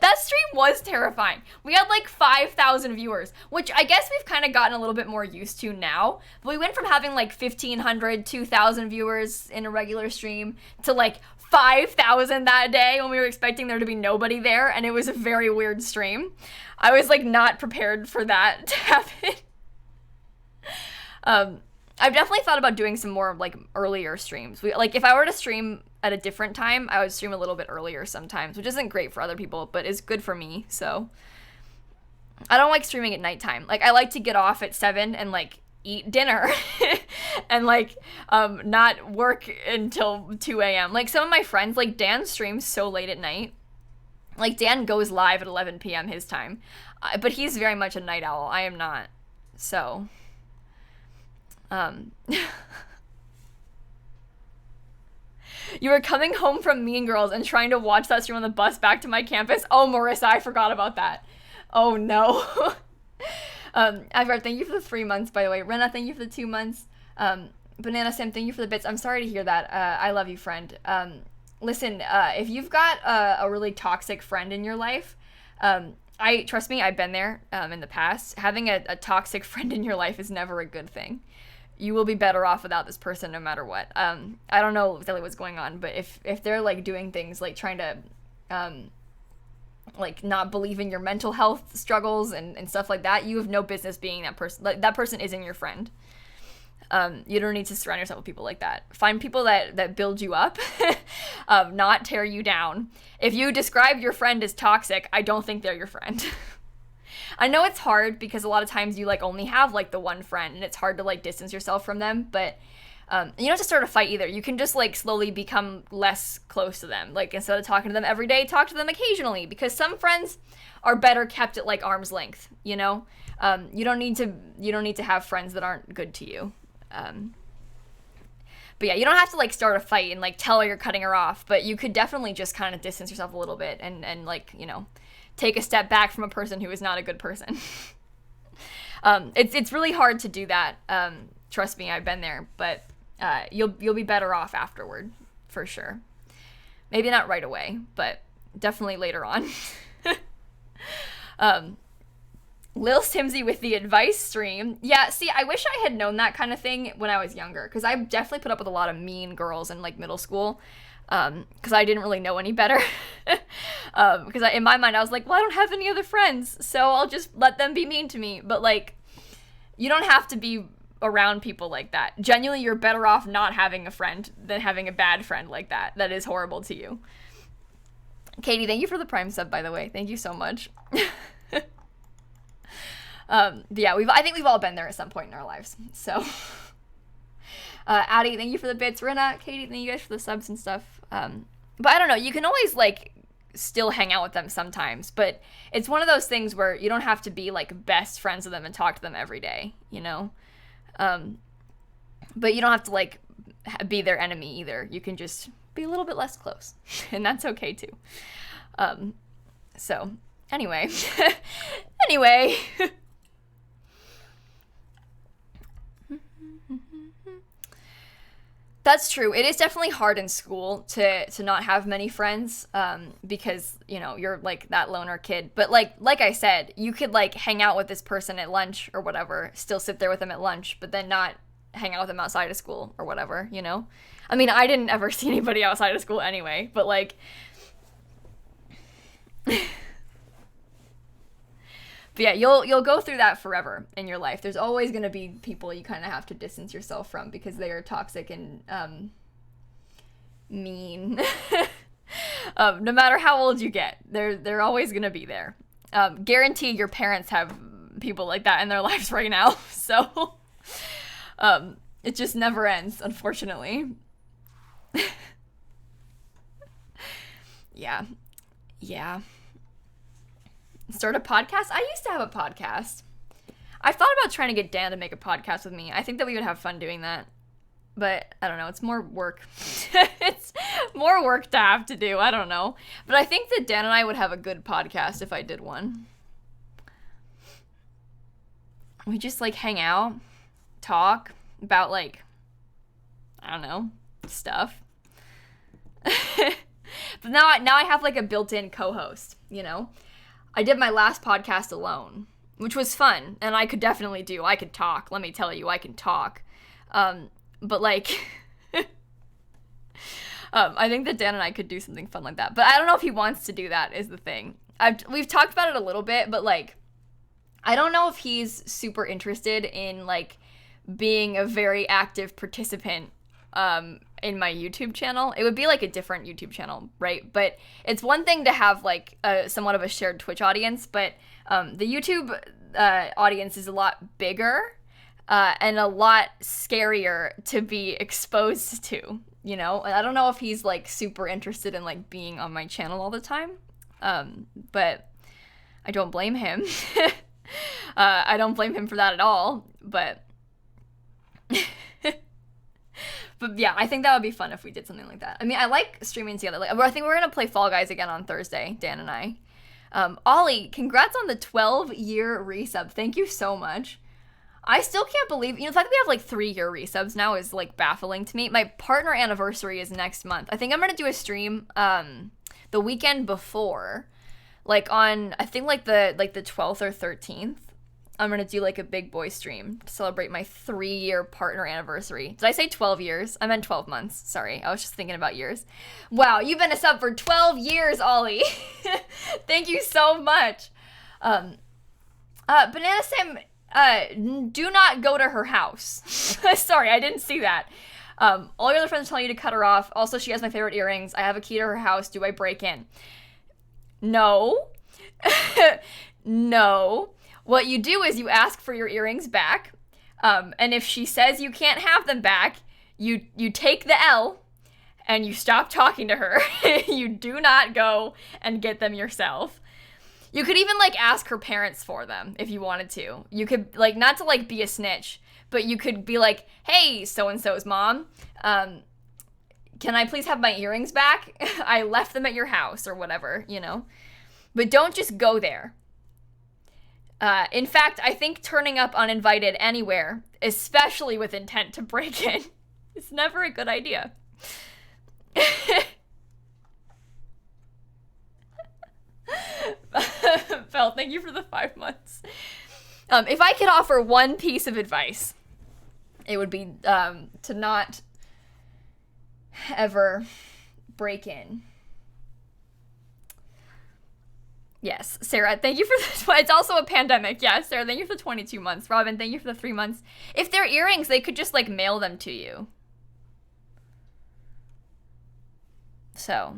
That stream was terrifying. We had like 5,000 viewers, which I guess we've kind of gotten a little bit more used to now. But we went from having like 1,500, 2,000 viewers in a regular stream to like 5,000 that day when we were expecting there to be nobody there, and it was a very weird stream. I was like not prepared for that to happen. I've definitely thought about doing some more like earlier streams. Like if I were to stream at a different time, I would stream a little bit earlier sometimes, which isn't great for other people, but is good for me. So I don't like streaming at nighttime. Like I like to get off at 7 and like eat dinner and like not work until 2 a.m. Like some of my friends, like Dan streams so late at night. Like Dan goes live at 11 p.m. his time, but he's very much a night owl. I am not. So you were coming home from Mean Girls and trying to watch that stream on the bus back to my campus. Oh, Marissa, I forgot about that. Oh no. I've thank you for the 3 months, by the way. Rena, thank you for the 2 months. Banana Sim, thank you for the bits. I'm sorry to hear that. I love you, friend. Listen, if you've got a really toxic friend in your life, trust me, I've been there in the past. Having a toxic friend in your life is never a good thing. You will be better off without this person no matter what. I don't know exactly what's going on, but if they're like doing things like trying to like not believe in your mental health struggles and stuff like that, you have no business being that person. Like, that person isn't your friend. You don't need to surround yourself with people like that. Find people that build you up, not tear you down. If you describe your friend as toxic, I don't think they're your friend. I know it's hard because a lot of times you like only have like the one friend and it's hard to like distance yourself from them, but you don't have to start a fight either. You can just like slowly become less close to them. Like instead of talking to them every day, talk to them occasionally, because some friends are better kept at like arm's length, you know? You don't need to have friends that aren't good to you. But yeah, you don't have to like start a fight and like tell her you're cutting her off, but you could definitely just kind of distance yourself a little bit and like, you know, take a step back from a person who is not a good person. It's really hard to do that. Trust me, I've been there, but you'll be better off afterward for sure. Maybe not right away, but definitely later on. lilsimsie with the advice stream. Yeah, see, I wish I had known that kind of thing when I was younger, because I definitely put up with a lot of mean girls in like middle school, because I didn't really know any better. Because in my mind I was like, well, I don't have any other friends, so I'll just let them be mean to me. But like, you don't have to be around people like that. Genuinely, you're better off not having a friend than having a bad friend like that is horrible to you. Katie, thank you for the Prime sub, by the way. Thank you so much. Yeah, I think we've all been there at some point in our lives. So, Addie, thank you for the bits. Rena, Katie, thank you guys for the subs and stuff. But I don't know, you can always like still hang out with them sometimes, but it's one of those things where you don't have to be like best friends with them and talk to them every day, you know? But you don't have to like be their enemy either. You can just be a little bit less close, and that's okay too. So anyway, anyway. That's true. It is definitely hard in school to not have many friends, because, you know, you're like that loner kid. But like I said, you could like hang out with this person at lunch or whatever, still sit there with them at lunch, but then not hang out with them outside of school or whatever, you know? I mean, I didn't ever see anybody outside of school anyway, but like... But yeah, you'll go through that forever in your life. There's always going to be people you kind of have to distance yourself from because they are toxic and mean. No matter how old you get, they're always going to be there. Guarantee your parents have people like that in their lives right now. So it just never ends, unfortunately. Yeah. Start a podcast? I used to have a podcast. I thought about trying to get Dan to make a podcast with me. I think that we would have fun doing that. But I don't know. It's more work. It's more work to have to do. I don't know. But I think that Dan and I would have a good podcast if I did one. We just like hang out, talk about like, I don't know, stuff. But now I have like a built-in co-host, you know? I did my last podcast alone, which was fun, and I could definitely do. I could talk. Let me tell you, I can talk. But like, I think that Dan and I could do something fun like that. But I don't know if he wants to do that, is the thing. We've talked about it a little bit, but like, I don't know if he's super interested in like being a very active participant in my YouTube channel. It would be like a different YouTube channel, right? But it's one thing to have like somewhat of a shared Twitch audience, but the YouTube audience is a lot bigger and a lot scarier to be exposed to, you know? And I don't know if he's like super interested in like being on my channel all the time, but I don't blame him. I don't blame him for that at all, but but yeah, I think that would be fun if we did something like that. I mean, I like streaming together. Like, I think we're gonna play Fall Guys again on Thursday, Dan and I. Ollie, congrats on the 12-year resub. Thank you so much. I still can't believe, you know, the fact that we have like 3-year resubs now is like baffling to me. My partner anniversary is next month. I think I'm gonna do a stream the weekend before, like on, I think like the 12th or 13th. I'm gonna do like a big boy stream to celebrate my 3-year partner anniversary. Did I say 12 years? I meant 12 months. Sorry, I was just thinking about years. Wow, you've been a sub for 12 years, Ollie. Thank you so much. Banana Sim, do not go to her house. Sorry, I didn't see that. All your other friends tell you to cut her off. Also, she has my favorite earrings. I have a key to her house. Do I break in? No. No. What you do is you ask for your earrings back, and if she says you can't have them back, you take the L, and you stop talking to her. You do not go and get them yourself. You could even, like, ask her parents for them if you wanted to. You could, like, not to, like, be a snitch, but you could be like, hey, so-and-so's mom, can I please have my earrings back? I left them at your house or whatever, you know? But don't just go there. In fact, I think turning up uninvited anywhere, especially with intent to break in, is never a good idea. Fel, thank you for the 5 months. If I could offer one piece of advice, it would be to not ever break in. Yes, Sarah, thank you for the, it's also a pandemic. Yeah, Sarah, thank you for the 22 months. Robin, thank you for the 3 months. If they're earrings, they could just, like, mail them to you. So.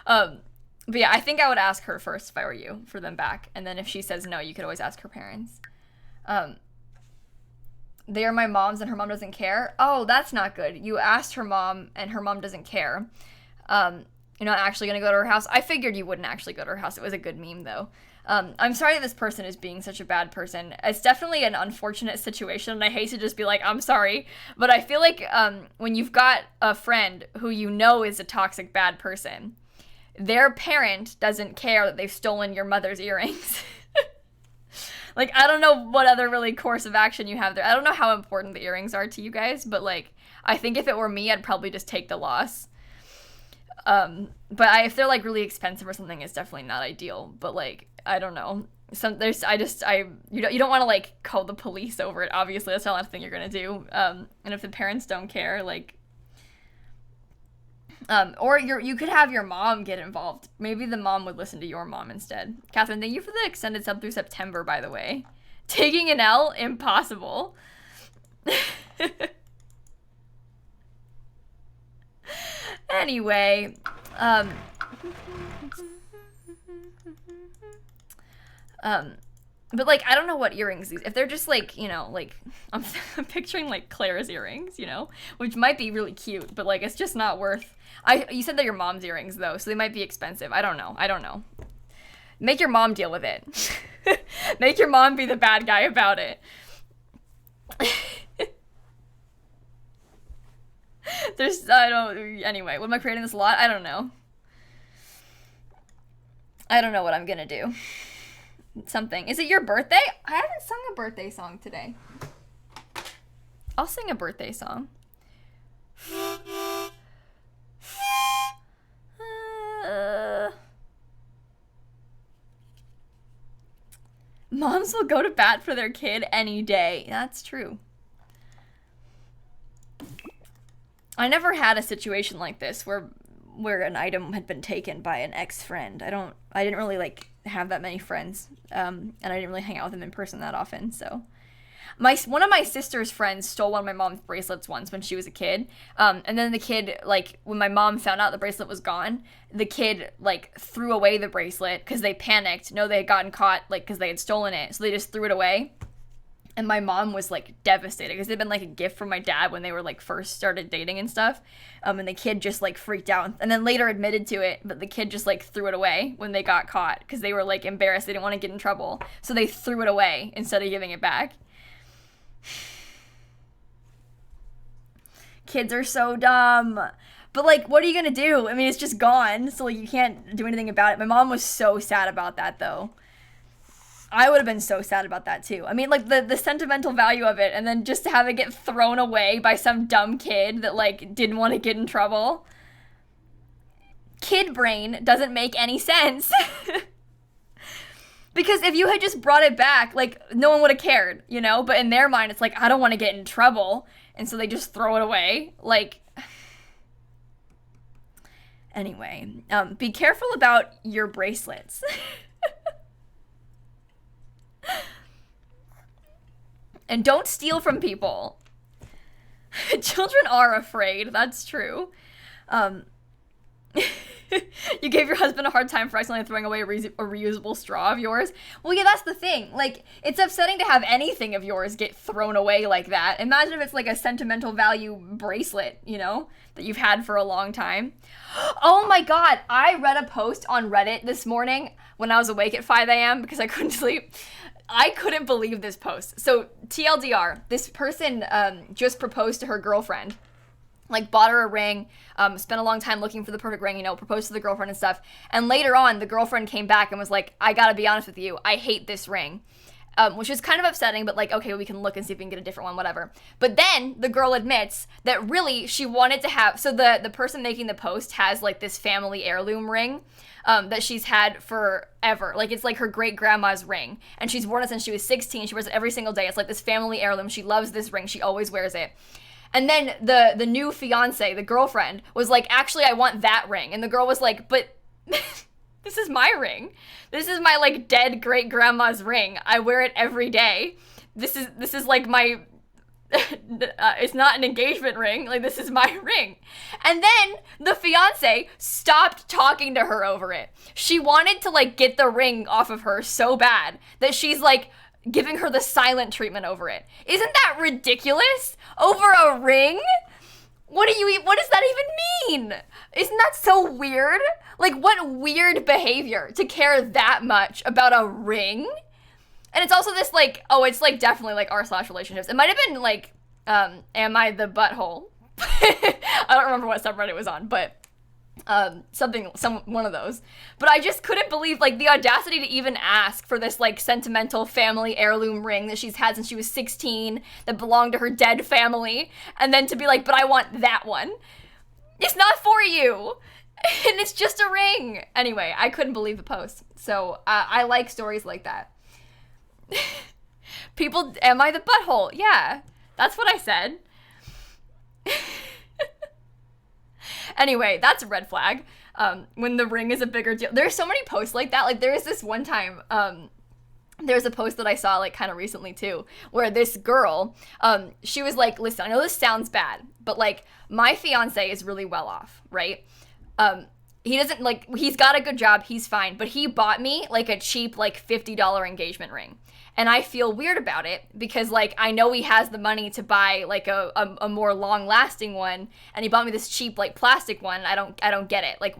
But yeah, I think I would ask her first if I were you for them back. And then if she says no, you could always ask her parents. They are my mom's and her mom doesn't care. Oh, that's not good. You asked her mom and her mom doesn't care. You're not actually going to go to her house. I figured you wouldn't actually go to her house. It was a good meme, though. I'm sorry that this person is being such a bad person. It's definitely an unfortunate situation, and I hate to just be like, I'm sorry. But I feel like when you've got a friend who you know is a toxic bad person, their parent doesn't care that they've stolen your mother's earrings. Like, I don't know what other really course of action you have there. I don't know how important the earrings are to you guys, but, like, I think if it were me, I'd probably just take the loss. But if they're, like, really expensive or something, it's definitely not ideal. But, like, I don't know. You don't want to, like, call the police over it. Obviously, that's not a thing you're gonna do. And if the parents don't care, like, or you could have your mom get involved. Maybe the mom would listen to your mom instead. Catherine, thank you for the extended sub through September, by the way. Taking an L? Impossible. Anyway, but, like, I don't know what earrings these, if they're just, like, you know, like, I'm picturing, like, Claire's earrings, you know, which might be really cute, but, like, it's just not worth, you said they're your mom's earrings, though, so they might be expensive. I don't know. Make your mom deal with it. Make your mom be the bad guy about it. Anyway, what am I creating this a lot? I don't know. I don't know what I'm gonna do. Something. Is it your birthday? I haven't sung a birthday song today. I'll sing a birthday song. Moms will go to bat for their kid any day. That's true. I never had a situation like this where where an item had been taken by an ex-friend. I didn't really like have that many friends, and I didn't really hang out with them in person that often. So one of my sister's friends stole one of my mom's bracelets once when she was a kid, and then the kid, like, when my mom found out the bracelet was gone, the kid like threw away the bracelet because they panicked. No, they had gotten caught, like, because they had stolen it, so they just threw it away. And my mom was like devastated because it had been like a gift from my dad when they were like first started dating and stuff. And the kid just like freaked out and then later admitted to it, but the kid just like threw it away when they got caught because they were like embarrassed. They didn't want to get in trouble. So they threw it away instead of giving it back. Kids are so dumb. But like, what are you gonna do? I mean, it's just gone. So like, you can't do anything about it. My mom was so sad about that though. I would have been so sad about that too. I mean, like, the sentimental value of it, and then just to have it get thrown away by some dumb kid that, like, didn't want to get in trouble. Kid brain doesn't make any sense. Because if you had just brought it back, like, no one would have cared, you know? But in their mind, it's like, I don't want to get in trouble. And so they just throw it away. Like, anyway, be careful about your bracelets. And don't steal from people. Children are afraid. That's true. You gave your husband a hard time for accidentally throwing away a reusable straw of yours. Well, yeah, that's the thing. Like, it's upsetting to have anything of yours get thrown away like that. Imagine if it's like a sentimental value bracelet, you know, that you've had for a long time. Oh my God, I read a post on Reddit this morning when I was awake at 5 a.m. because I couldn't sleep. I couldn't believe this post. So TLDR, this person just proposed to her girlfriend, like bought her a ring, spent a long time looking for the perfect ring, you know, proposed to the girlfriend and stuff. And later on, the girlfriend came back and was like, I gotta be honest with you, I hate this ring. Which is kind of upsetting, but like, okay, we can look and see if we can get a different one, whatever. But then the girl admits that really she wanted to have, so the person making the post has like this family heirloom ring that she's had forever. Like, it's like her great grandma's ring, and she's worn it since she was 16. She wears it every single day. It's like this family heirloom. She loves this ring. She always wears it. And then the new fiance, the girlfriend, was like, actually, I want that ring. And the girl was like, but this is my ring. This is my like dead great grandma's ring. I wear it every day. This is like my it's not an engagement ring. Like, this is my ring. And then the fiance stopped talking to her over it. She wanted to like get the ring off of her so bad that she's like giving her the silent treatment over it. Isn't that ridiculous? Over a ring? What does that even mean? Isn't that so weird? Like, what weird behavior to care that much about a ring? And it's also this, like, oh, it's, like, definitely, like, r/relationships. It might have been, like, Am I the Butthole? I don't remember what subreddit it was on, but one of those. But I just couldn't believe, like, the audacity to even ask for this, like, sentimental family heirloom ring that she's had since she was 16 that belonged to her dead family, and then to be like, but I want that one. It's not for you. And it's just a ring. Anyway, I couldn't believe the post. So I like stories like that. People, am I the butthole? Yeah, that's what I said. Anyway, that's a red flag. When the ring is a bigger deal. There's so many posts like that. Like, there was this one time, there's a post that I saw, like, kind of recently, too, where this girl, she was like, listen, I know this sounds bad, but, like, my fiance is really well off, right? He doesn't, like, he's got a good job, he's fine, but he bought me, like, a cheap, like, $50 engagement ring. And I feel weird about it because, like, I know he has the money to buy, like, a more long-lasting one, and he bought me this cheap, like, plastic one. I don't get it. Like,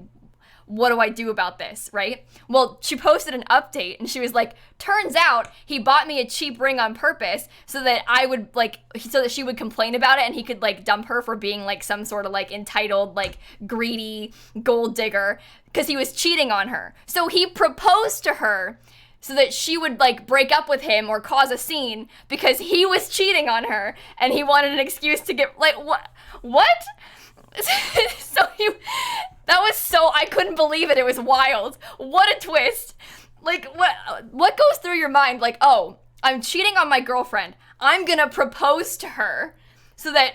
what do I do about this, right? Well, she posted an update, and she was like, turns out he bought me a cheap ring on purpose so that I would, like, so that she would complain about it, and he could, like, dump her for being, like, some sort of, like, entitled, like, greedy gold digger, because he was cheating on her. So he proposed to her so that she would, like, break up with him or cause a scene because he was cheating on her, and he wanted an excuse to get, like, what? So that was so, I couldn't believe it. It was wild. What a twist. Like, what goes through your mind? Like, oh, I'm cheating on my girlfriend. I'm gonna propose to her so that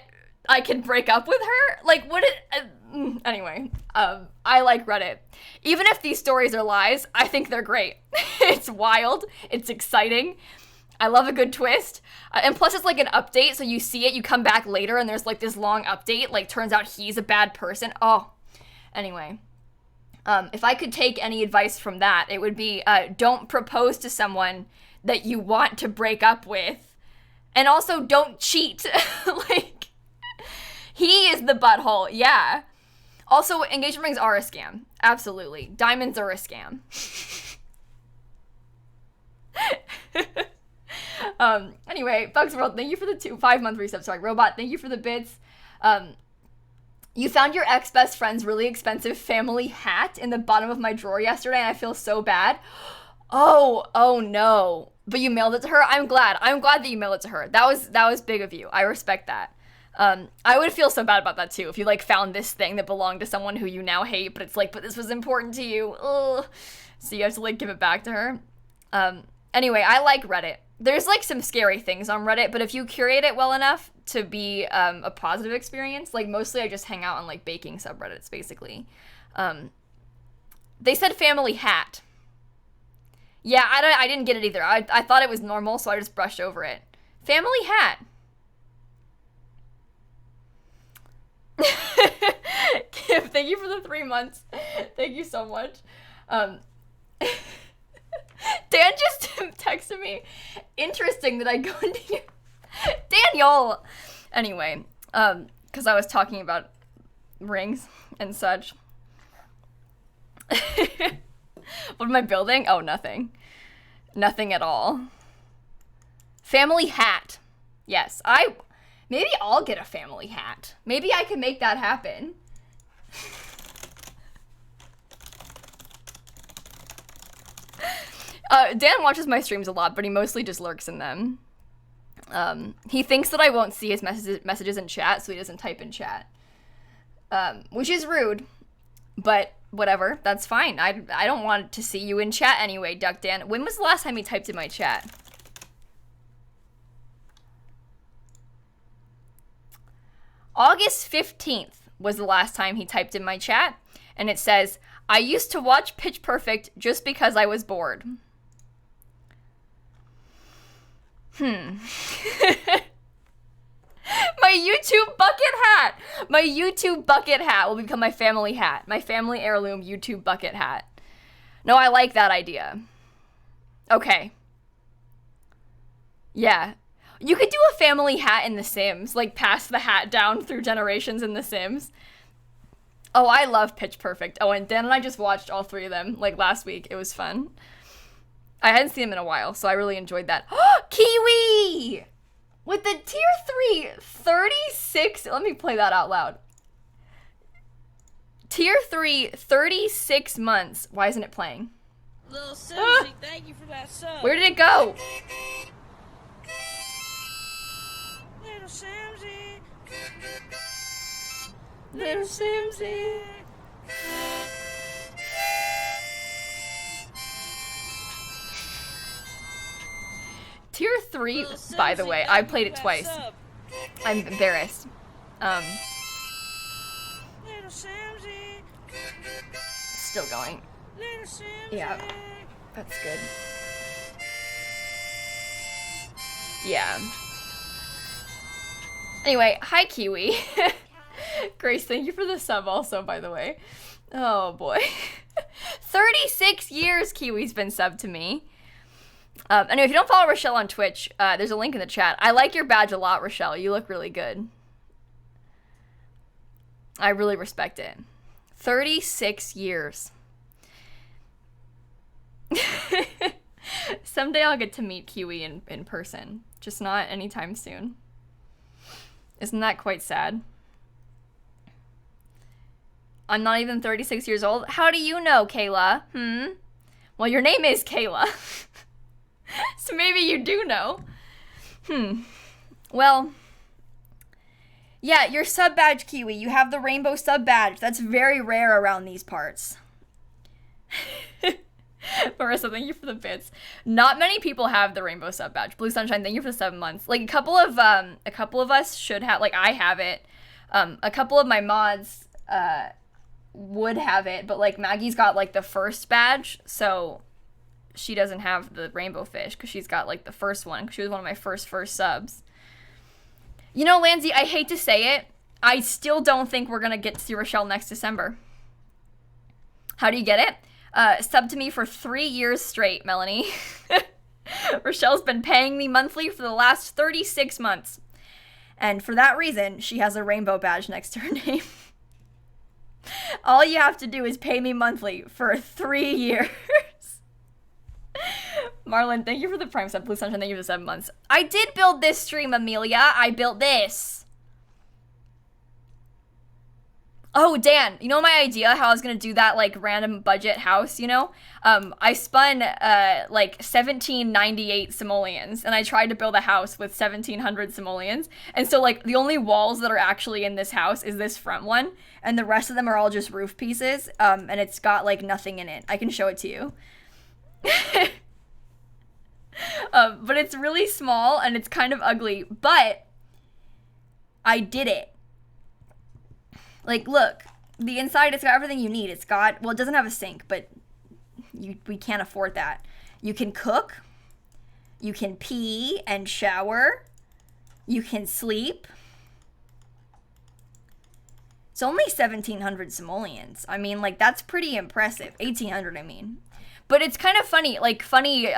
I can break up with her? Like, Anyway, I like Reddit. Even if these stories are lies, I think they're great. It's wild. It's exciting. I love a good twist. And plus it's like an update, so you see it, you come back later, and there's like this long update, like turns out he's a bad person. Oh, anyway. If I could take any advice from that, it would be don't propose to someone that you want to break up with. And also don't cheat. Like, he is the butthole, yeah. Also, engagement rings are a scam. Absolutely. Diamonds are a scam. Anyway, Bugs World, thank you for the 5-month resub. Sorry, Robot, thank you for the bits. You found your ex-best friend's really expensive family hat in the bottom of my drawer yesterday, and I feel so bad. Oh no. But you mailed it to her? I'm glad that you mailed it to her. That was big of you. I respect that. I would feel so bad about that too, if you like found this thing that belonged to someone who you now hate, but it's like, but this was important to you. Ugh. So you have to like give it back to her. Anyway, I like Reddit. There's like some scary things on Reddit, but if you curate it well enough to be a positive experience, like mostly I just hang out on like baking subreddits basically. They said family hat. Yeah, I didn't get it either. I thought it was normal, so I just brushed over it. Family hat. Kim, thank you for the 3 months. Thank you so much. Dan just texted me. Interesting that I go into your... Daniel! Anyway, because I was talking about rings and such. What am I building? Oh, nothing. Nothing at all. Family hat. Yes, maybe I'll get a family hat. Maybe I can make that happen. Dan watches my streams a lot, but he mostly just lurks in them. He thinks that I won't see his messages in chat, so he doesn't type in chat. Which is rude, but whatever, that's fine. I don't want to see you in chat anyway, Duck Dan. When was the last time he typed in my chat? August 15th was the last time he typed in my chat, and it says, I used to watch Pitch Perfect just because I was bored. My YouTube bucket hat! My YouTube bucket hat will become my family hat. My family heirloom YouTube bucket hat. No, I like that idea. Okay. Yeah. You could do a family hat in The Sims. Like, pass the hat down through generations in The Sims. Oh, I love Pitch Perfect. Oh, and Dan and I just watched all 3 of them, like, last week. It was fun. I hadn't seen them in a while, so I really enjoyed that. Kiwi! With the tier 3, 36... Let me play that out loud. Tier 3, 36 months. Why isn't it playing? Lilsimsie, thank you for that sub. Where did it go? Lilsimsie. Lilsimsie. Tier 3, by the way, I played it twice. I'm embarrassed. Still going. Yeah, that's good. Yeah. Anyway, hi Kiwi. Grace, thank you for the sub also, by the way. Oh boy. 36 years Kiwi's been subbed to me. Anyway, if you don't follow Rochelle on Twitch, there's a link in the chat. I like your badge a lot, Rochelle. You look really good. I really respect it. 36 years. Someday I'll get to meet Kiwi in person. Just not anytime soon. Isn't that quite sad? I'm not even 36 years old. How do you know, Kayla? Well, your name is Kayla. So maybe you do know. Well, yeah, your sub badge, Kiwi. You have the rainbow sub badge. That's very rare around these parts. Marissa, thank you for the bits. Not many people have the rainbow sub badge. Blue Sunshine, thank you for the 7 months. Like a couple of us should have. Like I have it. A couple of my mods would have it, but like Maggie's got like the first badge, so she doesn't have the rainbow fish because she's got like the first one. She was one of my first subs. You know, Lansy, I hate to say it, I still don't think we're gonna get to see Rochelle next December. How do you get it? Sub to me for 3 years straight, Melanie. Rochelle's been paying me monthly for the last 36 months. And for that reason, she has a rainbow badge next to her name. All you have to do is pay me monthly for 3 years. Marlon, thank you for the Prime sub. Blue Sunshine, thank you for the 7 months. I did build this stream, Amelia. I built this. Oh, Dan, you know my idea how I was going to do that, like, random budget house, you know? I spun, like, 1798 simoleons, and I tried to build a house with 1700 simoleons. And so, like, the only walls that are actually in this house is this front one, and the rest of them are all just roof pieces, and it's got, like, nothing in it. I can show it to you. But it's really small, and it's kind of ugly, but I did it. Like, look, the inside, it's got everything you need. It's got, well, it doesn't have a sink, but we can't afford that. You can cook. You can pee and shower. You can sleep. It's only 1,700 simoleons. I mean, like, that's pretty impressive. 1,800, I mean. But it's kind of funny, like, funny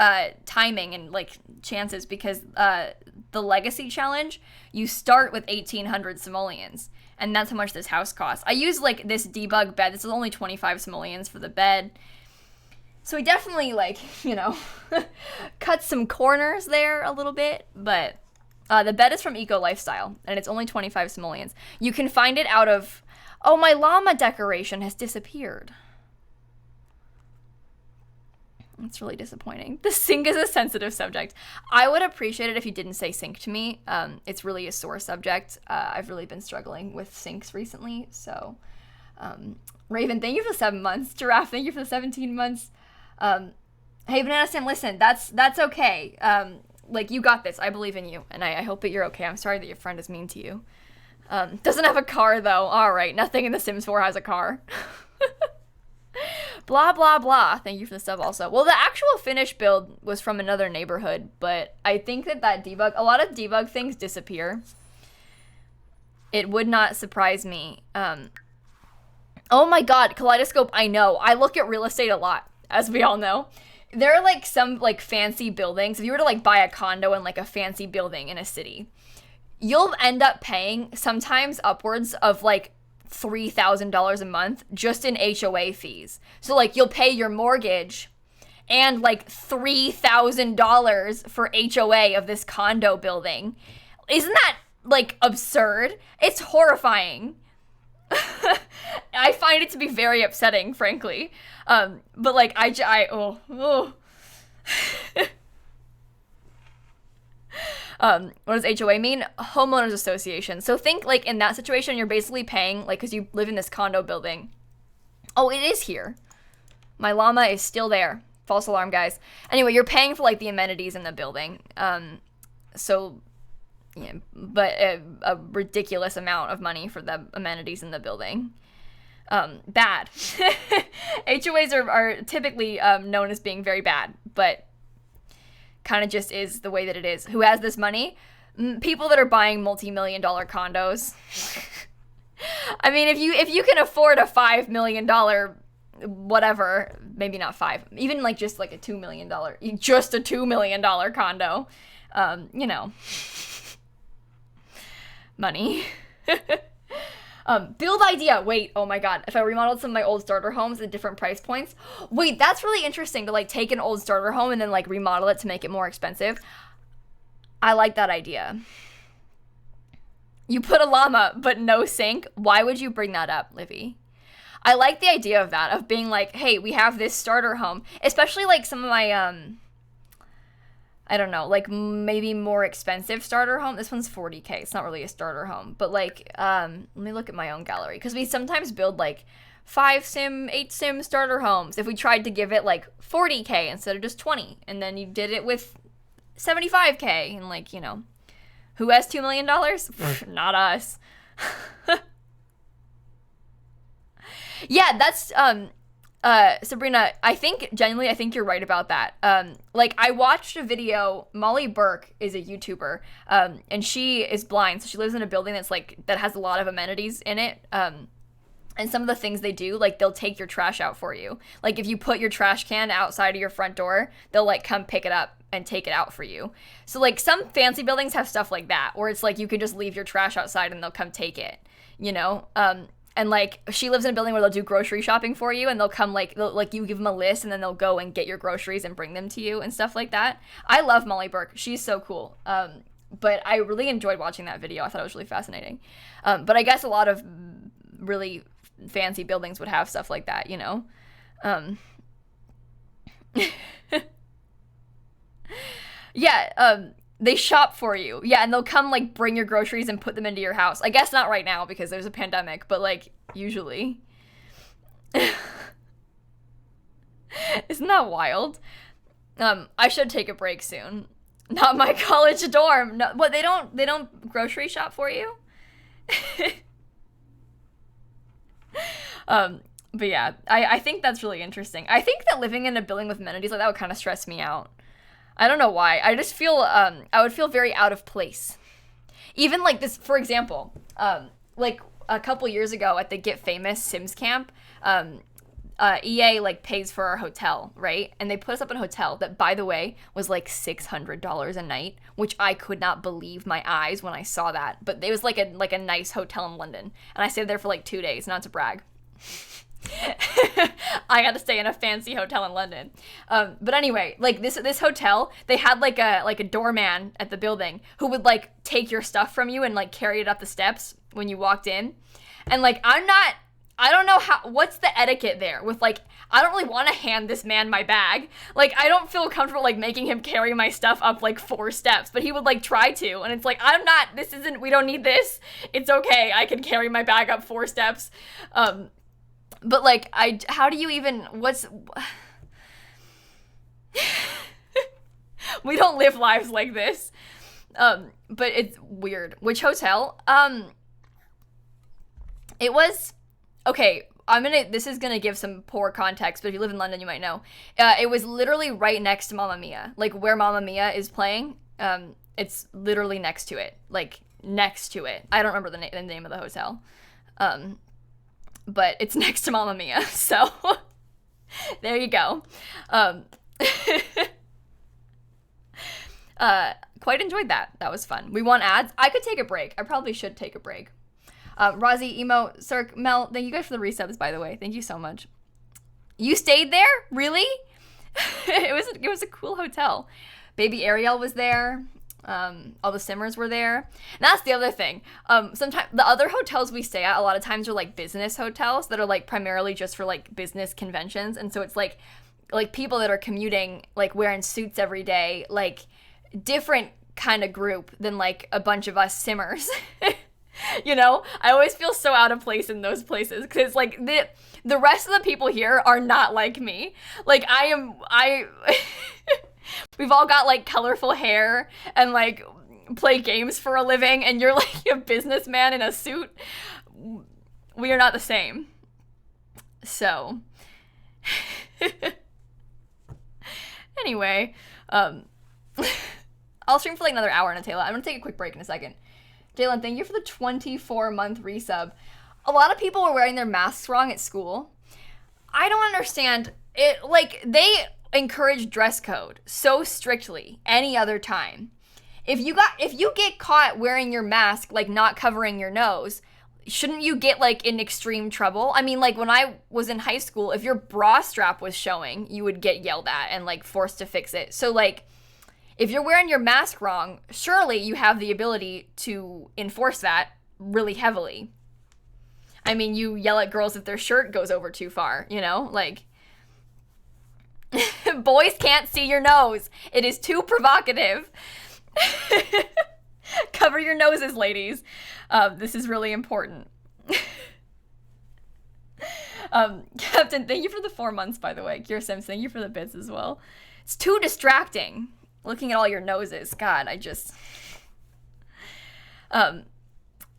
timing and, like, chances because the Legacy Challenge, you start with 1,800 simoleons. And that's how much this house costs. I use, like, this debug bed. This is only 25 simoleons for the bed. So we definitely, like, you know, cut some corners there a little bit. But the bed is from Eco Lifestyle, and it's only 25 simoleons. You can find it out of... Oh, my llama decoration has disappeared. It's really disappointing. The sink is a sensitive subject. I would appreciate it if you didn't say sink to me. It's really a sore subject. I've really been struggling with sinks recently. So, Raven, thank you for the 7 months. Giraffe, thank you for the 17 months. Hey, Banana Sam, listen, that's okay. Like, you got this. I believe in you. And I hope that you're okay. I'm sorry that your friend is mean to you. Doesn't have a car, though. All right. Nothing in The Sims 4 has a car. Blah, blah, blah. Thank you for the sub also. Well, the actual finished build was from another neighborhood, but I think that debug, a lot of debug things disappear. It would not surprise me. Oh my god, Kaleidoscope, I know. I look at real estate a lot, as we all know. There are, like, some, like, fancy buildings. If you were to, like, buy a condo in, like, a fancy building in a city, you'll end up paying sometimes upwards of, like, $3,000 a month just in HOA fees. So, like, you'll pay your mortgage and, like, $3,000 for HOA of this condo building. Isn't that, like, absurd? It's horrifying. I find it to be very upsetting, frankly. But, like, oh. What does HOA mean? Homeowners Association. So think, like, in that situation, you're basically paying, like, because you live in this condo building. Oh, it is here. My llama is still there. False alarm, guys. Anyway, you're paying for, like, the amenities in the building. So, yeah, but a ridiculous amount of money for the amenities in the building. Bad. HOAs are typically known as being very bad, but kind of just is the way that it is. Who has this money? People that are buying multi-million-dollar condos. I mean, if you can afford a $5 million whatever, maybe not five, even like just like a $2 million, just a $2 million condo, you know, money. Build idea. Wait, oh my god. If I remodeled some of my old starter homes at different price points. Wait, that's really interesting to like take an old starter home and then like remodel it to make it more expensive. I like that idea. You put a llama, but no sink. Why would you bring that up, Livy? I like the idea of that, of being like, hey, we have this starter home. Especially like some of my, I don't know, like maybe more expensive starter home. This one's 40K. It's not really a starter home. But like, let me look at my own gallery. Because we sometimes build like 5 sim, 8 sim starter homes. If we tried to give it like 40K instead of just 20. And then you did it with 75K. And like, you know, who has $2 million? Not us. Yeah, that's Sabrina, I think you're right about that. Like I watched a video, Molly Burke is a YouTuber, and she is blind, so she lives in a building that has a lot of amenities in it. And some of the things they do, like they'll take your trash out for you. Like if you put your trash can outside of your front door, they'll like come pick it up and take it out for you. So like some fancy buildings have stuff like that, where it's like you can just leave your trash outside and they'll come take it, you know? And like she lives in a building where they'll do grocery shopping for you, and they'll come like you give them a list and then they'll go and get your groceries and bring them to you and stuff like that. I love Molly Burke. She's so cool. But I really enjoyed watching that video. I thought it was really fascinating. But I guess a lot of really fancy buildings would have stuff like that, you know? Yeah, they shop for you. Yeah, and they'll come, like, bring your groceries and put them into your house. I guess not right now because there's a pandemic, but, like, usually. Isn't that wild? I should take a break soon. Not my college dorm. No, what, they don't grocery shop for you? But yeah, I think that's really interesting. I think that living in a building with amenities like that would kind of stress me out. I don't know why. I just feel, I would feel very out of place. Even like this, for example, like a couple years ago at the Get Famous Sims camp, EA like pays for our hotel, right? And they put us up in a hotel that, by the way, was like $600 a night, which I could not believe my eyes when I saw that. But it was like a nice hotel in London, and I stayed there for like 2 days. Not to brag. I got to stay in a fancy hotel in London. But anyway, like this hotel, they had like a doorman at the building who would like take your stuff from you and like carry it up the steps when you walked in. And like I don't know what's the etiquette there with like, I don't really want to hand this man my bag. Like, I don't feel comfortable like making him carry my stuff up like 4 steps, but he would like try to. And it's like, we don't need this. It's okay. I can carry my bag up 4 steps. But like, how do you even, we don't live lives like this. But it's weird. Which hotel? It was, okay, this is gonna give some poor context, but if you live in London, you might know. It was literally right next to Mamma Mia. Like, where Mamma Mia is playing, it's literally next to it. Like, next to it. I don't remember the name of the hotel. But it's next to Mamma Mia, so there you go. Quite enjoyed that. That was fun. We want ads. I could take a break. I probably should take a break. Rozzy, Emo, Cirque, Mel, thank you guys for the resubs, by the way. Thank you so much. You stayed there? Really? It was a cool hotel. Baby Ariel was there. All the Simmers were there. And that's the other thing. Sometimes the other hotels we stay at, a lot of times are like business hotels that are like primarily just for like business conventions. And so it's like people that are commuting, like wearing suits every day, like different kind of group than like a bunch of us Simmers. You know, I always feel so out of place in those places because like the rest of the people here are not like me. Like we've all got like colorful hair and like play games for a living, and you're like a businessman in a suit. We are not the same. So anyway, I'll stream for like another hour, Nutella. I'm gonna take a quick break in a second. Jalen, thank you for the 24-month resub. A lot of people were wearing their masks wrong at school. I don't understand it. Like, they encourage dress code so strictly any other time. If you get caught wearing your mask, like not covering your nose, shouldn't you get like in extreme trouble? I mean, like when I was in high school, if your bra strap was showing, you would get yelled at and like forced to fix it. So like, if you're wearing your mask wrong, surely you have the ability to enforce that really heavily. I mean, you yell at girls if their shirt goes over too far, you know? Like, boys can't see your nose. It is too provocative. Cover your noses, ladies. This is really important. Captain, thank you for the 4 months, by the way. Kira Sims, thank you for the bits as well. It's too distracting. Looking at all your noses. God, I just...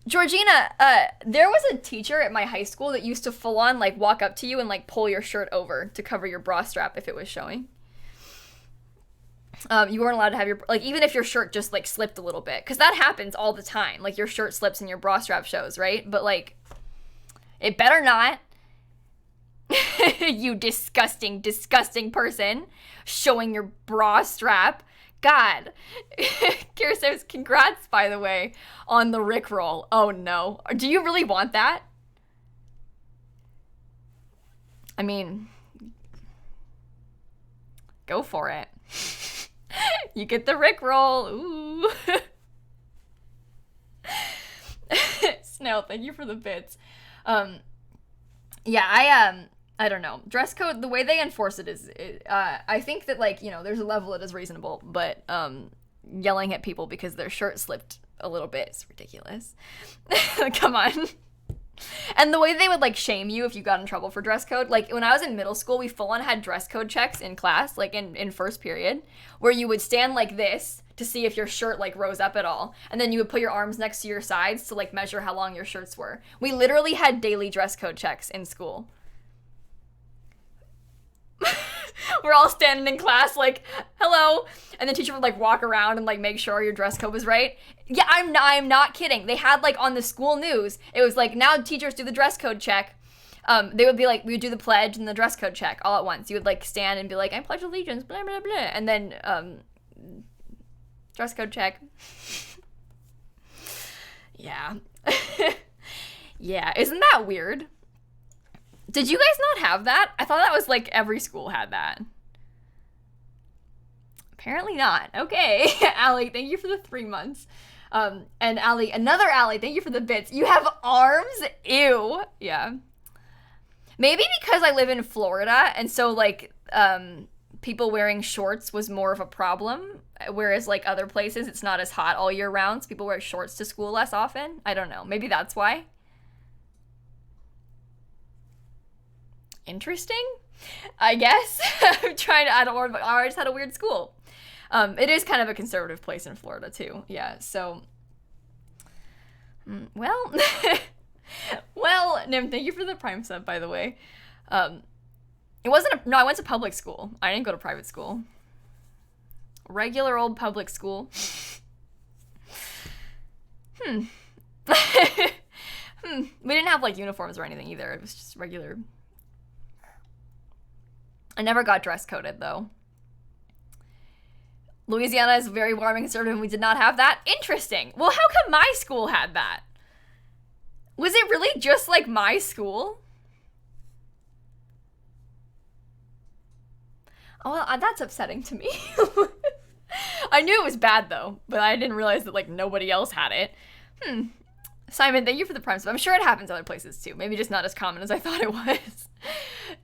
Georgina, there was a teacher at my high school that used to full on like walk up to you and like pull your shirt over to cover your bra strap if it was showing. You weren't allowed to have your, like, even if your shirt just like slipped a little bit, because that happens all the time. Like your shirt slips and your bra strap shows, right? But like, it better not. You disgusting, disgusting person showing your bra strap. God. Kira says, congrats, by the way, on the Rickroll. Oh no. Do you really want that? I mean, go for it. You get the Rickroll. Ooh. Snail, thank you for the bits. Yeah, I don't know. Dress code, the way they enforce it is, I think that, like, you know, there's a level that is reasonable, but yelling at people because their shirt slipped a little bit is ridiculous. Come on. And the way they would, like, shame you if you got in trouble for dress code, like, when I was in middle school, we full-on had dress code checks in class, like, in first period, where you would stand like this to see if your shirt, like, rose up at all, and then you would put your arms next to your sides to, like, measure how long your shirts were. We literally had daily dress code checks in school. We're all standing in class like, hello, and the teacher would like walk around and like make sure your dress code was right. Yeah, I'm not kidding. They had like on the school news, it was like, now teachers do the dress code check. They would be like, we would do the pledge and the dress code check all at once. You would like stand and be like, I pledge allegiance, blah blah blah, and then dress code check. Yeah. Yeah, isn't that weird? Did you guys not have that? I thought that was like every school had that. Apparently not. Okay. Allie, thank you for the 3 months. And Allie, another Allie, thank you for the bits. You have arms? Ew. Yeah. Maybe because I live in Florida, and so like people wearing shorts was more of a problem, whereas like other places it's not as hot all year round, so people wear shorts to school less often. I don't know. Maybe that's why. Interesting, I guess. I'm trying to, I just had a weird school. It is kind of a conservative place in Florida too. Yeah, so, well, well, Nim, thank you for the Prime sub, by the way. It wasn't no, I went to public school. I didn't go to private school. Regular old public school. We didn't have like uniforms or anything either. It was just regular. I never got dress coded though. Louisiana is very warm and conservative and we did not have that. Interesting. Well, how come my school had that? Was it really just like my school? Oh, well, that's upsetting to me. I knew it was bad though, but I didn't realize that like nobody else had it. Simon, thank you for the Prime sub. I'm sure it happens other places too. Maybe just not as common as I thought it was.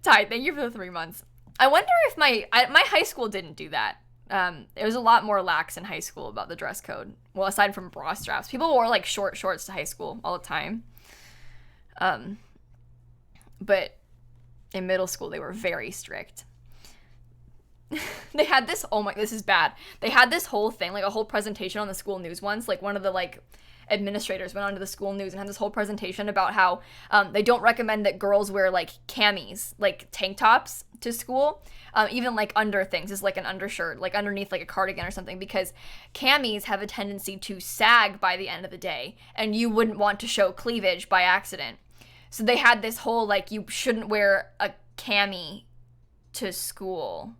Ty, thank you for the 3 months. I wonder if my high school didn't do that. It was a lot more lax in high school about the dress code. Well, aside from bra straps. People wore like short shorts to high school all the time. But in middle school, they were very strict. They had this, oh my, this is bad. They had this whole thing, like a whole presentation on the school news once. Like one of the like administrators went onto the school news and had this whole presentation about how they don't recommend that girls wear like camis, like tank tops to school, even like under things, is like an undershirt, like underneath like a cardigan or something, because camis have a tendency to sag by the end of the day and you wouldn't want to show cleavage by accident. So they had this whole like, you shouldn't wear a cami to school.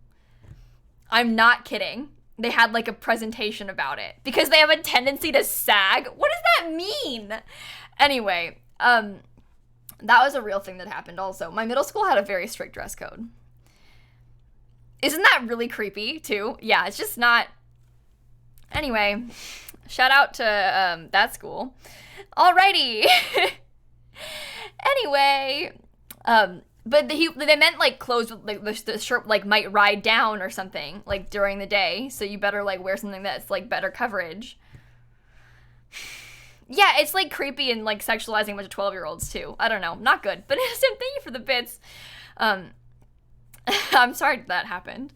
I'm not kidding. They had like a presentation about it because they have a tendency to sag. What does that mean? Anyway, that was a real thing that happened also. My middle school had a very strict dress code. Isn't that really creepy too? Yeah, it's just not. Anyway, shout out to that school. Alrighty. Anyway, but they meant like clothes with like the shirt like might ride down or something like during the day, so you better like wear something that's like better coverage. Yeah, it's like creepy and like sexualizing a bunch of 12-year-olds too. I don't know, not good. But Sam, thank you for the bits. I'm sorry that happened.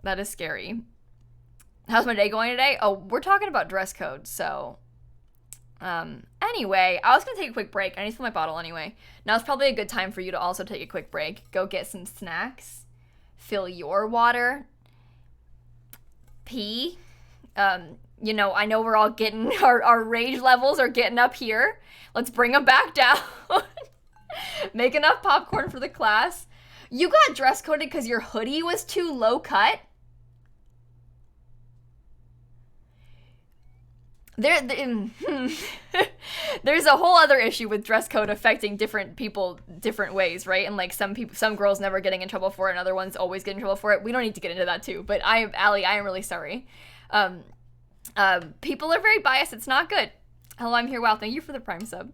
That is scary. How's my day going today? Oh, we're talking about dress code, so Anyway, I was gonna take a quick break. I need to fill my bottle anyway. Now it's probably a good time for you to also take a quick break. Go get some snacks. Fill your water. Pee. You know, I know we're all getting, our rage levels are getting up here. Let's bring them back down. Make enough popcorn for the class. You got dress coded because your hoodie was too low cut? There's a whole other issue with dress code affecting different people different ways, right? And like some girls never getting in trouble for it and other ones always get in trouble for it. We don't need to get into that too, but Allie, I am really sorry. People are very biased. It's not good. Hello, I'm here. Wow, thank you for the Prime sub.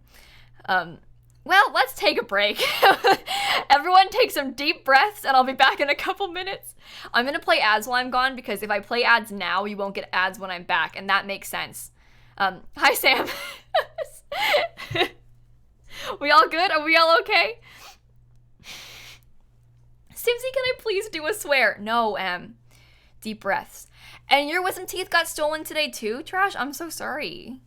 Well, let's take a break. Everyone take some deep breaths and I'll be back in a couple minutes. I'm gonna play ads while I'm gone because if I play ads now, you won't get ads when I'm back, and that makes sense. Hi, Sam. We all good? Are we all okay? Simsie, can I please do a swear? No, deep breaths. And your wisdom teeth got stolen today too, Trash? I'm so sorry.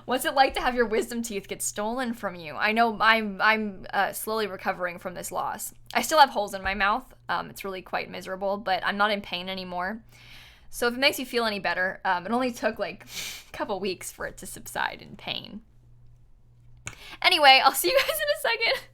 What's it like to have your wisdom teeth get stolen from you? I know I'm slowly recovering from this loss. I still have holes in my mouth. It's really quite miserable, but I'm not in pain anymore. So if it makes you feel any better, it only took like a couple weeks for it to subside in pain. Anyway, I'll see you guys in a second.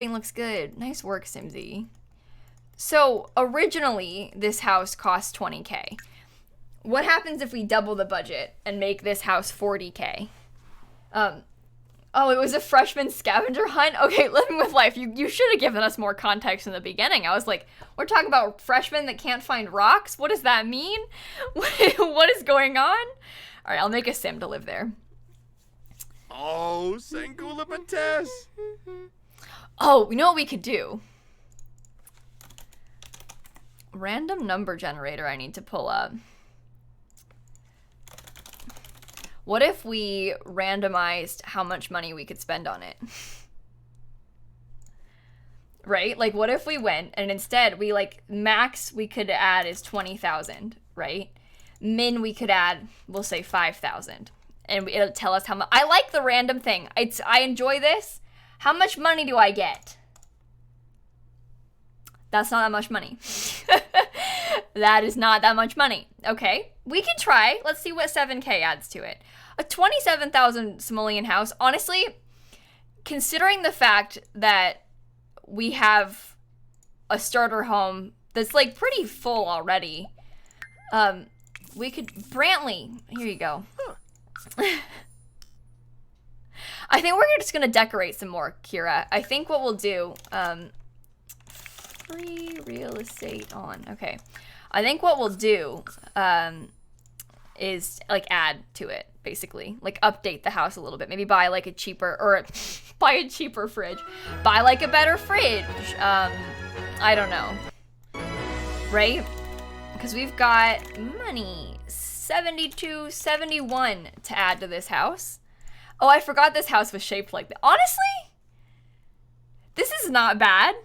looks good. Nice work, Simsie. So originally, this house cost 20K. What happens if we double the budget and make this house 40K? Oh, it was a freshman scavenger hunt? Okay, living with life. You should have given us more context in the beginning. I was like, we're talking about freshmen that can't find rocks? What does that mean? What is going on? All right, I'll make a sim to live there. Oh, Sangula Bates. Oh, you know what we could do? Random number generator I need to pull up. What if we randomized how much money we could spend on it? Right? Like, what if we went and instead we, like, max we could add is 20,000, right? Min we could add, we'll say 5,000. And it'll tell us how much. I like the random thing. I enjoy this. How much money do I get? That's not that much money. That is not that much money. Okay, we can try. Let's see what 7K adds to it. A 27,000 simoleon house. Honestly, considering the fact that we have a starter home that's like pretty full already, we could, Brantley, here you go. I think we're just gonna decorate some more, Kira. I think what we'll do, free real estate on, okay. I think what we'll do, is like add to it, basically. Like update the house a little bit. Maybe buy like a cheaper, or buy a cheaper fridge. Buy like a better fridge. I don't know. Right? Because we've got money. 72, 71 to add to this house. Oh, I forgot this house was shaped like that. Honestly, this is not bad.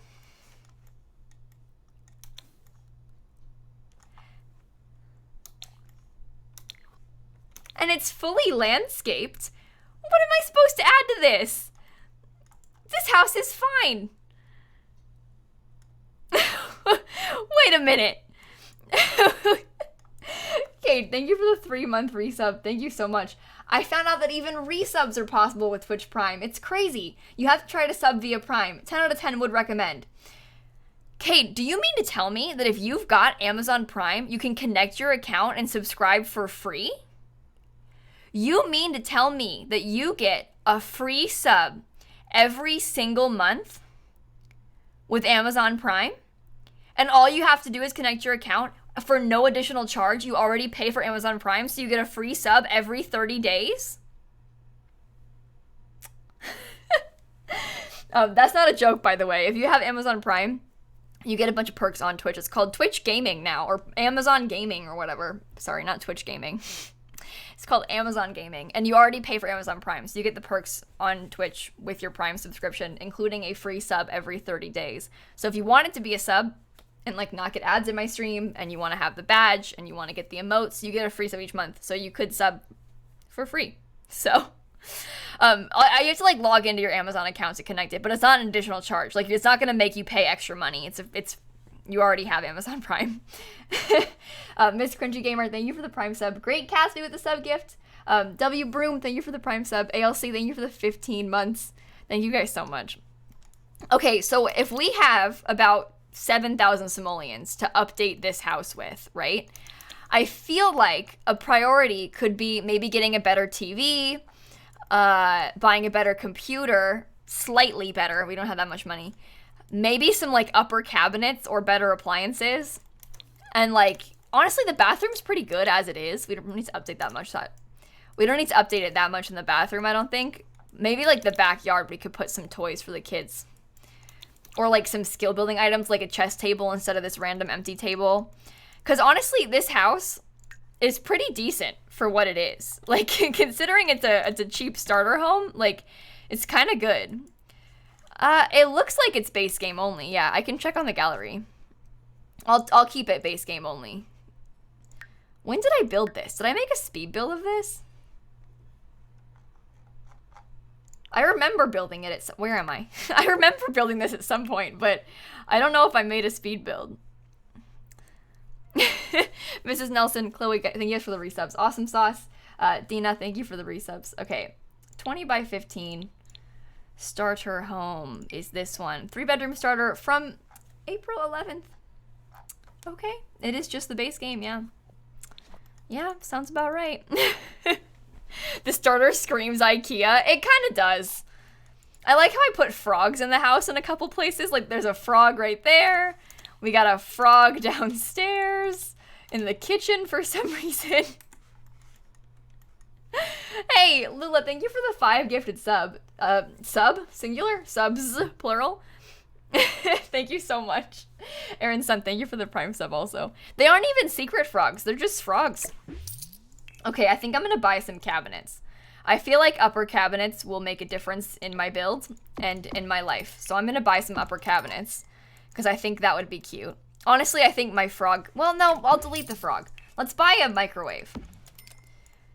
And it's fully landscaped. What am I supposed to add to this? This house is fine. Wait a minute. Okay, thank you for the 3-month resub. Thank you so much. I found out that even resubs are possible with Twitch Prime. It's crazy. You have to try to sub via Prime. 10 out of 10 would recommend. Kate, do you mean to tell me that if you've got Amazon Prime, you can connect your account and subscribe for free? You mean to tell me that you get a free sub every single month with Amazon Prime? And all you have to do is connect your account for no additional charge. You already pay for Amazon Prime, so you get a free sub every 30 days? That's not a joke, by the way. If you have Amazon Prime, you get a bunch of perks on Twitch. It's called Twitch Gaming now, or Amazon Gaming or whatever. Sorry, not Twitch Gaming. It's called Amazon Gaming, and you already pay for Amazon Prime, so you get the perks on Twitch with your Prime subscription, including a free sub every 30 days. So if you want it to be a sub and like not get ads in my stream, and you want to have the badge, and you want to get the emotes, you get a free sub each month. So you could sub for free. So you have to like log into your Amazon account to connect it, but it's not an additional charge. Like, it's not going to make you pay extra money. It's you already have Amazon Prime. Miss Cringy Gamer, thank you for the Prime sub. Great Cassie with the sub gift. W Broom, thank you for the Prime sub. ALC, thank you for the 15 months. Thank you guys so much. Okay, so if we have about 7,000 simoleons to update this house with, right? I feel like a priority could be maybe getting a better TV, buying a better computer, slightly better. We don't have that much money. Maybe some like upper cabinets or better appliances. And like, honestly, the bathroom's pretty good as it is. We don't need to update that much. We don't need to update it that much in the bathroom, I don't think. Maybe like the backyard, we could put some toys for the kids. Or like some skill building items, like a chess table instead of this random empty table. Because honestly, this house is pretty decent for what it is. Like, considering it's a cheap starter home, like, it's kind of good. It looks like it's base game only. Yeah, I can check on the gallery. I'll keep it base game only. When did I build this? Did I make a speed build of this? I remember building it at where am I? I remember building this at some point, but I don't know if I made a speed build. Mrs. Nelson, Chloe, thank you guys for the resubs. Awesome Sauce. Dina, thank you for the resubs. Okay, 20 by 15. starter home is this one. 3-bedroom starter from April 11th. Okay, it is just the base game, yeah. Yeah, sounds about right. The starter screams IKEA. It kind of does. I like how I put frogs in the house in a couple places. Like, there's a frog right there. We got a frog downstairs in the kitchen for some reason. Hey, Lula, thank you for the 5 gifted sub. Sub? Singular? Subs? Plural? Thank you so much. Aaron's son, thank you for the prime sub also. They aren't even secret frogs. They're just frogs. Okay, I think I'm gonna buy some cabinets. I feel like upper cabinets will make a difference in my build and in my life. So I'm gonna buy some upper cabinets because I think that would be cute. Honestly, I think my frog, well, no, I'll delete the frog. Let's buy a microwave.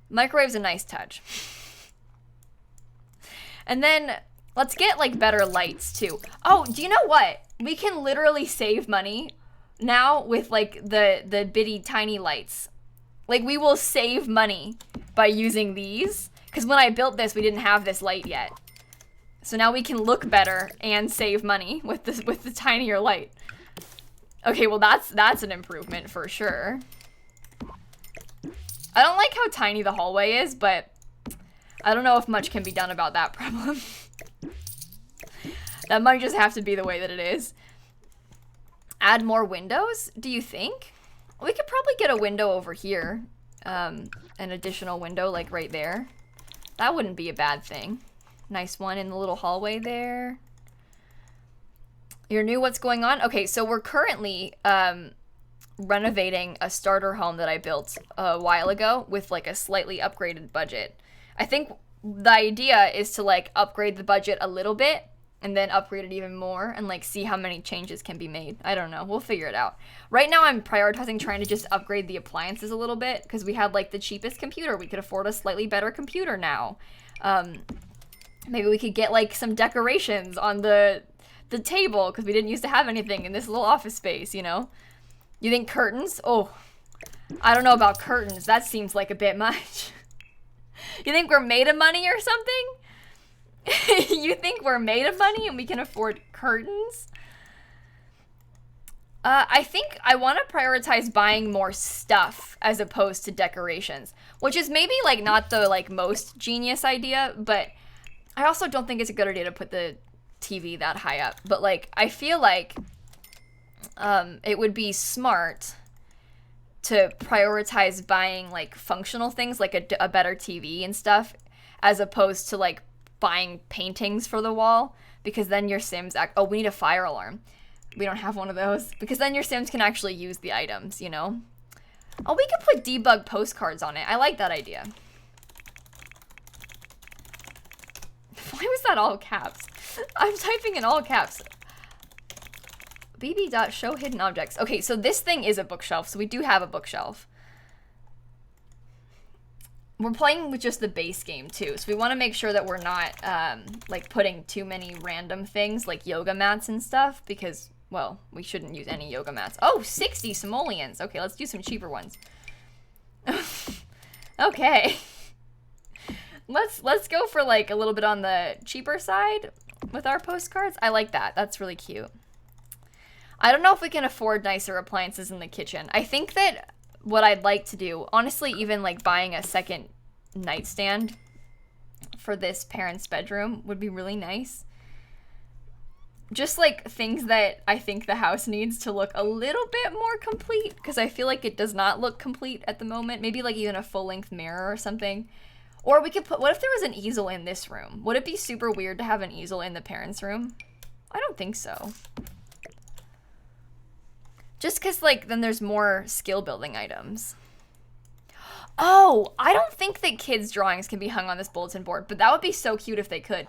Microwave's a nice touch. And then let's get like better lights too. Oh, do you know what? We can literally save money now with like the bitty tiny lights. Like, we will save money by using these. Because when I built this, we didn't have this light yet. So now we can look better and save money with the tinier light. Okay, well that's an improvement for sure. I don't like how tiny the hallway is, but I don't know if much can be done about that problem. That might just have to be the way that it is. Add more windows, do you think? We could probably get a window over here. An additional window, like right there. That wouldn't be a bad thing. Nice one in the little hallway there. You're new, what's going on? Okay, so we're currently renovating a starter home that I built a while ago with like a slightly upgraded budget. I think the idea is to like upgrade the budget a little bit and then upgrade it even more and like see how many changes can be made. I don't know, we'll figure it out. Right now I'm prioritizing trying to just upgrade the appliances a little bit because we had like the cheapest computer. We could afford a slightly better computer now. Maybe we could get like some decorations on the table because we didn't used to have anything in this little office space, you know? You think curtains? Oh, I don't know about curtains. That seems like a bit much. You think we're made of money or something? You think we're made of money and we can afford curtains? I think I want to prioritize buying more stuff as opposed to decorations, which is maybe like not the like most genius idea, but I also don't think it's a good idea to put the TV that high up. But like, I feel like it would be smart to prioritize buying like functional things like a better TV and stuff as opposed to like buying paintings for the wall, because then your Sims oh, we need a fire alarm. We don't have one of those, because then your Sims can actually use the items, you know? Oh, we could put debug postcards on it. I like that idea. Why was that all caps? I'm typing in all caps. bb.show hidden objects. Okay, so this thing is a bookshelf, so we do have a bookshelf. We're playing with just the base game too, so we want to make sure that we're not like putting too many random things like yoga mats and stuff, because, well, we shouldn't use any yoga mats. Oh, 60 simoleons. Okay, let's do some cheaper ones. Okay. Let's go for like a little bit on the cheaper side with our postcards. I like that. That's really cute. I don't know if we can afford nicer appliances in the kitchen. I think that what I'd like to do, honestly, even like buying a second nightstand for this parent's bedroom would be really nice. Just like things that I think the house needs to look a little bit more complete, because I feel like it does not look complete at the moment. Maybe like even a full-length mirror or something. Or we could put, what if there was an easel in this room? Would it be super weird to have an easel in the parents' room? I don't think so. Just because, like, then there's more skill building items. Oh, I don't think that kids' drawings can be hung on this bulletin board, but that would be so cute if they could.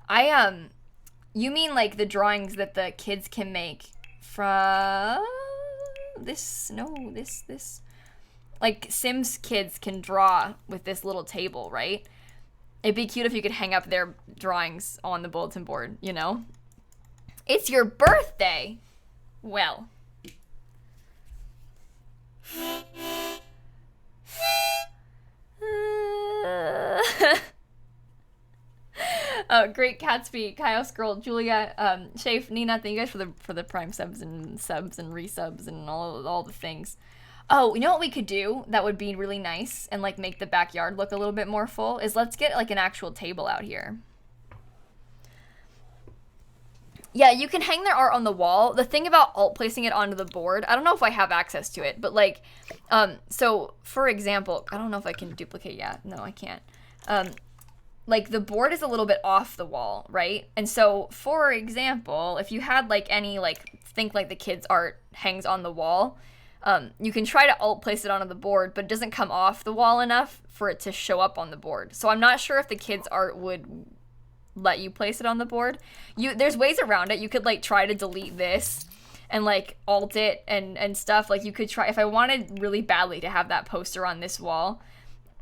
You mean, like, the drawings that the kids can make from this? No, this. Like, Sims kids can draw with this little table, right? It'd be cute if you could hang up their drawings on the bulletin board, you know? It's your birthday! Well. Great Catsby, Kyle Scroll, Julia, Shafe, Nina, thank you guys for the prime subs and resubs and all the things. Oh, you know what we could do that would be really nice and like make the backyard look a little bit more full is let's get like an actual table out here. Yeah, you can hang their art on the wall. The thing about alt placing it onto the board, I don't know if I have access to it, but like, so for example, I don't know if I can duplicate yet. No, I can't. Like the board is a little bit off the wall, right? And so for example, if you had like any, like, think like the kids' art hangs on the wall, you can try to alt place it onto the board, but it doesn't come off the wall enough for it to show up on the board. So I'm not sure if the kids' art would let you place it on the board. There's ways around it. You could like try to delete this and like alt it and stuff. Like you could try, if I wanted really badly to have that poster on this wall,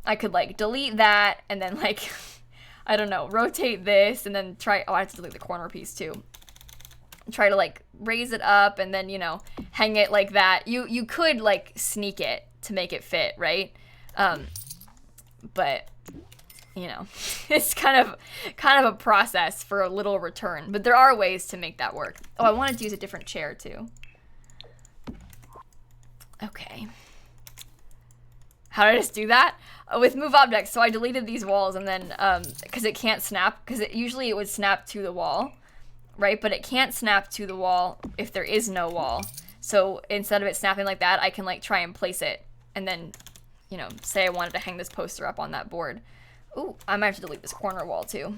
I could like delete that and then like, I don't know, rotate this and then try, oh, I have to delete the corner piece too. Try to like raise it up and then, you know, hang it like that. You could like sneak it to make it fit, right? But you know, it's kind of a process for a little return, but there are ways to make that work. Oh, I wanted to use a different chair too. Okay. How did I just do that? With move objects, so I deleted these walls and then, because it can't snap, because usually it would snap to the wall, right? But it can't snap to the wall if there is no wall. So instead of it snapping like that, I can like try and place it and then, you know, say I wanted to hang this poster up on that board. Ooh, I might have to delete this corner wall too.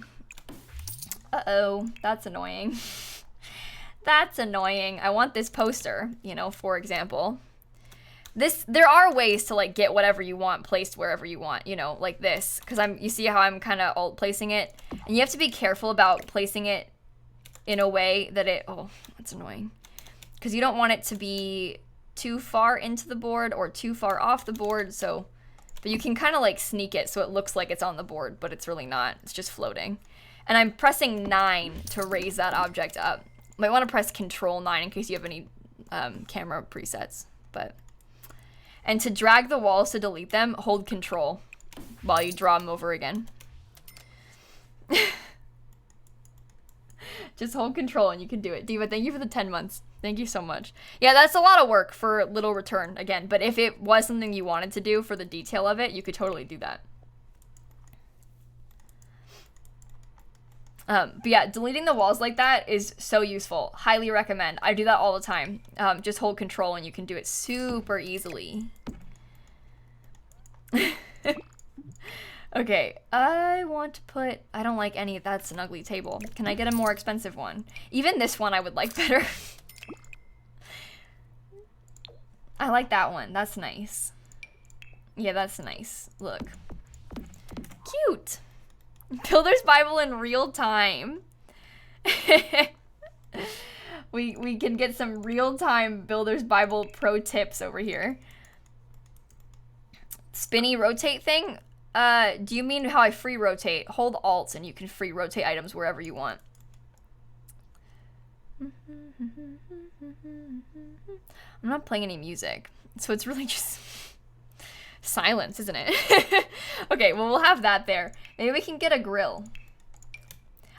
Uh-oh, that's annoying. That's annoying. I want this poster, you know, for example. There are ways to like get whatever you want placed wherever you want, you know, like this. Because you see how I'm kind of alt placing it? And you have to be careful about placing it in a way that oh, that's annoying. Because you don't want it to be too far into the board or too far off the board, so... But you can kind of like sneak it so it looks like it's on the board, but it's really not. It's just floating. And I'm pressing 9 to raise that object up. Might want to press Control 9 in case you have any camera presets. And to drag the walls to delete them, hold Control while you draw them over again. Just hold Control and you can do it. Diva, thank you for the 10 months. Thank you so much. Yeah, that's a lot of work for little return, again. But if it was something you wanted to do for the detail of it, you could totally do that. But yeah, deleting the walls like that is so useful. Highly recommend. I do that all the time. Just hold Control and you can do it super easily. Okay, I want to put... I don't like any... That's an ugly table. Can I get a more expensive one? Even this one I would like better. I like that one. That's nice. Yeah, that's nice. Look. Cute! Builder's Bible in real time. We can get some real-time Builder's Bible pro tips over here. Spinny rotate thing? Do you mean how I free rotate? Hold Alt and you can free rotate items wherever you want. I'm not playing any music, so it's really just silence, isn't it? Okay, well, we'll have that there. Maybe we can get a grill.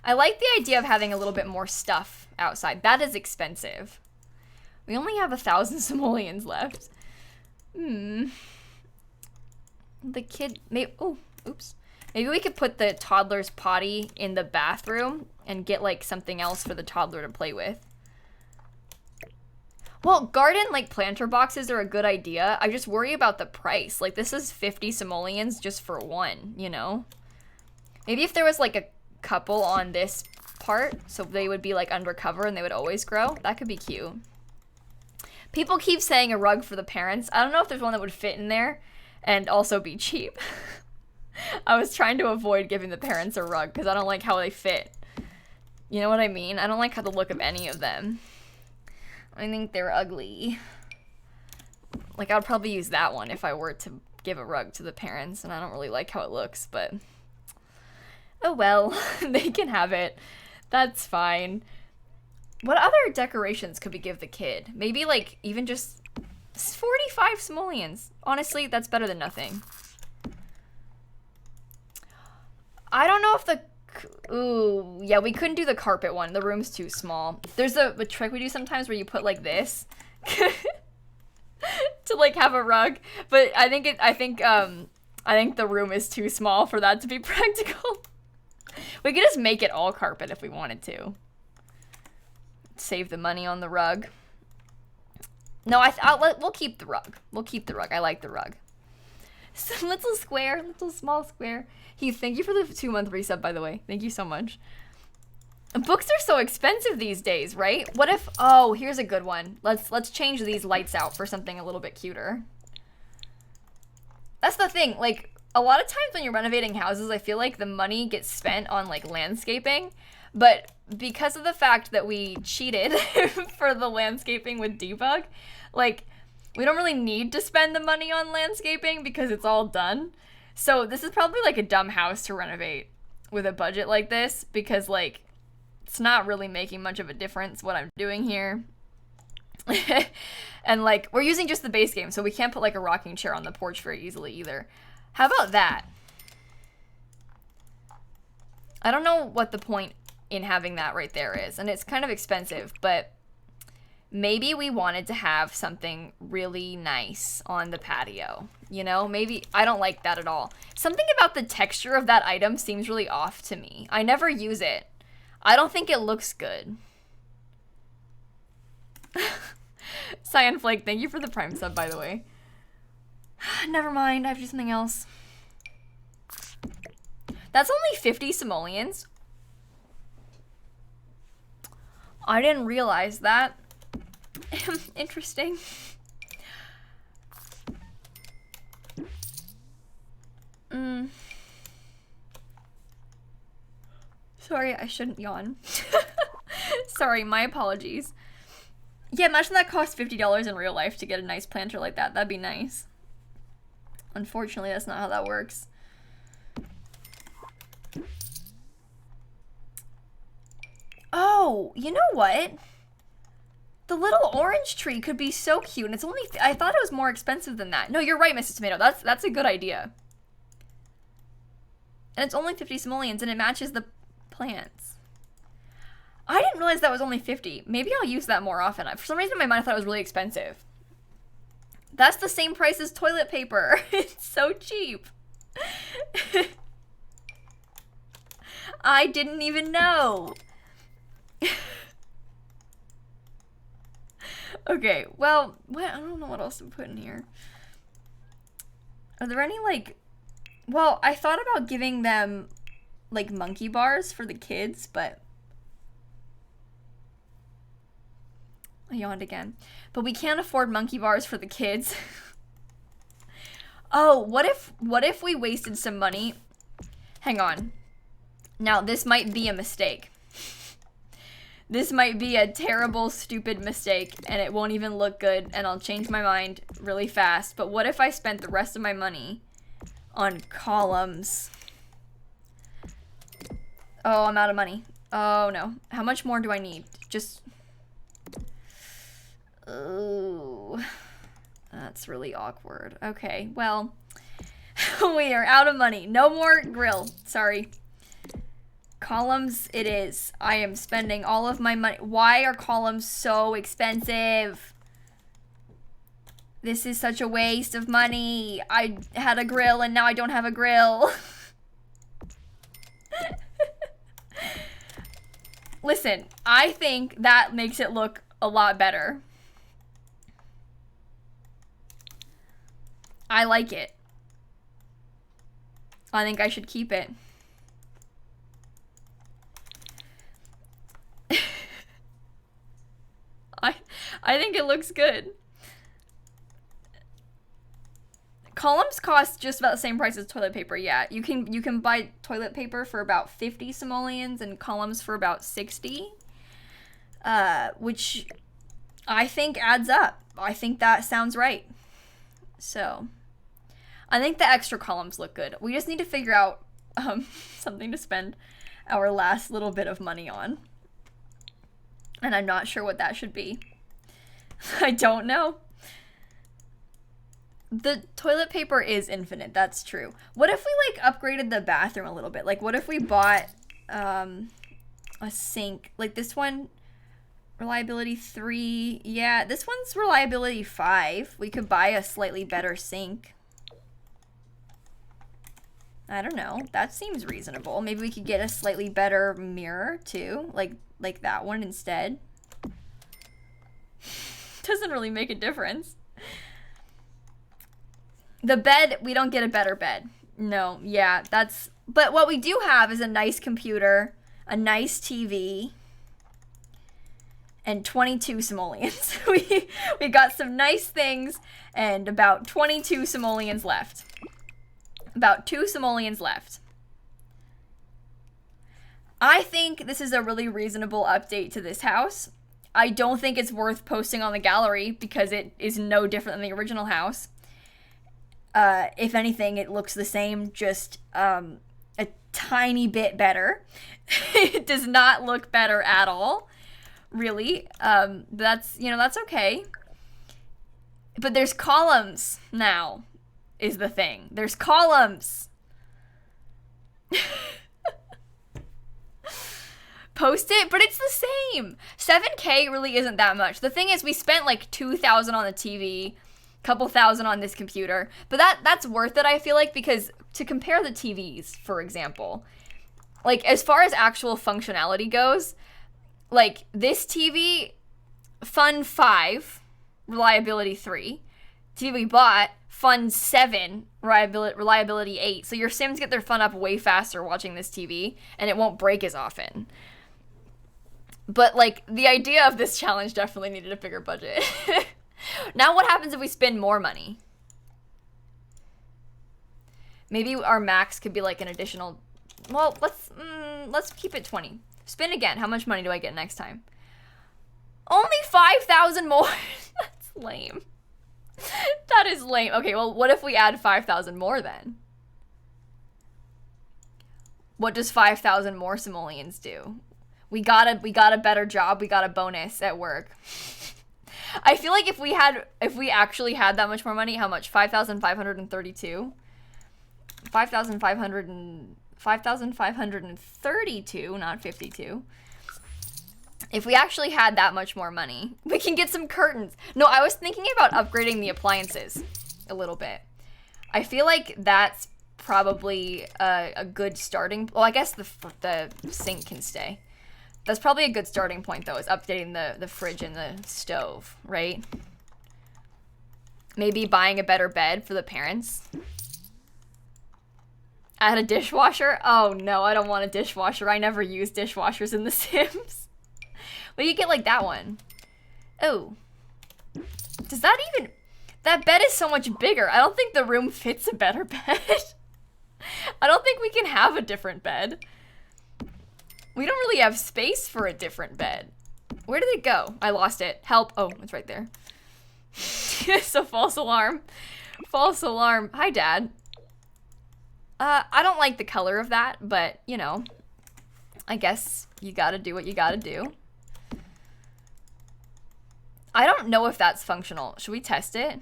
I like the idea of having a little bit more stuff outside. That is expensive. We only have 1,000 simoleons left. The kid, maybe, oh, oops. Maybe we could put the toddler's potty in the bathroom and get like something else for the toddler to play with. Well, garden like planter boxes are a good idea. I just worry about the price. Like this is 50 simoleons just for one, you know? Maybe if there was like a couple on this part, so they would be like undercover and they would always grow, that could be cute. People keep saying a rug for the parents. I don't know if there's one that would fit in there and also be cheap. I was trying to avoid giving the parents a rug because I don't like how they fit. You know what I mean? I don't like how the look of any of them. I think they're ugly. Like, I would probably use that one if I were to give a rug to the parents, and I don't really like how it looks, but... Oh well, they can have it. That's fine. What other decorations could we give the kid? Maybe, like, even just 45 simoleons. Honestly, that's better than nothing. I don't know if the Ooh, yeah, we couldn't do the carpet one. The room's too small. There's a trick we do sometimes where you put like this to like have a rug, but I think the room is too small for that to be practical. We could just make it all carpet if we wanted to. Save the money on the rug. No, we'll keep the rug. We'll keep the rug. I like the rug. So little small square. Heath, thank you for the 2-month resub, by the way. Thank you so much. Books are so expensive these days, right? What if, oh, here's a good one. Let's change these lights out for something a little bit cuter. That's the thing, like, a lot of times when you're renovating houses, I feel like the money gets spent on, like, landscaping, but because of the fact that we cheated for the landscaping with Debug, like, we don't really need to spend the money on landscaping because it's all done. So this is probably, like, a dumb house to renovate with a budget like this because, like, it's not really making much of a difference what I'm doing here. And, like, we're using just the base game, so we can't put, like, a rocking chair on the porch very easily either. How about that? I don't know what the point in having that right there is, and it's kind of expensive, but maybe we wanted to have something really nice on the patio, you know? Maybe, I don't like that at all. Something about the texture of that item seems really off to me. I never use it. I don't think it looks good. Cyan Flake, thank you for the Prime sub, by the way. Never mind, I have to do something else. That's only 50 simoleons. I didn't realize that. Interesting. Sorry, I shouldn't yawn. Sorry, my apologies. Yeah, imagine that cost $50 in real life to get a nice planter like that. That'd be nice. Unfortunately, that's not how that works. Oh, you know what? The little orange tree could be so cute, and it's only, I thought it was more expensive than that. No, you're right, Mrs. Tomato. That's a good idea. And it's only 50 simoleons, and it matches the plants. I didn't realize that was only 50. Maybe I'll use that more often. For some reason in my mind I thought it was really expensive. That's the same price as toilet paper. It's so cheap. I didn't even know. Okay, well, what? I don't know what else to put in here. Are there any, like... Well, I thought about giving them, like, monkey bars for the kids, but... I yawned again. But we can't afford monkey bars for the kids. Oh, what if we wasted some money? Hang on. Now, this might be a mistake. This might be a terrible, stupid mistake, and it won't even look good, and I'll change my mind really fast. But what if I spent the rest of my money on columns? Oh, I'm out of money. Oh, no. How much more do I need? Just... Ooh. That's really awkward. Okay, well, we are out of money. No more grill. Sorry. Columns it is. I am spending all of my money. Why are columns so expensive? This is such a waste of money. I had a grill and now I don't have a grill. Listen, I think that makes it look a lot better. I like it. I think I should keep it. I think it looks good. Columns cost just about the same price as toilet paper. Yeah, you can buy toilet paper for about 50 simoleons and columns for about 60. Which I think adds up. I think that sounds right. So, I think the extra columns look good. We just need to figure out something to spend our last little bit of money on. And I'm not sure what that should be. I don't know. The toilet paper is infinite, that's true. What if we, like, upgraded the bathroom a little bit? Like, what if we bought a sink. Like this one, reliability 3. Yeah, this one's reliability 5. We could buy a slightly better sink. I don't know. That seems reasonable. Maybe we could get a slightly better mirror too, like that one instead. Doesn't really make a difference. The bed, we don't get a better bed. No, yeah, that's... But what we do have is a nice computer, a nice TV, and 22 simoleons. we got some nice things and about 22 simoleons left. About 2 simoleons left. I think this is a really reasonable update to this house. I don't think it's worth posting on the gallery because it is no different than the original house. If anything, it looks the same, just a tiny bit better. It does not look better at all, really. That's okay. But there's columns now, is the thing. There's columns. Post it, but it's the same. 7K really isn't that much. The thing is, we spent like 2,000 on the TV, couple thousand on this computer, but that's worth it, I feel like, because to compare the TVs, for example, like as far as actual functionality goes, like this TV, fun 5, reliability 3. TV we bought, fun 7, reliability 8. So your Sims get their fun up way faster watching this TV, and it won't break as often. But like the idea of this challenge definitely needed a bigger budget. Now what happens if we spend more money? Maybe our max could be like an additional, well, let's keep it 20. Spin again. How much money do I get next time? Only 5,000 more. That's lame. That is lame. Okay, well, what if we add 5,000 more then? What does 5,000 more simoleons do? We got a better job. We got a bonus at work. I feel like if we actually had that much more money, how much? 5,532? 5,532, not 52. If we actually had that much more money, we can get some curtains. No, I was thinking about upgrading the appliances a little bit. I feel like that's probably a good starting. Well, I guess the sink can stay. That's probably a good starting point, though, is updating the fridge and the stove, right? Maybe buying a better bed for the parents. Add a dishwasher? Oh, no, I don't want a dishwasher. I never use dishwashers in The Sims. Well, you get, like, that one. Oh. Does that even... That bed is so much bigger. I don't think the room fits a better bed. I don't think we can have a different bed. We don't really have space for a different bed. Where did it go? I lost it. Help. Oh, it's right there. It's a false alarm. False alarm. Hi, Dad. I don't like the color of that, but, you know, I guess you gotta do what you gotta do. I don't know if that's functional. Should we test it?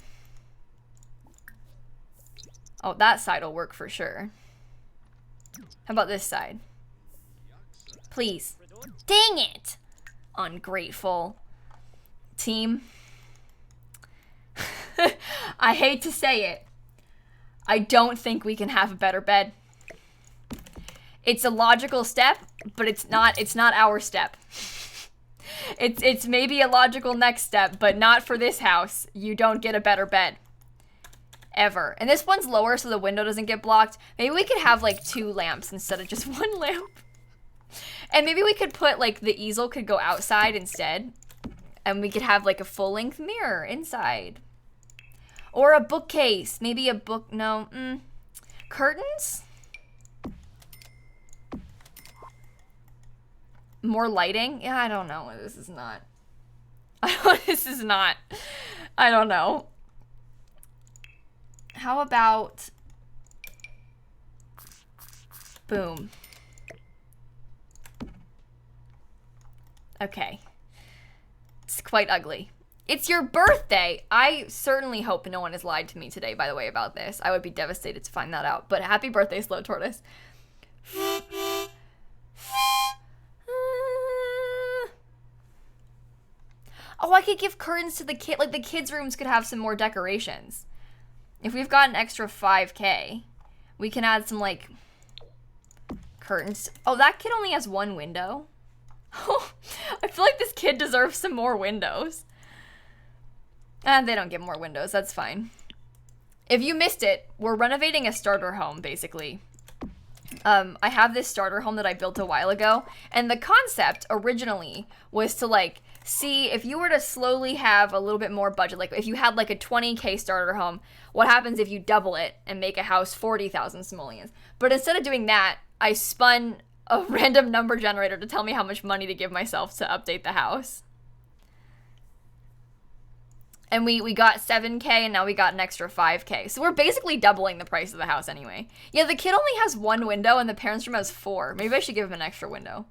Oh, that side will work for sure. How about this side? Please. Dang it! Ungrateful. Team. I hate to say it. I don't think we can have a better bed. It's a logical step, but it's not our step. It's maybe a logical next step, but not for this house. You don't get a better bed. Ever. And this one's lower so the window doesn't get blocked. Maybe we could have like 2 lamps instead of just 1 lamp. And maybe we could put, like, the easel could go outside instead. And we could have, like, a full-length mirror inside. Or a bookcase. Maybe a book, no. Curtains? More lighting? Yeah, I don't know. This is not. This is not. I don't know. How about... Boom. Okay. It's quite ugly. It's your birthday! I certainly hope no one has lied to me today, by the way, about this. I would be devastated to find that out. But happy birthday, Slow Tortoise. Oh, I could give curtains to the kid. Like, the kids' rooms could have some more decorations. If we've got an extra 5K, we can add some, like, curtains. Oh, that kid only has one window. Oh, I feel like this kid deserves some more windows. And they don't get more windows. That's fine. If you missed it, we're renovating a starter home, basically. I have this starter home that I built a while ago, and the concept originally was to, like, see if you were to slowly have a little bit more budget, like if you had like a 20K starter home, what happens if you double it and make a house 40,000 simoleons? But instead of doing that, I spun a random number generator to tell me how much money to give myself to update the house. And we got 7K, and now we got an extra 5K. So we're basically doubling the price of the house anyway. Yeah, the kid only has one window, and the parents' room has 4. Maybe I should give him an extra window.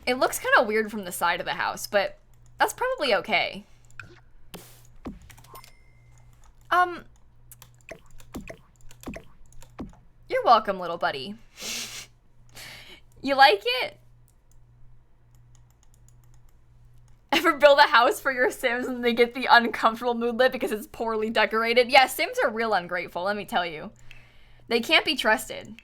It looks kind of weird from the side of the house, but that's probably okay. You're welcome, little buddy. You like it? Ever build a house for your Sims and they get the uncomfortable moodlet because it's poorly decorated? Yeah, Sims are real ungrateful, let me tell you. They can't be trusted.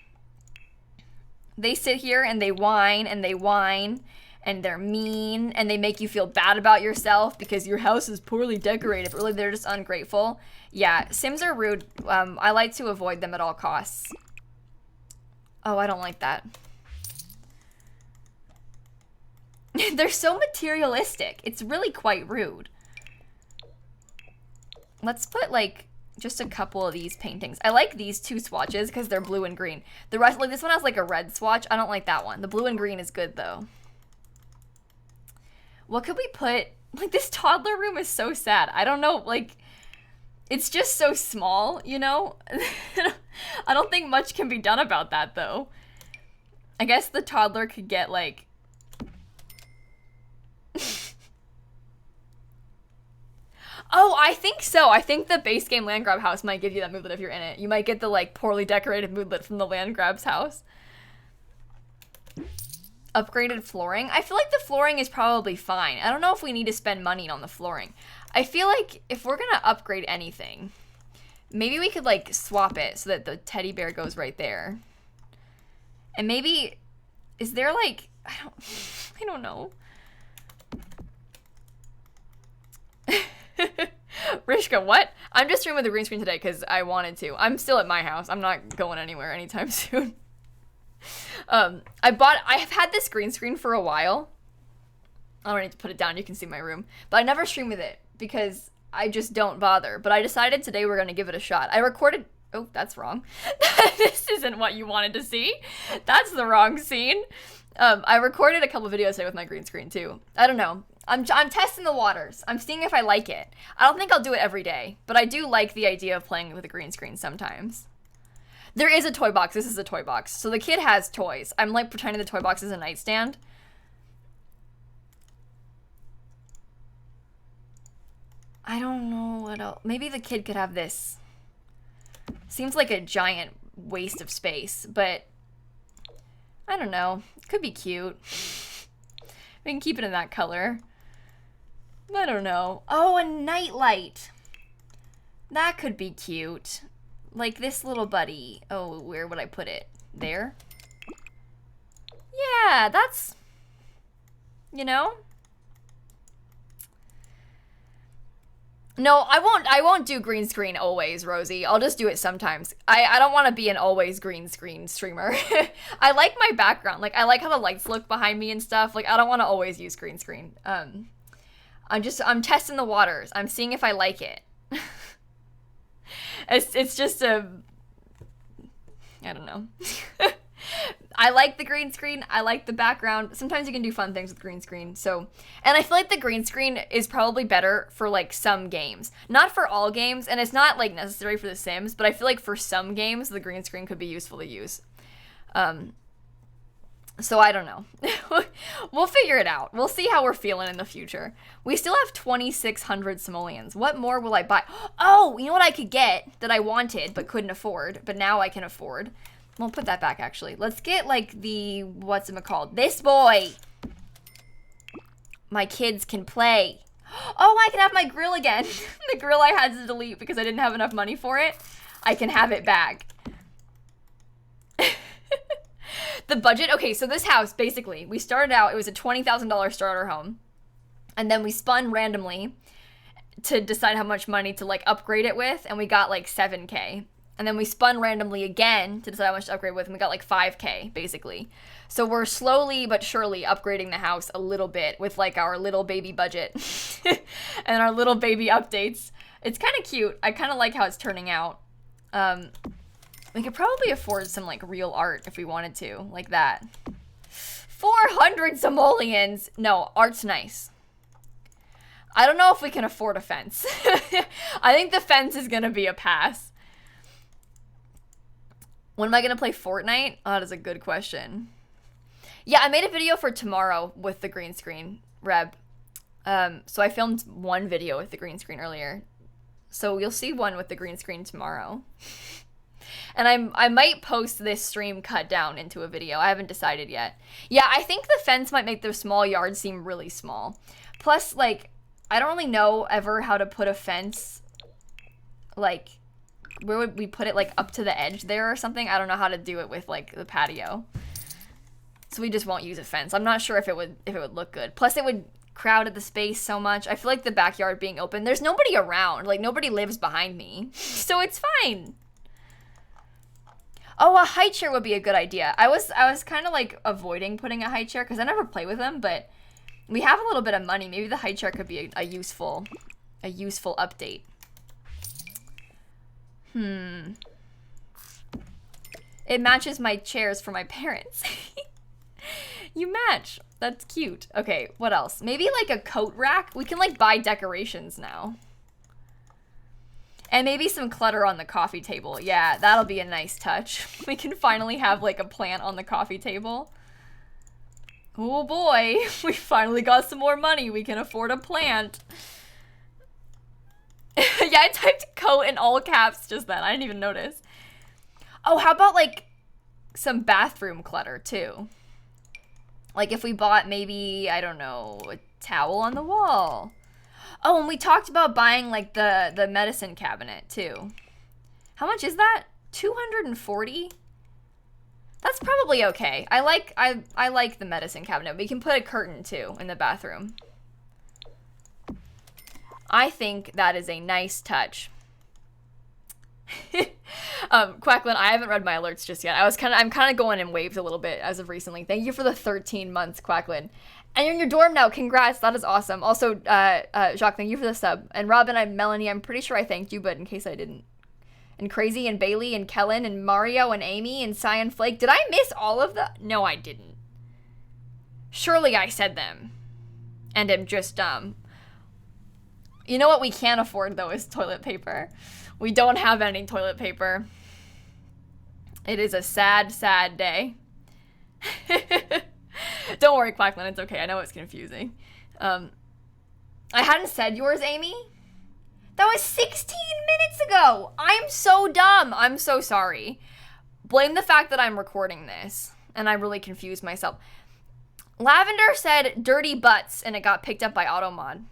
They sit here and they whine and they whine and they're mean and they make you feel bad about yourself because your house is poorly decorated, but really they're just ungrateful. Yeah, Sims are rude. I like to avoid them at all costs. Oh, I don't like that. They're so materialistic. It's really quite rude. Let's put, like, just a couple of these paintings. I like these 2 swatches because they're blue and green. The rest, like, this one has, like, a red swatch. I don't like that one. The blue and green is good, though. What could we put? Like, this toddler room is so sad. I don't know, like, it's just so small, you know? I don't think much can be done about that, though. I guess the toddler could get, like... Oh, I think so. I think the base game land grab house might give you that moodlet if you're in it. You might get the, like, poorly decorated moodlet from the land grabs house. Upgraded flooring. I feel like the flooring is probably fine. I don't know if we need to spend money on the flooring. I feel like if we're gonna upgrade anything, maybe we could, like, swap it so that the teddy bear goes right there. And maybe, is there, like, I don't know. Rishka, what? I'm just streaming with the green screen today because I wanted to. I'm still at my house. I'm not going anywhere anytime soon. I have had this green screen for a while. I don't need to put it down. You can see my room. But I never stream with it because I just don't bother. But I decided today we're going to give it a shot. I recorded... Oh, that's wrong. This isn't what you wanted to see. That's the wrong scene. I recorded a couple videos today with my green screen too. I don't know. I'm testing the waters. I'm seeing if I like it. I don't think I'll do it every day, but I do like the idea of playing with a green screen sometimes. There is a toy box. This is a toy box. So the kid has toys. I'm like pretending the toy box is a nightstand. I don't know what else. Maybe the kid could have this. Seems like a giant waste of space, but I don't know. Could be cute. We can keep it in that color. I don't know. Oh, a nightlight. That could be cute. Like this little buddy. Oh, where would I put it? There? Yeah, that's... You know? No, I won't do green screen always, Rosie. I'll just do it sometimes. I don't want to be an always green screen streamer. I like my background. Like, I like how the lights look behind me and stuff. Like, I don't want to always use green screen. I'm testing the waters. I'm seeing if I like it. It's just a... I don't know. I like the green screen. I like the background. Sometimes you can do fun things with green screen. So, and I feel like the green screen is probably better for like some games. Not for all games, and it's not like necessary for The Sims, but I feel like for some games the green screen could be useful to use. So I don't know. We'll figure it out. We'll see how we're feeling in the future. We still have 2,600 simoleons. What more will I buy? Oh, you know what I could get that I wanted but couldn't afford, but now I can afford? We'll put that back, actually. Let's get, like, the... What's it called? This boy! my kids can play. Oh, I can have my grill again. The grill I had to delete because I didn't have enough money for it. I can have it back. The budget, okay, so this house, basically, we started out, it was a $20,000 starter home. And then we spun randomly to decide how much money to like upgrade it with, and we got like 7K. And then we spun randomly again to decide how much to upgrade with, and we got like 5K, basically. So we're slowly but surely upgrading the house a little bit with like our little baby budget and our little baby updates. It's kind of cute. I kind of like how it's turning out. We could probably afford some like real art if we wanted to, like that. 400 simoleons. No, art's nice. I don't know if we can afford a fence. I think the fence is gonna be a pass. When am I gonna play Fortnite? Oh, that is a good question. Yeah, I made a video for tomorrow with the green screen, Reb. So I filmed one video with the green screen earlier. So you'll see one with the green screen tomorrow. And I might post this stream cut down into a video. I haven't decided yet. Yeah, I think the fence might make the small yard seem really small. Plus, like, I don't really know ever how to put a fence, like, where would we put it, like, up to the edge there or something? I don't know how to do it with, like, the patio. So we just won't use a fence. I'm not sure if it would look good. Plus, it would crowd at the space so much. I feel like the backyard being open, there's nobody around. Like, nobody lives behind me. So it's fine. Oh, a high chair would be a good idea. I was kind of, like, avoiding putting a high chair because I never play with them, but we have a little bit of money. Maybe the high chair could be a useful update. It matches my chairs for my parents. You match. That's cute. Okay, what else? Maybe like a coat rack. We can like buy decorations now. And maybe some clutter on the coffee table. Yeah, that'll be a nice touch. We can finally have like a plant on the coffee table. Oh boy, we finally got some more money. We can afford a plant. Yeah, I typed coat in all caps just then. I didn't even notice. Oh, how about like some bathroom clutter too? Like if we bought maybe, I don't know, a towel on the wall. Oh, and we talked about buying like the medicine cabinet too. How much is that? 240? That's probably okay. I like the medicine cabinet. We can put a curtain too in the bathroom. I think that is a nice touch. Quacklin, I haven't read my alerts just yet. I'm kind of going in waves a little bit as of recently. Thank you for the 13 months, Quacklin. And you're in your dorm now. Congrats. That is awesome. Also, Jacques, thank you for the sub. And Robin, Melanie, I'm pretty sure I thanked you, but in case I didn't. And Crazy and Bailey and Kellen and Mario and Amy and Cyan Flake. Did I miss all of the? No, I didn't. Surely I said them. And am just dumb. You know what we can't afford, though, is toilet paper. We don't have any toilet paper. It is a sad, sad day. Don't worry, Quacklin, it's okay. I know it's confusing. I hadn't said yours, Amy. That was 16 minutes ago. I'm so dumb. I'm so sorry. Blame the fact that I'm recording this. And I really confused myself. Lavender said dirty butts, and it got picked up by Automod.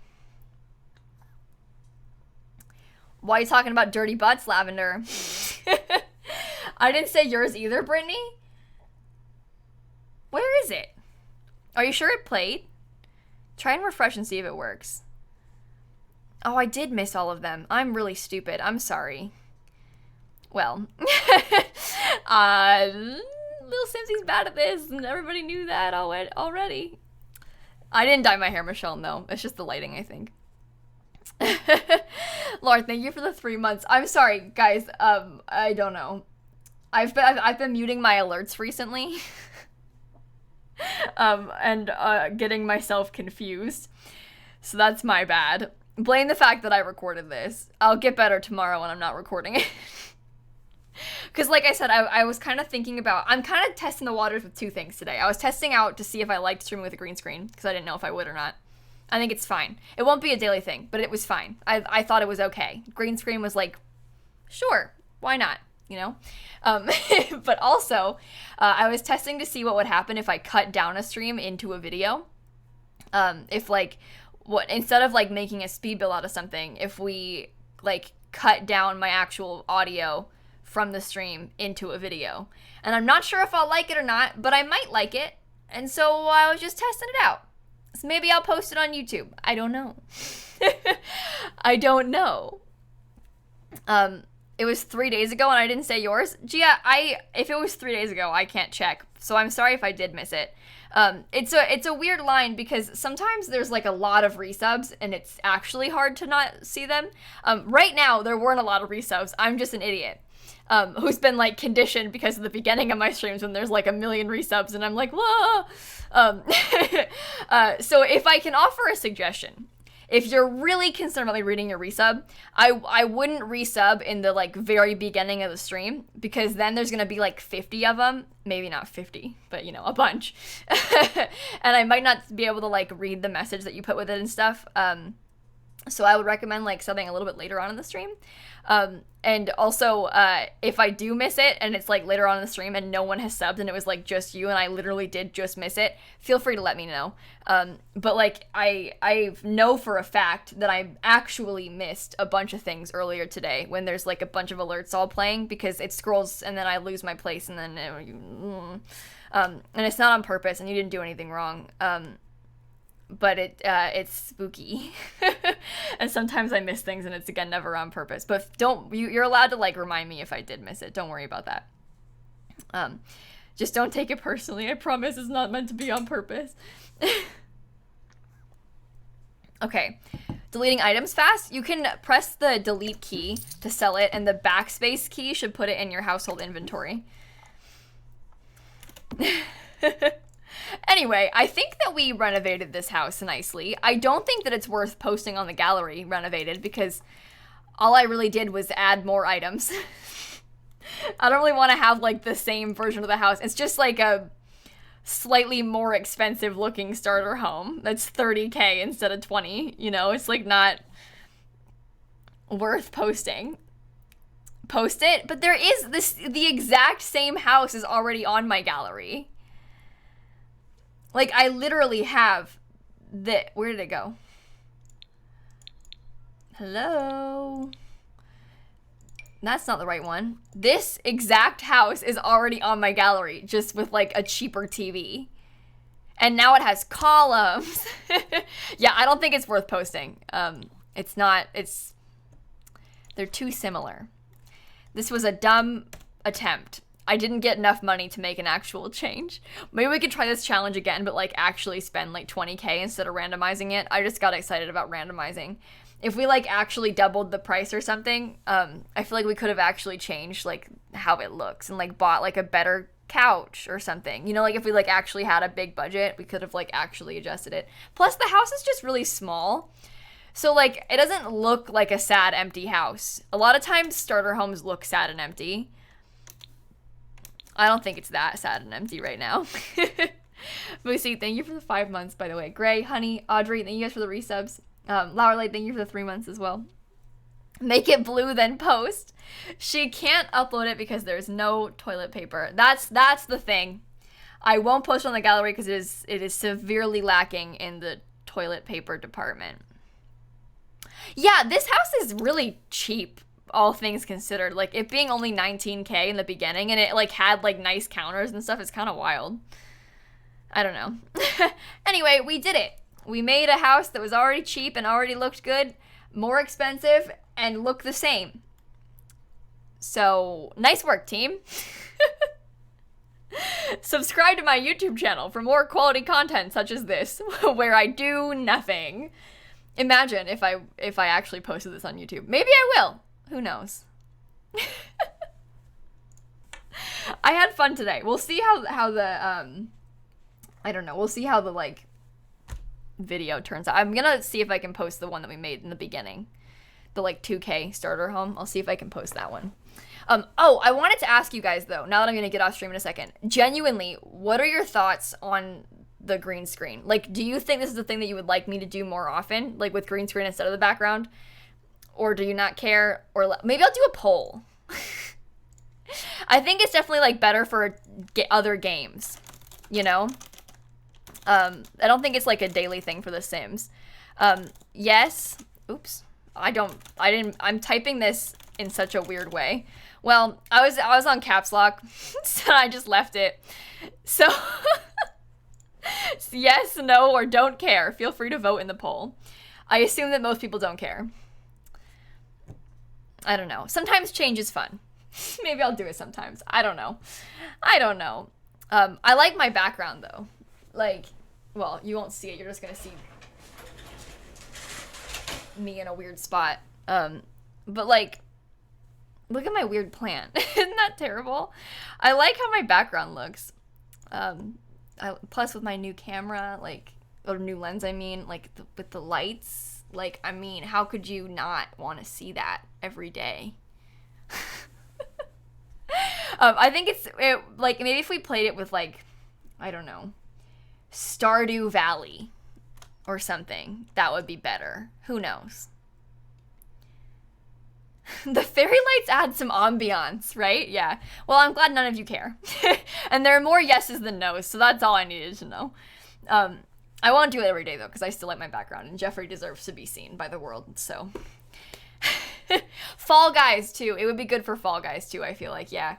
Why are you talking about dirty butts, Lavender? I didn't say yours either, Brittany. Where is it? Are you sure it played? Try and refresh and see if it works. Oh, I did miss all of them. I'm really stupid. I'm sorry. Well, lilsimsie's bad at this, and everybody knew that already. I didn't dye my hair, Michelle, no. It's just the lighting, I think. Lord, thank you for the 3 months. I'm sorry, guys. I don't know. I've been muting my alerts recently. And getting myself confused. So that's my bad. Blame the fact that I recorded this. I'll get better tomorrow when I'm not recording it. Because like I said, I was kind of thinking about, I'm kind of testing the waters with two things today. I was testing out to see if I liked streaming with a green screen, because I didn't know if I would or not. I think it's fine. It won't be a daily thing, but it was fine. I thought it was okay. Green screen was like, sure, why not? You know? But also, I was testing to see what would happen if I cut down a stream into a video. If like instead of like making a speed build out of something, if we like cut down my actual audio from the stream into a video. And I'm not sure if I'll like it or not, but I might like it. And so I was just testing it out. So maybe I'll post it on YouTube. I don't know. I don't know. It was 3 days ago and I didn't say yours. Gia, if it was 3 days ago, I can't check. So I'm sorry if I did miss it. It's a weird line because sometimes there's like a lot of resubs and it's actually hard to not see them. Right now, there weren't a lot of resubs. I'm just an idiot. Who's been like conditioned because of the beginning of my streams when there's like a million resubs and I'm like, whoa. So if I can offer a suggestion, if you're really concerned about me reading your resub, I wouldn't resub in the like very beginning of the stream because then there's gonna be like 50 of them, maybe not 50, but you know, a bunch. And I might not be able to like read the message that you put with it and stuff. So I would recommend like subbing a little bit later on in the stream. And also, if I do miss it and it's like later on in the stream and no one has subbed and it was like just you and I literally did just miss it, feel free to let me know. But like I know for a fact that I actually missed a bunch of things earlier today when there's like a bunch of alerts all playing because it scrolls and then I lose my place and then and it's not on purpose and you didn't do anything wrong. But it's spooky. And sometimes I miss things and it's again never on purpose. But you're allowed to like remind me if I did miss it. Don't worry about that. Just don't take it personally. I promise it's not meant to be on purpose. Okay. Deleting items fast. You can press the delete key to sell it and the backspace key should put it in your household inventory. Anyway, I think that we renovated this house nicely. I don't think that it's worth posting on the gallery renovated because all I really did was add more items. I don't really want to have like the same version of the house. It's just like a slightly more expensive looking starter home that's 30K instead of 20. You know, it's like not worth posting. Post it, but there is the exact same house is already on my gallery. Like, I literally have where did it go? Hello? That's not the right one. This exact house is already on my gallery, just with, like, a cheaper TV. And now it has columns. Yeah, I don't think it's worth posting. They're too similar. This was a dumb attempt. I didn't get enough money to make an actual change. Maybe we could try this challenge again, but like actually spend like 20K instead of randomizing it. I just got excited about randomizing. If we like actually doubled the price or something, I feel like we could have actually changed like how it looks and like bought like a better couch or something. You know, like if we like actually had a big budget, we could have like actually adjusted it. Plus the house is just really small. So like it doesn't look like a sad empty house. A lot of times starter homes look sad and empty. I don't think it's that sad and empty right now. Lucy, thank you for the 5 months, by the way. Gray, Honey, Audrey, thank you guys for the resubs. Laurelite, thank you for the 3 months as well. Make it blue, then post. She can't upload it because there's no toilet paper. That's the thing. I won't post it on the gallery because it is severely lacking in the toilet paper department. Yeah, this house is really cheap. All things considered, like it being only 19K in the beginning and it like had like nice counters and stuff is kind of wild. I don't know. Anyway, we did it. We made a house that was already cheap and already looked good, more expensive and looked the same. So nice work, team. Subscribe to my YouTube channel for more quality content such as this, where I do nothing. Imagine if I actually posted this on YouTube. Maybe I will. Who knows? I had fun today. We'll see how the I don't know. We'll see how the like video turns out. I'm gonna see if I can post the one that we made in the beginning, the like 2K starter home. I'll see if I can post that one. Oh, I wanted to ask you guys though. Now that I'm gonna get off stream in a second, genuinely, what are your thoughts on the green screen? Like, do you think this is the thing that you would like me to do more often, like with green screen instead of the background? Or do you not care? Or maybe I'll do a poll. I think it's definitely like better for other games, you know? I don't think it's like a daily thing for The Sims. Yes. Oops. I'm typing this in such a weird way. Well, I was on caps lock, so I just left it. So, yes, no, or don't care. Feel free to vote in the poll. I assume that most people don't care. I don't know. Sometimes change is fun. Maybe I'll do it sometimes. I don't know. I like my background though. Like, well, you won't see it. You're just gonna see me in a weird spot. But like, look at my weird plant. Isn't that terrible? I like how my background looks. Plus with my new camera, like, or new lens, I mean, like with the lights, like, I mean, how could you not want to see that every day? I think like, maybe if we played it with, like, I don't know, Stardew Valley or something, that would be better. Who knows? The fairy lights add some ambiance, right? Yeah. Well, I'm glad none of you care. And there are more yeses than nos, so that's all I needed to know. I won't do it every day, though, because I still like my background, and Jeffrey deserves to be seen by the world, so. Fall Guys, too. It would be good for Fall Guys, too, I feel like, yeah.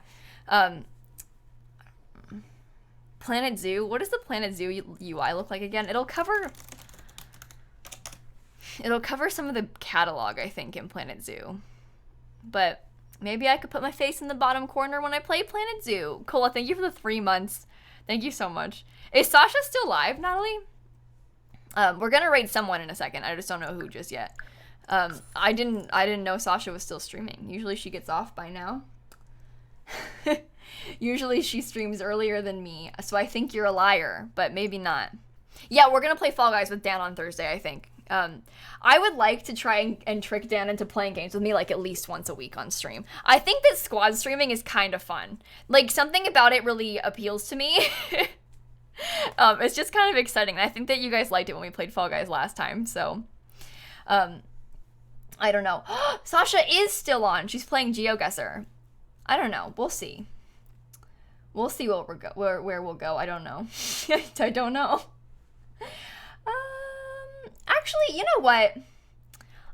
Planet Zoo. What does the Planet Zoo UI look like again? It'll cover some of the catalog, I think, in Planet Zoo. But maybe I could put my face in the bottom corner when I play Planet Zoo. Cola, thank you for the 3 months. Thank you so much. Is Sasha still live, Natalie? We're gonna raid someone in a second. I just don't know who just yet. I didn't know Sasha was still streaming. Usually she gets off by now. Usually she streams earlier than me, so I think you're a liar, but maybe not. Yeah, we're gonna play Fall Guys with Dan on Thursday, I think. I would like to try and trick Dan into playing games with me, like, at least once a week on stream. I think that squad streaming is kind of fun. Like, something about it really appeals to me. It's just kind of exciting. I think that you guys liked it when we played Fall Guys last time, so. I don't know. Sasha is still on. She's playing GeoGuessr. I don't know. We'll see. We'll see where we'll go. I don't know. I don't know. Actually, you know what?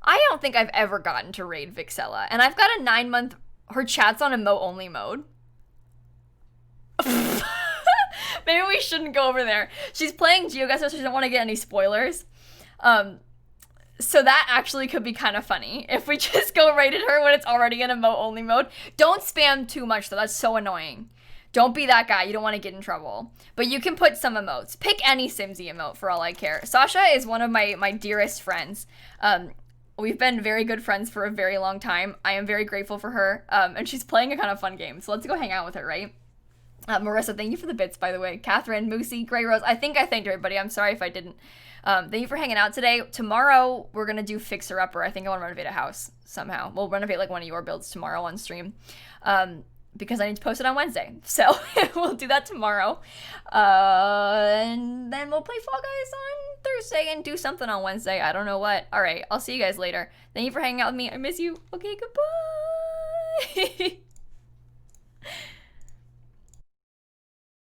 I don't think I've ever gotten to raid Vixella, and I've got a 9-month. Her chat's on emote only mode. Maybe we shouldn't go over there. She's playing GeoGuessr, so she doesn't want to get any spoilers. So that actually could be kind of funny if we just go raid her when it's already in emote only mode. Don't spam too much though. That's so annoying. Don't be that guy. You don't want to get in trouble. But you can put some emotes. Pick any Simsie emote for all I care. Sasha is one of my dearest friends. We've been very good friends for a very long time. I am very grateful for her. And she's playing a kind of fun game. So let's go hang out with her, right? Marissa, thank you for the bits, by the way. Catherine, Moosey, Grey Rose. I think I thanked everybody. I'm sorry if I didn't. Thank you for hanging out today. Tomorrow, we're going to do Fixer Upper. I think I want to renovate a house somehow. We'll renovate like one of your builds tomorrow on stream. Because I need to post it on Wednesday. So we'll do that tomorrow. And then we'll play Fall Guys on Thursday and do something on Wednesday. I don't know what. All right. I'll see you guys later. Thank you for hanging out with me. I miss you. Okay, goodbye.